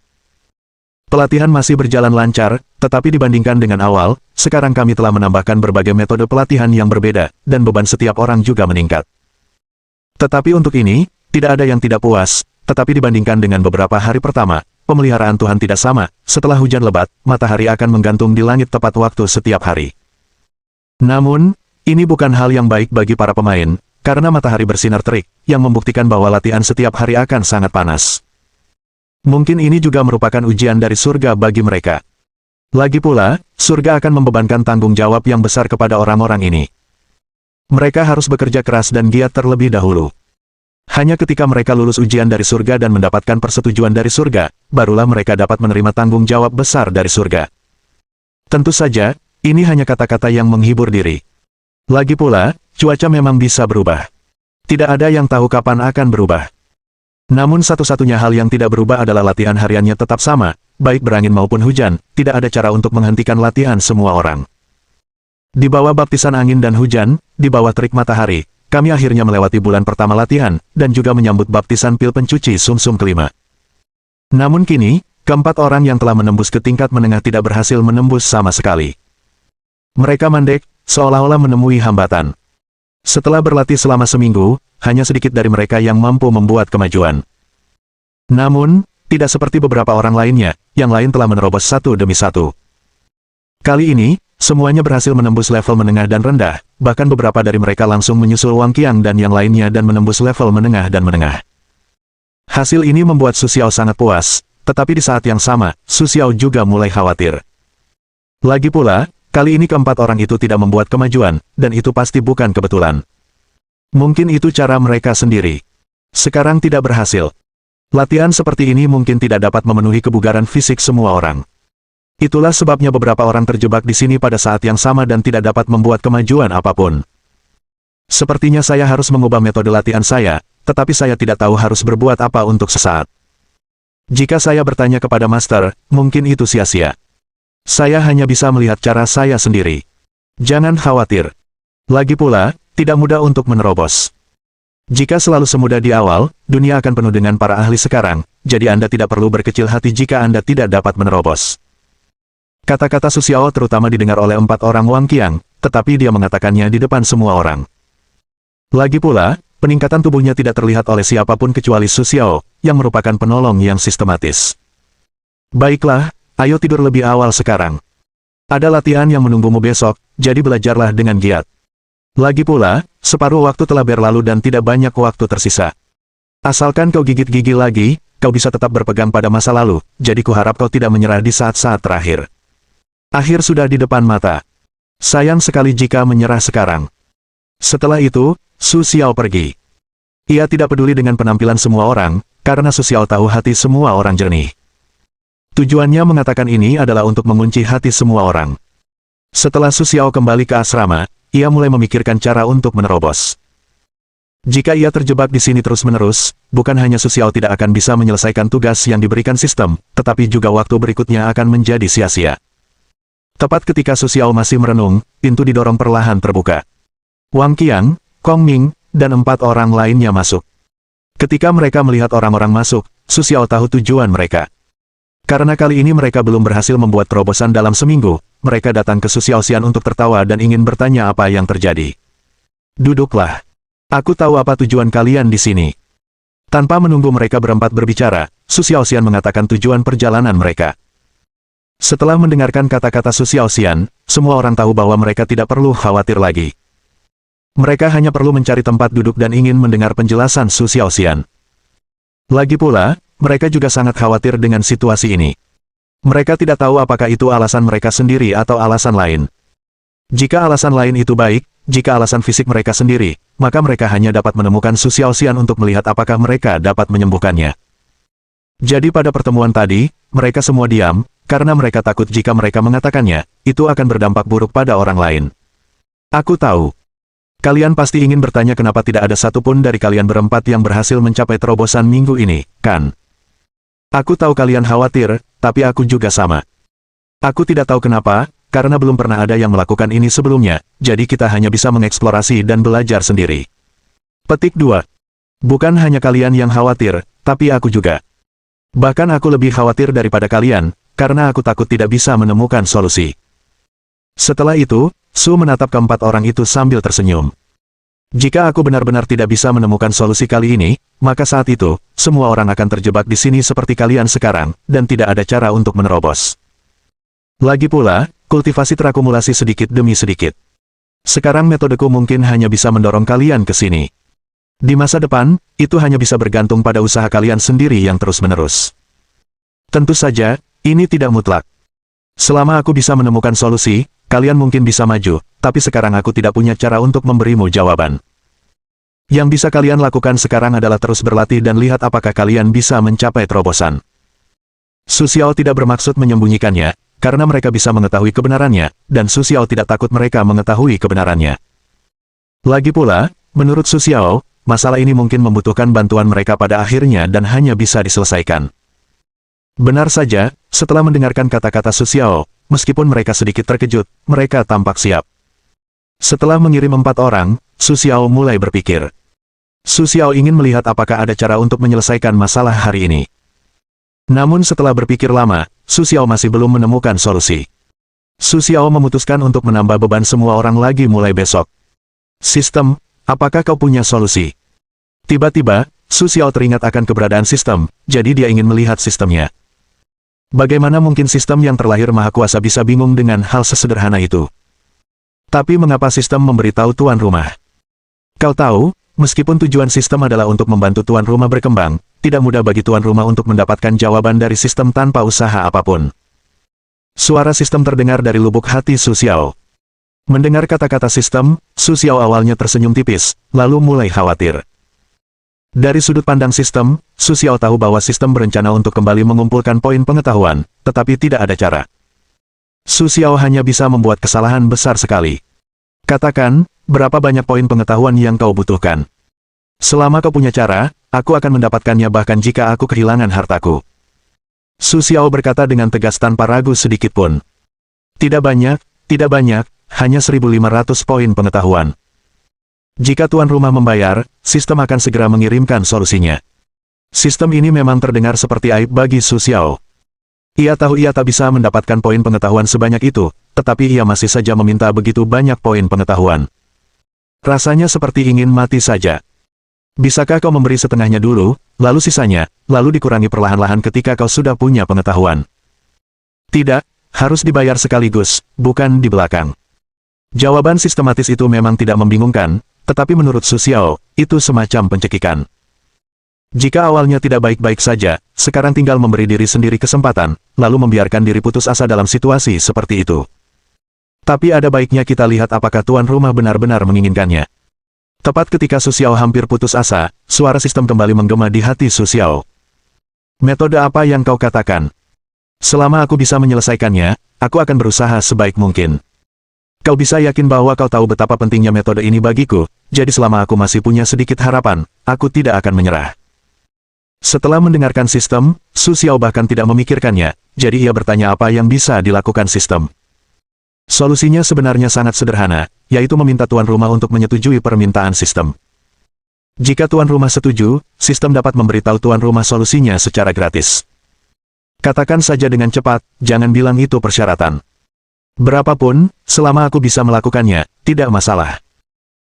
Speaker 1: Pelatihan masih berjalan lancar, tetapi dibandingkan dengan awal, sekarang kami telah menambahkan berbagai metode pelatihan yang berbeda, dan beban setiap orang juga meningkat. Tetapi untuk ini, tidak ada yang tidak puas, tetapi dibandingkan dengan beberapa hari pertama, pemeliharaan Tuhan tidak sama. Setelah hujan lebat, matahari akan menggantung di langit tepat waktu setiap hari. Namun, ini bukan hal yang baik bagi para pemain, karena matahari bersinar terik, yang membuktikan bahwa latihan setiap hari akan sangat panas. Mungkin ini juga merupakan ujian dari surga bagi mereka. Lagi pula, surga akan membebankan tanggung jawab yang besar kepada orang-orang ini. Mereka harus bekerja keras dan giat terlebih dahulu. Hanya ketika mereka lulus ujian dari surga dan mendapatkan persetujuan dari surga, barulah mereka dapat menerima tanggung jawab besar dari surga. Tentu saja, ini hanya kata-kata yang menghibur diri. Lagi pula, cuaca memang bisa berubah. Tidak ada yang tahu kapan akan berubah. Namun satu-satunya hal yang tidak berubah adalah latihan hariannya tetap sama, baik berangin maupun hujan, tidak ada cara untuk menghentikan latihan semua orang. Di bawah baptisan angin dan hujan, di bawah terik matahari, kami akhirnya melewati bulan pertama latihan, dan juga menyambut baptisan pil pencuci sumsum kelima. Namun kini, keempat orang yang telah menembus ke tingkat menengah tidak berhasil menembus sama sekali. Mereka mandek, seolah-olah menemui hambatan. Setelah berlatih selama seminggu, hanya sedikit dari mereka yang mampu membuat kemajuan. Namun, tidak seperti beberapa orang lainnya, yang lain telah menerobos satu demi satu. Kali ini, semuanya berhasil menembus level menengah dan rendah, bahkan beberapa dari mereka langsung menyusul Wang Qiang dan yang lainnya dan menembus level menengah dan menengah. Hasil ini membuat Su Xiao sangat puas, tetapi di saat yang sama, Su Xiao juga mulai khawatir. Lagi pula, kali ini keempat orang itu tidak membuat kemajuan, dan itu pasti bukan kebetulan. Mungkin itu cara mereka sendiri. Sekarang tidak berhasil. Latihan seperti ini mungkin tidak dapat memenuhi kebugaran fisik semua orang. Itulah sebabnya beberapa orang terjebak di sini pada saat yang sama dan tidak dapat membuat kemajuan apapun. Sepertinya saya harus mengubah metode latihan saya, tetapi saya tidak tahu harus berbuat apa untuk sesaat. Jika saya bertanya kepada Master, mungkin itu sia-sia. Saya hanya bisa melihat cara saya sendiri. Jangan khawatir. Lagi pula, tidak mudah untuk menerobos. Jika selalu semudah di awal, dunia akan penuh dengan para ahli sekarang, jadi Anda tidak perlu berkecil hati jika Anda tidak dapat menerobos. Kata-kata Su Xiao terutama didengar oleh 4 orang Wang Qiang, tetapi dia mengatakannya di depan semua orang. Lagi pula, peningkatan tubuhnya tidak terlihat oleh siapapun kecuali Su Xiao, yang merupakan penolong yang sistematis. Baiklah, ayo tidur lebih awal sekarang. Ada latihan yang menunggumu besok, jadi belajarlah dengan giat. Lagi pula, separuh waktu telah berlalu dan tidak banyak waktu tersisa. Asalkan kau gigit gigi lagi, kau bisa tetap berpegang pada masa lalu, jadi kuharap kau tidak menyerah di saat-saat terakhir. Akhir sudah di depan mata. Sayang sekali jika menyerah sekarang. Setelah itu, Su Xiao pergi. Ia tidak peduli dengan penampilan semua orang, karena Su Xiao tahu hati semua orang jernih. Tujuannya mengatakan ini adalah untuk mengunci hati semua orang. Setelah Su Xiao kembali ke asrama, ia mulai memikirkan cara untuk menerobos. Jika ia terjebak di sini terus-menerus, bukan hanya Su Xiao tidak akan bisa menyelesaikan tugas yang diberikan sistem, tetapi juga waktu berikutnya akan menjadi sia-sia. Tepat ketika Su Xiao masih merenung, pintu didorong perlahan terbuka. Wang Qiang, Kong Ming, dan 4 orang lainnya masuk. Ketika mereka melihat orang-orang masuk, Su Xiao tahu tujuan mereka. Karena kali ini mereka belum berhasil membuat terobosan dalam seminggu, mereka datang ke Su Xiaoxian untuk tertawa dan ingin bertanya apa yang terjadi. Duduklah. Aku tahu apa tujuan kalian di sini. Tanpa menunggu mereka berempat berbicara, Su Xiaoxian mengatakan tujuan perjalanan mereka. Setelah mendengarkan kata-kata Su Xiaoxian, semua orang tahu bahwa mereka tidak perlu khawatir lagi. Mereka hanya perlu mencari tempat duduk dan ingin mendengar penjelasan Su Xiaoxian. Lagi pula, mereka juga sangat khawatir dengan situasi ini. Mereka tidak tahu apakah itu alasan mereka sendiri atau alasan lain. Jika alasan lain itu baik, jika alasan fisik mereka sendiri, maka mereka hanya dapat menemukan Su Xiaoxian untuk melihat apakah mereka dapat menyembuhkannya. Jadi pada pertemuan tadi, mereka semua diam, karena mereka takut jika mereka mengatakannya, itu akan berdampak buruk pada orang lain. Aku tahu. Kalian pasti ingin bertanya kenapa tidak ada satupun dari kalian berempat yang berhasil mencapai terobosan minggu ini, kan? Aku tahu kalian khawatir, tapi aku juga sama. Aku tidak tahu kenapa, karena belum pernah ada yang melakukan ini sebelumnya, jadi kita hanya bisa mengeksplorasi dan belajar sendiri. Petik 2. Bukan hanya kalian yang khawatir, tapi aku juga. Bahkan aku lebih khawatir daripada kalian, karena aku takut tidak bisa menemukan solusi. Setelah itu, Su menatap keempat orang itu sambil tersenyum. Jika aku benar-benar tidak bisa menemukan solusi kali ini, maka saat itu, semua orang akan terjebak di sini seperti kalian sekarang, dan tidak ada cara untuk menerobos. Lagi pula, kultivasi terakumulasi sedikit demi sedikit. Sekarang metodeku mungkin hanya bisa mendorong kalian ke sini. Di masa depan, itu hanya bisa bergantung pada usaha kalian sendiri yang terus-menerus. Tentu saja, ini tidak mutlak. Selama aku bisa menemukan solusi, kalian mungkin bisa maju, tapi sekarang aku tidak punya cara untuk memberimu jawaban. Yang bisa kalian lakukan sekarang adalah terus berlatih dan lihat apakah kalian bisa mencapai terobosan. Su Xiao tidak bermaksud menyembunyikannya, karena mereka bisa mengetahui kebenarannya, dan Su Xiao tidak takut mereka mengetahui kebenarannya. Lagi pula, menurut Su Xiao, masalah ini mungkin membutuhkan bantuan mereka pada akhirnya dan hanya bisa diselesaikan. Benar saja, setelah mendengarkan kata-kata Su Xiao, meskipun mereka sedikit terkejut, mereka tampak siap. Setelah mengirim 4 orang, Su Xiao mulai berpikir. Su Xiao ingin melihat apakah ada cara untuk menyelesaikan masalah hari ini. Namun setelah berpikir lama, Su Xiao masih belum menemukan solusi. Su Xiao memutuskan untuk menambah beban semua orang lagi mulai besok. Sistem, apakah kau punya solusi? Tiba-tiba, Su Xiao teringat akan keberadaan sistem, jadi dia ingin melihat sistemnya. Bagaimana mungkin sistem yang terlahir maha kuasa bisa bingung dengan hal sesederhana itu? Tapi mengapa sistem memberitahu tuan rumah? Kau tahu, meskipun tujuan sistem adalah untuk membantu tuan rumah berkembang, tidak mudah bagi tuan rumah untuk mendapatkan jawaban dari sistem tanpa usaha apapun. Suara sistem terdengar dari lubuk hati Su Xiao. Mendengar kata-kata sistem, Su Xiao awalnya tersenyum tipis, lalu mulai khawatir. Dari sudut pandang sistem, Su Xiao tahu bahwa sistem berencana untuk kembali mengumpulkan poin pengetahuan, tetapi tidak ada cara. Su Xiao hanya bisa membuat kesalahan besar sekali. Katakan, berapa banyak poin pengetahuan yang kau butuhkan? Selama kau punya cara, aku akan mendapatkannya bahkan jika aku kehilangan hartaku. Su Xiao berkata dengan tegas tanpa ragu sedikit pun. Tidak banyak, hanya 1.500 poin pengetahuan. Jika tuan rumah membayar, sistem akan segera mengirimkan solusinya. Sistem ini memang terdengar seperti aib bagi Su Xiao. Ia tahu ia tak bisa mendapatkan poin pengetahuan sebanyak itu, tetapi ia masih saja meminta begitu banyak poin pengetahuan. Rasanya seperti ingin mati saja. Bisakah kau memberi setengahnya dulu, lalu sisanya, lalu dikurangi perlahan-lahan ketika kau sudah punya pengetahuan? Tidak, harus dibayar sekaligus, bukan di belakang. Jawaban sistematis itu memang tidak membingungkan, tetapi menurut Su Xiao, itu semacam pencekikan. Jika awalnya tidak baik-baik saja, sekarang tinggal memberi diri sendiri kesempatan, lalu membiarkan diri putus asa dalam situasi seperti itu. Tapi ada baiknya kita lihat apakah tuan rumah benar-benar menginginkannya. Tepat ketika Su Xiao hampir putus asa, suara sistem kembali menggema di hati Su Xiao. Metode apa yang kau katakan? Selama aku bisa menyelesaikannya, aku akan berusaha sebaik mungkin. Kau bisa yakin bahwa kau tahu betapa pentingnya metode ini bagiku, jadi selama aku masih punya sedikit harapan, aku tidak akan menyerah. Setelah mendengarkan sistem, Su Xiao bahkan tidak memikirkannya, jadi ia bertanya apa yang bisa dilakukan sistem. Solusinya sebenarnya sangat sederhana, yaitu meminta tuan rumah untuk menyetujui permintaan sistem. Jika tuan rumah setuju, sistem dapat memberitahu tuan rumah solusinya secara gratis. Katakan saja dengan cepat, jangan bilang itu persyaratan. Berapapun, selama aku bisa melakukannya, tidak masalah.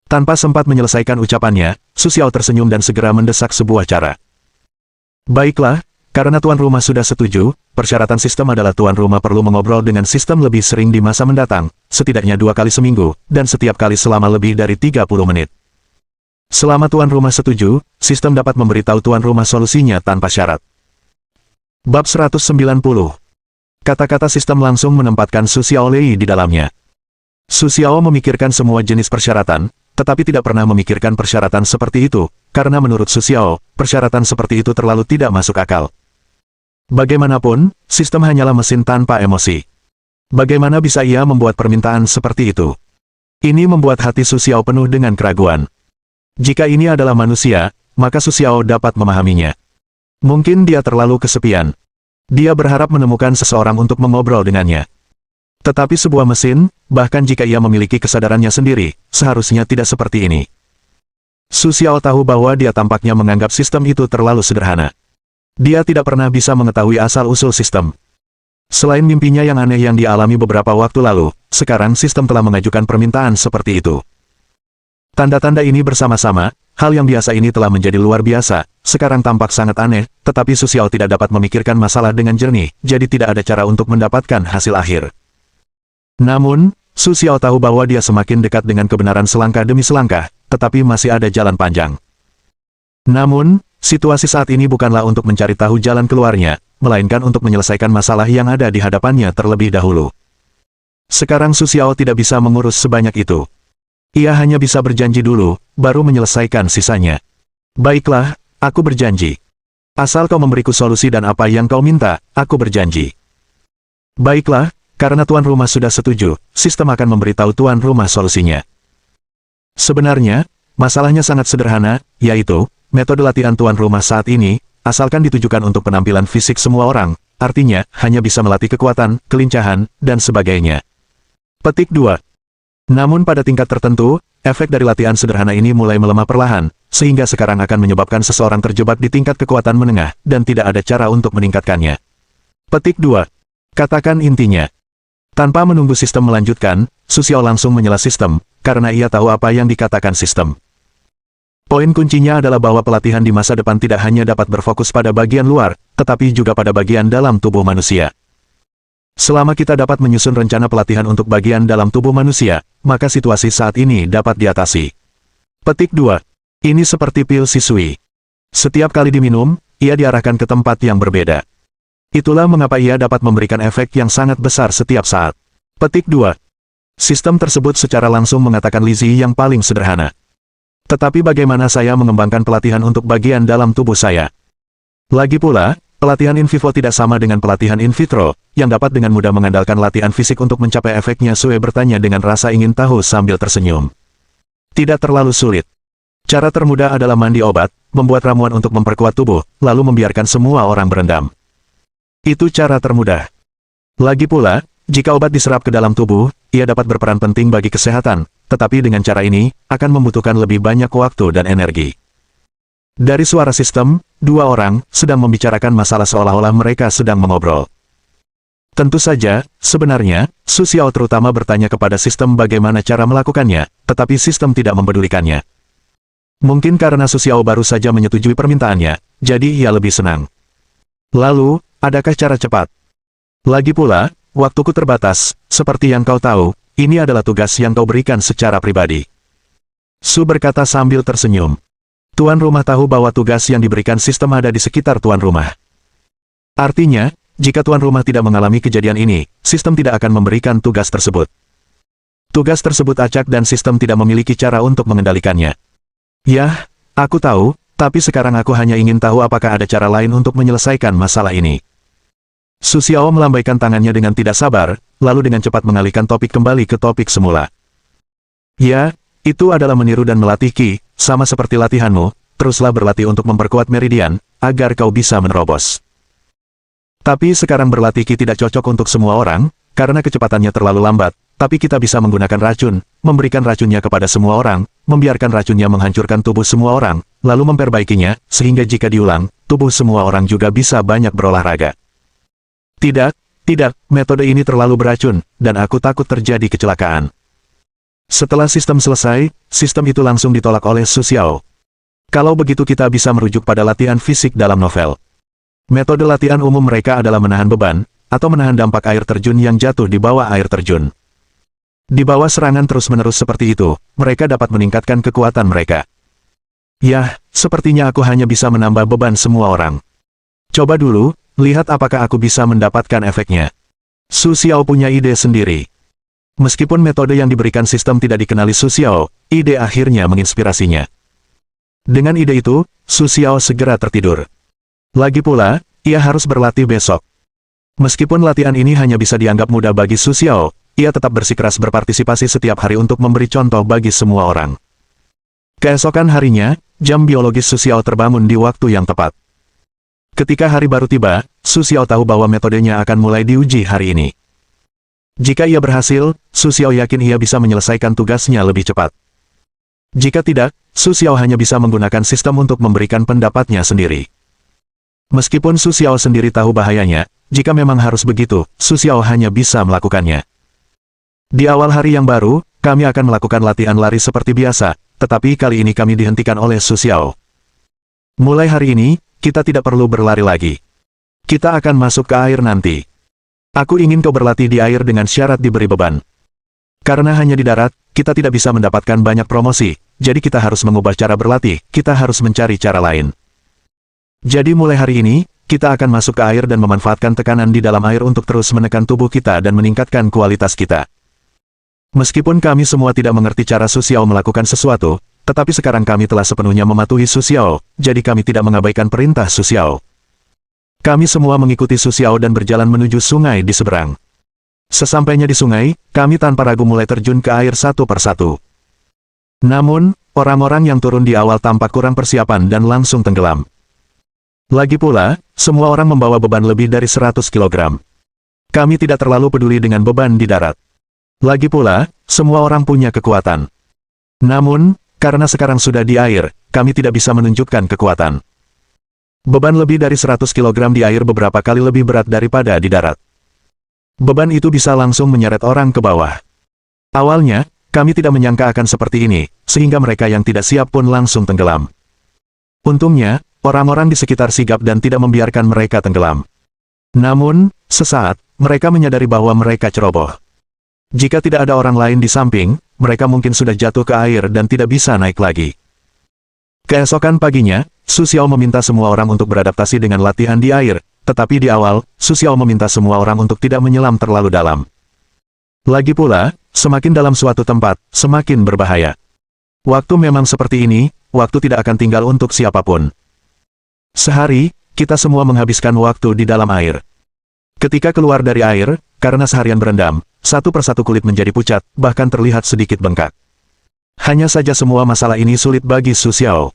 Speaker 1: Tanpa sempat menyelesaikan ucapannya, Su Xiao tersenyum dan segera mendesak sebuah cara. Baiklah, karena tuan rumah sudah setuju, persyaratan sistem adalah tuan rumah perlu mengobrol dengan sistem lebih sering di masa mendatang, setidaknya 2 kali seminggu, dan setiap kali selama lebih dari 30 menit. Selama tuan rumah setuju, sistem dapat memberitahu tuan rumah solusinya tanpa syarat. Bab 190. Kata-kata sistem langsung menempatkan Su Xiao Lei di dalamnya. Su Xiao memikirkan semua jenis persyaratan, tetapi tidak pernah memikirkan persyaratan seperti itu, karena menurut Su Xiao, persyaratan seperti itu terlalu tidak masuk akal. Bagaimanapun, sistem hanyalah mesin tanpa emosi. Bagaimana bisa ia membuat permintaan seperti itu? Ini membuat hati Su Xiao penuh dengan keraguan. Jika ini adalah manusia, maka Su Xiao dapat memahaminya. Mungkin dia terlalu kesepian. Dia berharap menemukan seseorang untuk mengobrol dengannya. Tetapi sebuah mesin, bahkan jika ia memiliki kesadarannya sendiri, seharusnya tidak seperti ini. Su Xiao tahu bahwa dia tampaknya menganggap sistem itu terlalu sederhana. Dia tidak pernah bisa mengetahui asal-usul sistem. Selain mimpinya yang aneh yang dialami beberapa waktu lalu, sekarang sistem telah mengajukan permintaan seperti itu. Tanda-tanda ini bersama-sama, hal yang biasa ini telah menjadi luar biasa, sekarang tampak sangat aneh, tetapi Su Xiao tidak dapat memikirkan masalah dengan jernih, jadi tidak ada cara untuk mendapatkan hasil akhir. Namun, Su Xiao tahu bahwa dia semakin dekat dengan kebenaran selangkah demi selangkah, tetapi masih ada jalan panjang. Namun, situasi saat ini bukanlah untuk mencari tahu jalan keluarnya, melainkan untuk menyelesaikan masalah yang ada di hadapannya terlebih dahulu. Sekarang Su Xiao tidak bisa mengurus sebanyak itu. Ia hanya bisa berjanji dulu, baru menyelesaikan sisanya. Baiklah, aku berjanji. Asal kau memberiku solusi dan apa yang kau minta, aku berjanji. Baiklah, karena tuan rumah sudah setuju, sistem akan memberitahu tuan rumah solusinya. Sebenarnya, masalahnya sangat sederhana, yaitu, metode latihan tuan rumah saat ini, asalkan ditujukan untuk penampilan fisik semua orang, artinya, hanya bisa melatih kekuatan, kelincahan, dan sebagainya. Petik 2. Namun pada tingkat tertentu, efek dari latihan sederhana ini mulai melemah perlahan, sehingga sekarang akan menyebabkan seseorang terjebak di tingkat kekuatan menengah, dan tidak ada cara untuk meningkatkannya. Petik 2. Katakan intinya. Tanpa menunggu sistem melanjutkan, Su Xiao langsung menyela sistem, karena ia tahu apa yang dikatakan sistem. Poin kuncinya adalah bahwa pelatihan di masa depan tidak hanya dapat berfokus pada bagian luar, tetapi juga pada bagian dalam tubuh manusia. Selama kita dapat menyusun rencana pelatihan untuk bagian dalam tubuh manusia, maka situasi saat ini dapat diatasi. Petik 2. Ini seperti pil sisui. Setiap kali diminum, ia diarahkan ke tempat yang berbeda. Itulah mengapa ia dapat memberikan efek yang sangat besar setiap saat. Petik 2. Sistem tersebut secara langsung mengatakan Lizzie yang paling sederhana. Tetapi bagaimana saya mengembangkan pelatihan untuk bagian dalam tubuh saya? Lagi pula, Pelatihan in vivo tidak sama dengan pelatihan in vitro, yang dapat dengan mudah mengandalkan latihan fisik untuk mencapai efeknya. Sue bertanya dengan rasa ingin tahu sambil tersenyum. Tidak terlalu sulit. Cara termudah adalah mandi obat, membuat ramuan untuk memperkuat tubuh, lalu membiarkan semua orang berendam. Itu cara termudah. Lagi pula, jika obat diserap ke dalam tubuh, ia dapat berperan penting bagi kesehatan, tetapi dengan cara ini, akan membutuhkan lebih banyak waktu dan energi. Dari suara sistem, dua orang sedang membicarakan masalah seolah-olah mereka sedang mengobrol. Tentu saja, sebenarnya, Su Xiao terutama bertanya kepada sistem bagaimana cara melakukannya, tetapi sistem tidak mempedulikannya. Mungkin karena Su Xiao baru saja menyetujui permintaannya, jadi ia lebih senang. Lalu, adakah cara cepat? Lagi pula, waktuku terbatas, seperti yang kau tahu, ini adalah tugas yang kau berikan secara pribadi. Su berkata sambil tersenyum. Tuan rumah tahu bahwa tugas yang diberikan sistem ada di sekitar tuan rumah. Artinya, jika tuan rumah tidak mengalami kejadian ini, sistem tidak akan memberikan tugas tersebut. Tugas tersebut acak dan sistem tidak memiliki cara untuk mengendalikannya. Yah, aku tahu, tapi sekarang aku hanya ingin tahu apakah ada cara lain untuk menyelesaikan masalah ini. Su Xiao melambaikan tangannya dengan tidak sabar, lalu dengan cepat mengalihkan topik kembali ke topik semula. Ya, itu adalah meniru dan melatih Qi, sama seperti latihanmu, teruslah berlatih untuk memperkuat meridian, agar kau bisa menerobos. Tapi sekarang berlatih Qi tidak cocok untuk semua orang, karena kecepatannya terlalu lambat, tapi kita bisa menggunakan racun, memberikan racunnya kepada semua orang, membiarkan racunnya menghancurkan tubuh semua orang, lalu memperbaikinya, sehingga jika diulang, tubuh semua orang juga bisa banyak berolahraga. Tidak, metode ini terlalu beracun, dan aku takut terjadi kecelakaan. Setelah sistem selesai, sistem itu langsung ditolak oleh Su Xiao. Kalau begitu kita bisa merujuk pada latihan fisik dalam novel. Metode latihan umum mereka adalah menahan beban, atau menahan dampak air terjun yang jatuh di bawah air terjun. Di bawah serangan terus-menerus seperti itu, mereka dapat meningkatkan kekuatan mereka. Yah, sepertinya aku hanya bisa menambah beban semua orang. Coba dulu, lihat apakah aku bisa mendapatkan efeknya. Su Xiao punya ide sendiri. Meskipun metode yang diberikan sistem tidak dikenali Su Xiao, ide akhirnya menginspirasinya. Dengan ide itu, Su Xiao segera tertidur. Lagi pula, ia harus berlatih besok. Meskipun latihan ini hanya bisa dianggap mudah bagi Su Xiao, ia tetap bersikeras berpartisipasi setiap hari untuk memberi contoh bagi semua orang. Keesokan harinya, jam biologis Su Xiao terbangun di waktu yang tepat. Ketika hari baru tiba, Su Xiao tahu bahwa metodenya akan mulai diuji hari ini. Jika ia berhasil, Su Xiao yakin ia bisa menyelesaikan tugasnya lebih cepat. Jika tidak, Su Xiao hanya bisa menggunakan sistem untuk memberikan pendapatnya sendiri. Meskipun Su Xiao sendiri tahu bahayanya, jika memang harus begitu, Su Xiao hanya bisa melakukannya. Di awal hari yang baru, kami akan melakukan latihan lari seperti biasa, tetapi kali ini kami dihentikan oleh Su Xiao. Mulai hari ini, kita tidak perlu berlari lagi. Kita akan masuk ke air nanti. Aku ingin kau berlatih di air dengan syarat diberi beban. Karena hanya di darat, kita tidak bisa mendapatkan banyak promosi, jadi kita harus mengubah cara berlatih, kita harus mencari cara lain. Jadi mulai hari ini, kita akan masuk ke air dan memanfaatkan tekanan di dalam air untuk terus menekan tubuh kita dan meningkatkan kualitas kita. Meskipun kami semua tidak mengerti cara Su Xiao melakukan sesuatu, tetapi sekarang kami telah sepenuhnya mematuhi Su Xiao, jadi kami tidak mengabaikan perintah Su Xiao. Kami semua mengikuti Su Xiao dan berjalan menuju sungai di seberang. Sesampainya di sungai, kami tanpa ragu mulai terjun ke air satu persatu. Namun, orang-orang yang turun di awal tampak kurang persiapan dan langsung tenggelam. Lagi pula, semua orang membawa beban lebih dari 100 kg. Kami tidak terlalu peduli dengan beban di darat. Lagi pula, semua orang punya kekuatan. Namun, karena sekarang sudah di air, kami tidak bisa menunjukkan kekuatan. Beban lebih dari 100 kg di air beberapa kali lebih berat daripada di darat. Beban itu bisa langsung menyeret orang ke bawah. Awalnya, kami tidak menyangka akan seperti ini, sehingga mereka yang tidak siap pun langsung tenggelam. Untungnya, orang-orang di sekitar sigap dan tidak membiarkan mereka tenggelam. Namun, sesaat, mereka menyadari bahwa mereka ceroboh. Jika tidak ada orang lain di samping, mereka mungkin sudah jatuh ke air dan tidak bisa naik lagi. Keesokan paginya, Su Xiao meminta semua orang untuk beradaptasi dengan latihan di air, tetapi di awal, Su Xiao meminta semua orang untuk tidak menyelam terlalu dalam. Lagi pula, semakin dalam suatu tempat, semakin berbahaya. Waktu memang seperti ini, waktu tidak akan tinggal untuk siapapun. Sehari, kita semua menghabiskan waktu di dalam air. Ketika keluar dari air, karena seharian berendam, satu persatu kulit menjadi pucat, bahkan terlihat sedikit bengkak. Hanya saja semua masalah ini sulit bagi Su Xiao.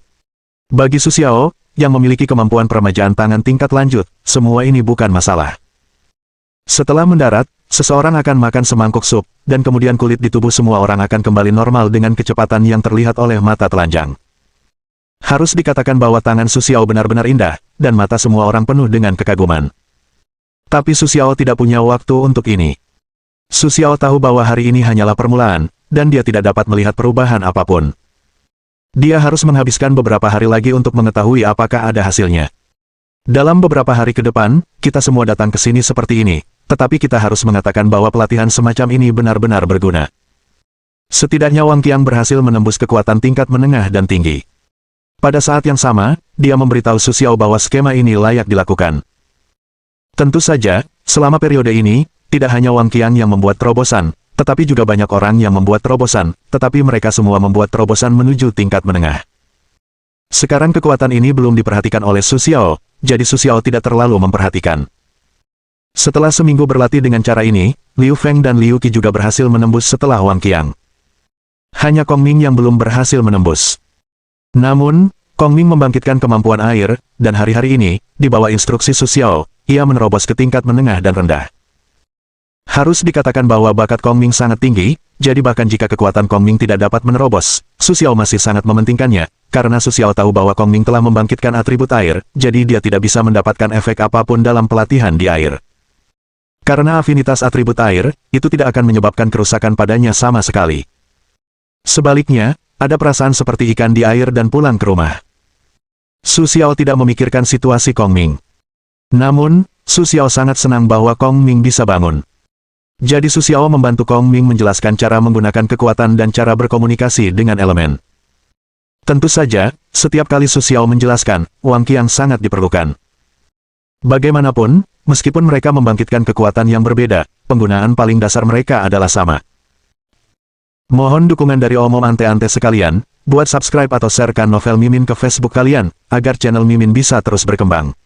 Speaker 1: Bagi Su Xiao, yang memiliki kemampuan peremajaan tangan tingkat lanjut, semua ini bukan masalah. Setelah mendarat, seseorang akan makan semangkuk sup, dan kemudian kulit di tubuh semua orang akan kembali normal dengan kecepatan yang terlihat oleh mata telanjang. Harus dikatakan bahwa tangan Su Xiao benar-benar indah, dan mata semua orang penuh dengan kekaguman. Tapi Su Xiao tidak punya waktu untuk ini. Su Xiao tahu bahwa hari ini hanyalah permulaan, dan dia tidak dapat melihat perubahan apapun. Dia harus menghabiskan beberapa hari lagi untuk mengetahui apakah ada hasilnya. Dalam beberapa hari ke depan, kita semua datang ke sini seperti ini, tetapi kita harus mengatakan bahwa pelatihan semacam ini benar-benar berguna. Setidaknya Wang Qiang berhasil menembus kekuatan tingkat menengah dan tinggi. Pada saat yang sama, dia memberitahu Su Xiao bahwa skema ini layak dilakukan. Tentu saja, selama periode ini, tidak hanya Wang Qiang yang membuat terobosan, tetapi juga banyak orang yang membuat terobosan, tetapi mereka semua membuat terobosan menuju tingkat menengah. Sekarang kekuatan ini belum diperhatikan oleh Su Xiao, jadi Su Xiao tidak terlalu memperhatikan. Setelah seminggu berlatih dengan cara ini, Liu Feng dan Liu Qi juga berhasil menembus setelah Wang Qiang. Hanya Kong Ming yang belum berhasil menembus. Namun, Kong Ming membangkitkan kemampuan air, dan hari-hari ini, di bawah instruksi Su Xiao, ia menerobos ke tingkat menengah dan rendah. Harus dikatakan bahwa bakat Kong Ming sangat tinggi, jadi bahkan jika kekuatan Kong Ming tidak dapat menerobos, Su Xiao masih sangat mementingkannya, karena Su Xiao tahu bahwa Kong Ming telah membangkitkan atribut air, jadi dia tidak bisa mendapatkan efek apapun dalam pelatihan di air. Karena afinitas atribut air, itu tidak akan menyebabkan kerusakan padanya sama sekali. Sebaliknya, ada perasaan seperti ikan di air dan pulang ke rumah. Su Xiao tidak memikirkan situasi Kong Ming. Namun, Su Xiao sangat senang bahwa Kong Ming bisa bangun. Jadi Su Xiao membantu Kong Ming menjelaskan cara menggunakan kekuatan dan cara berkomunikasi dengan elemen. Tentu saja, setiap kali Su Xiao menjelaskan, Wang Qiang sangat diperlukan. Bagaimanapun, meskipun mereka membangkitkan kekuatan yang berbeda, penggunaan paling dasar mereka adalah sama. Mohon dukungan dari Om ante-ante sekalian, buat subscribe atau sharekan novel Mimin ke Facebook kalian, agar channel Mimin bisa terus berkembang.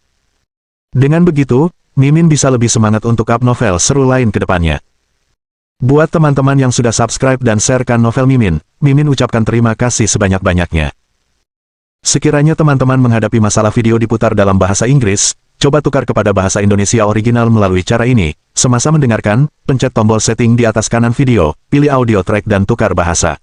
Speaker 1: Dengan begitu, Mimin bisa lebih semangat untuk up novel seru lain ke depannya. Buat teman-teman yang sudah subscribe dan sharekan novel Mimin, Mimin ucapkan terima kasih sebanyak-banyaknya. Sekiranya teman-teman menghadapi masalah video diputar dalam bahasa Inggris, coba tukar kepada bahasa Indonesia original melalui cara ini. Semasa mendengarkan, pencet tombol setting di atas kanan video, pilih audio track dan tukar bahasa.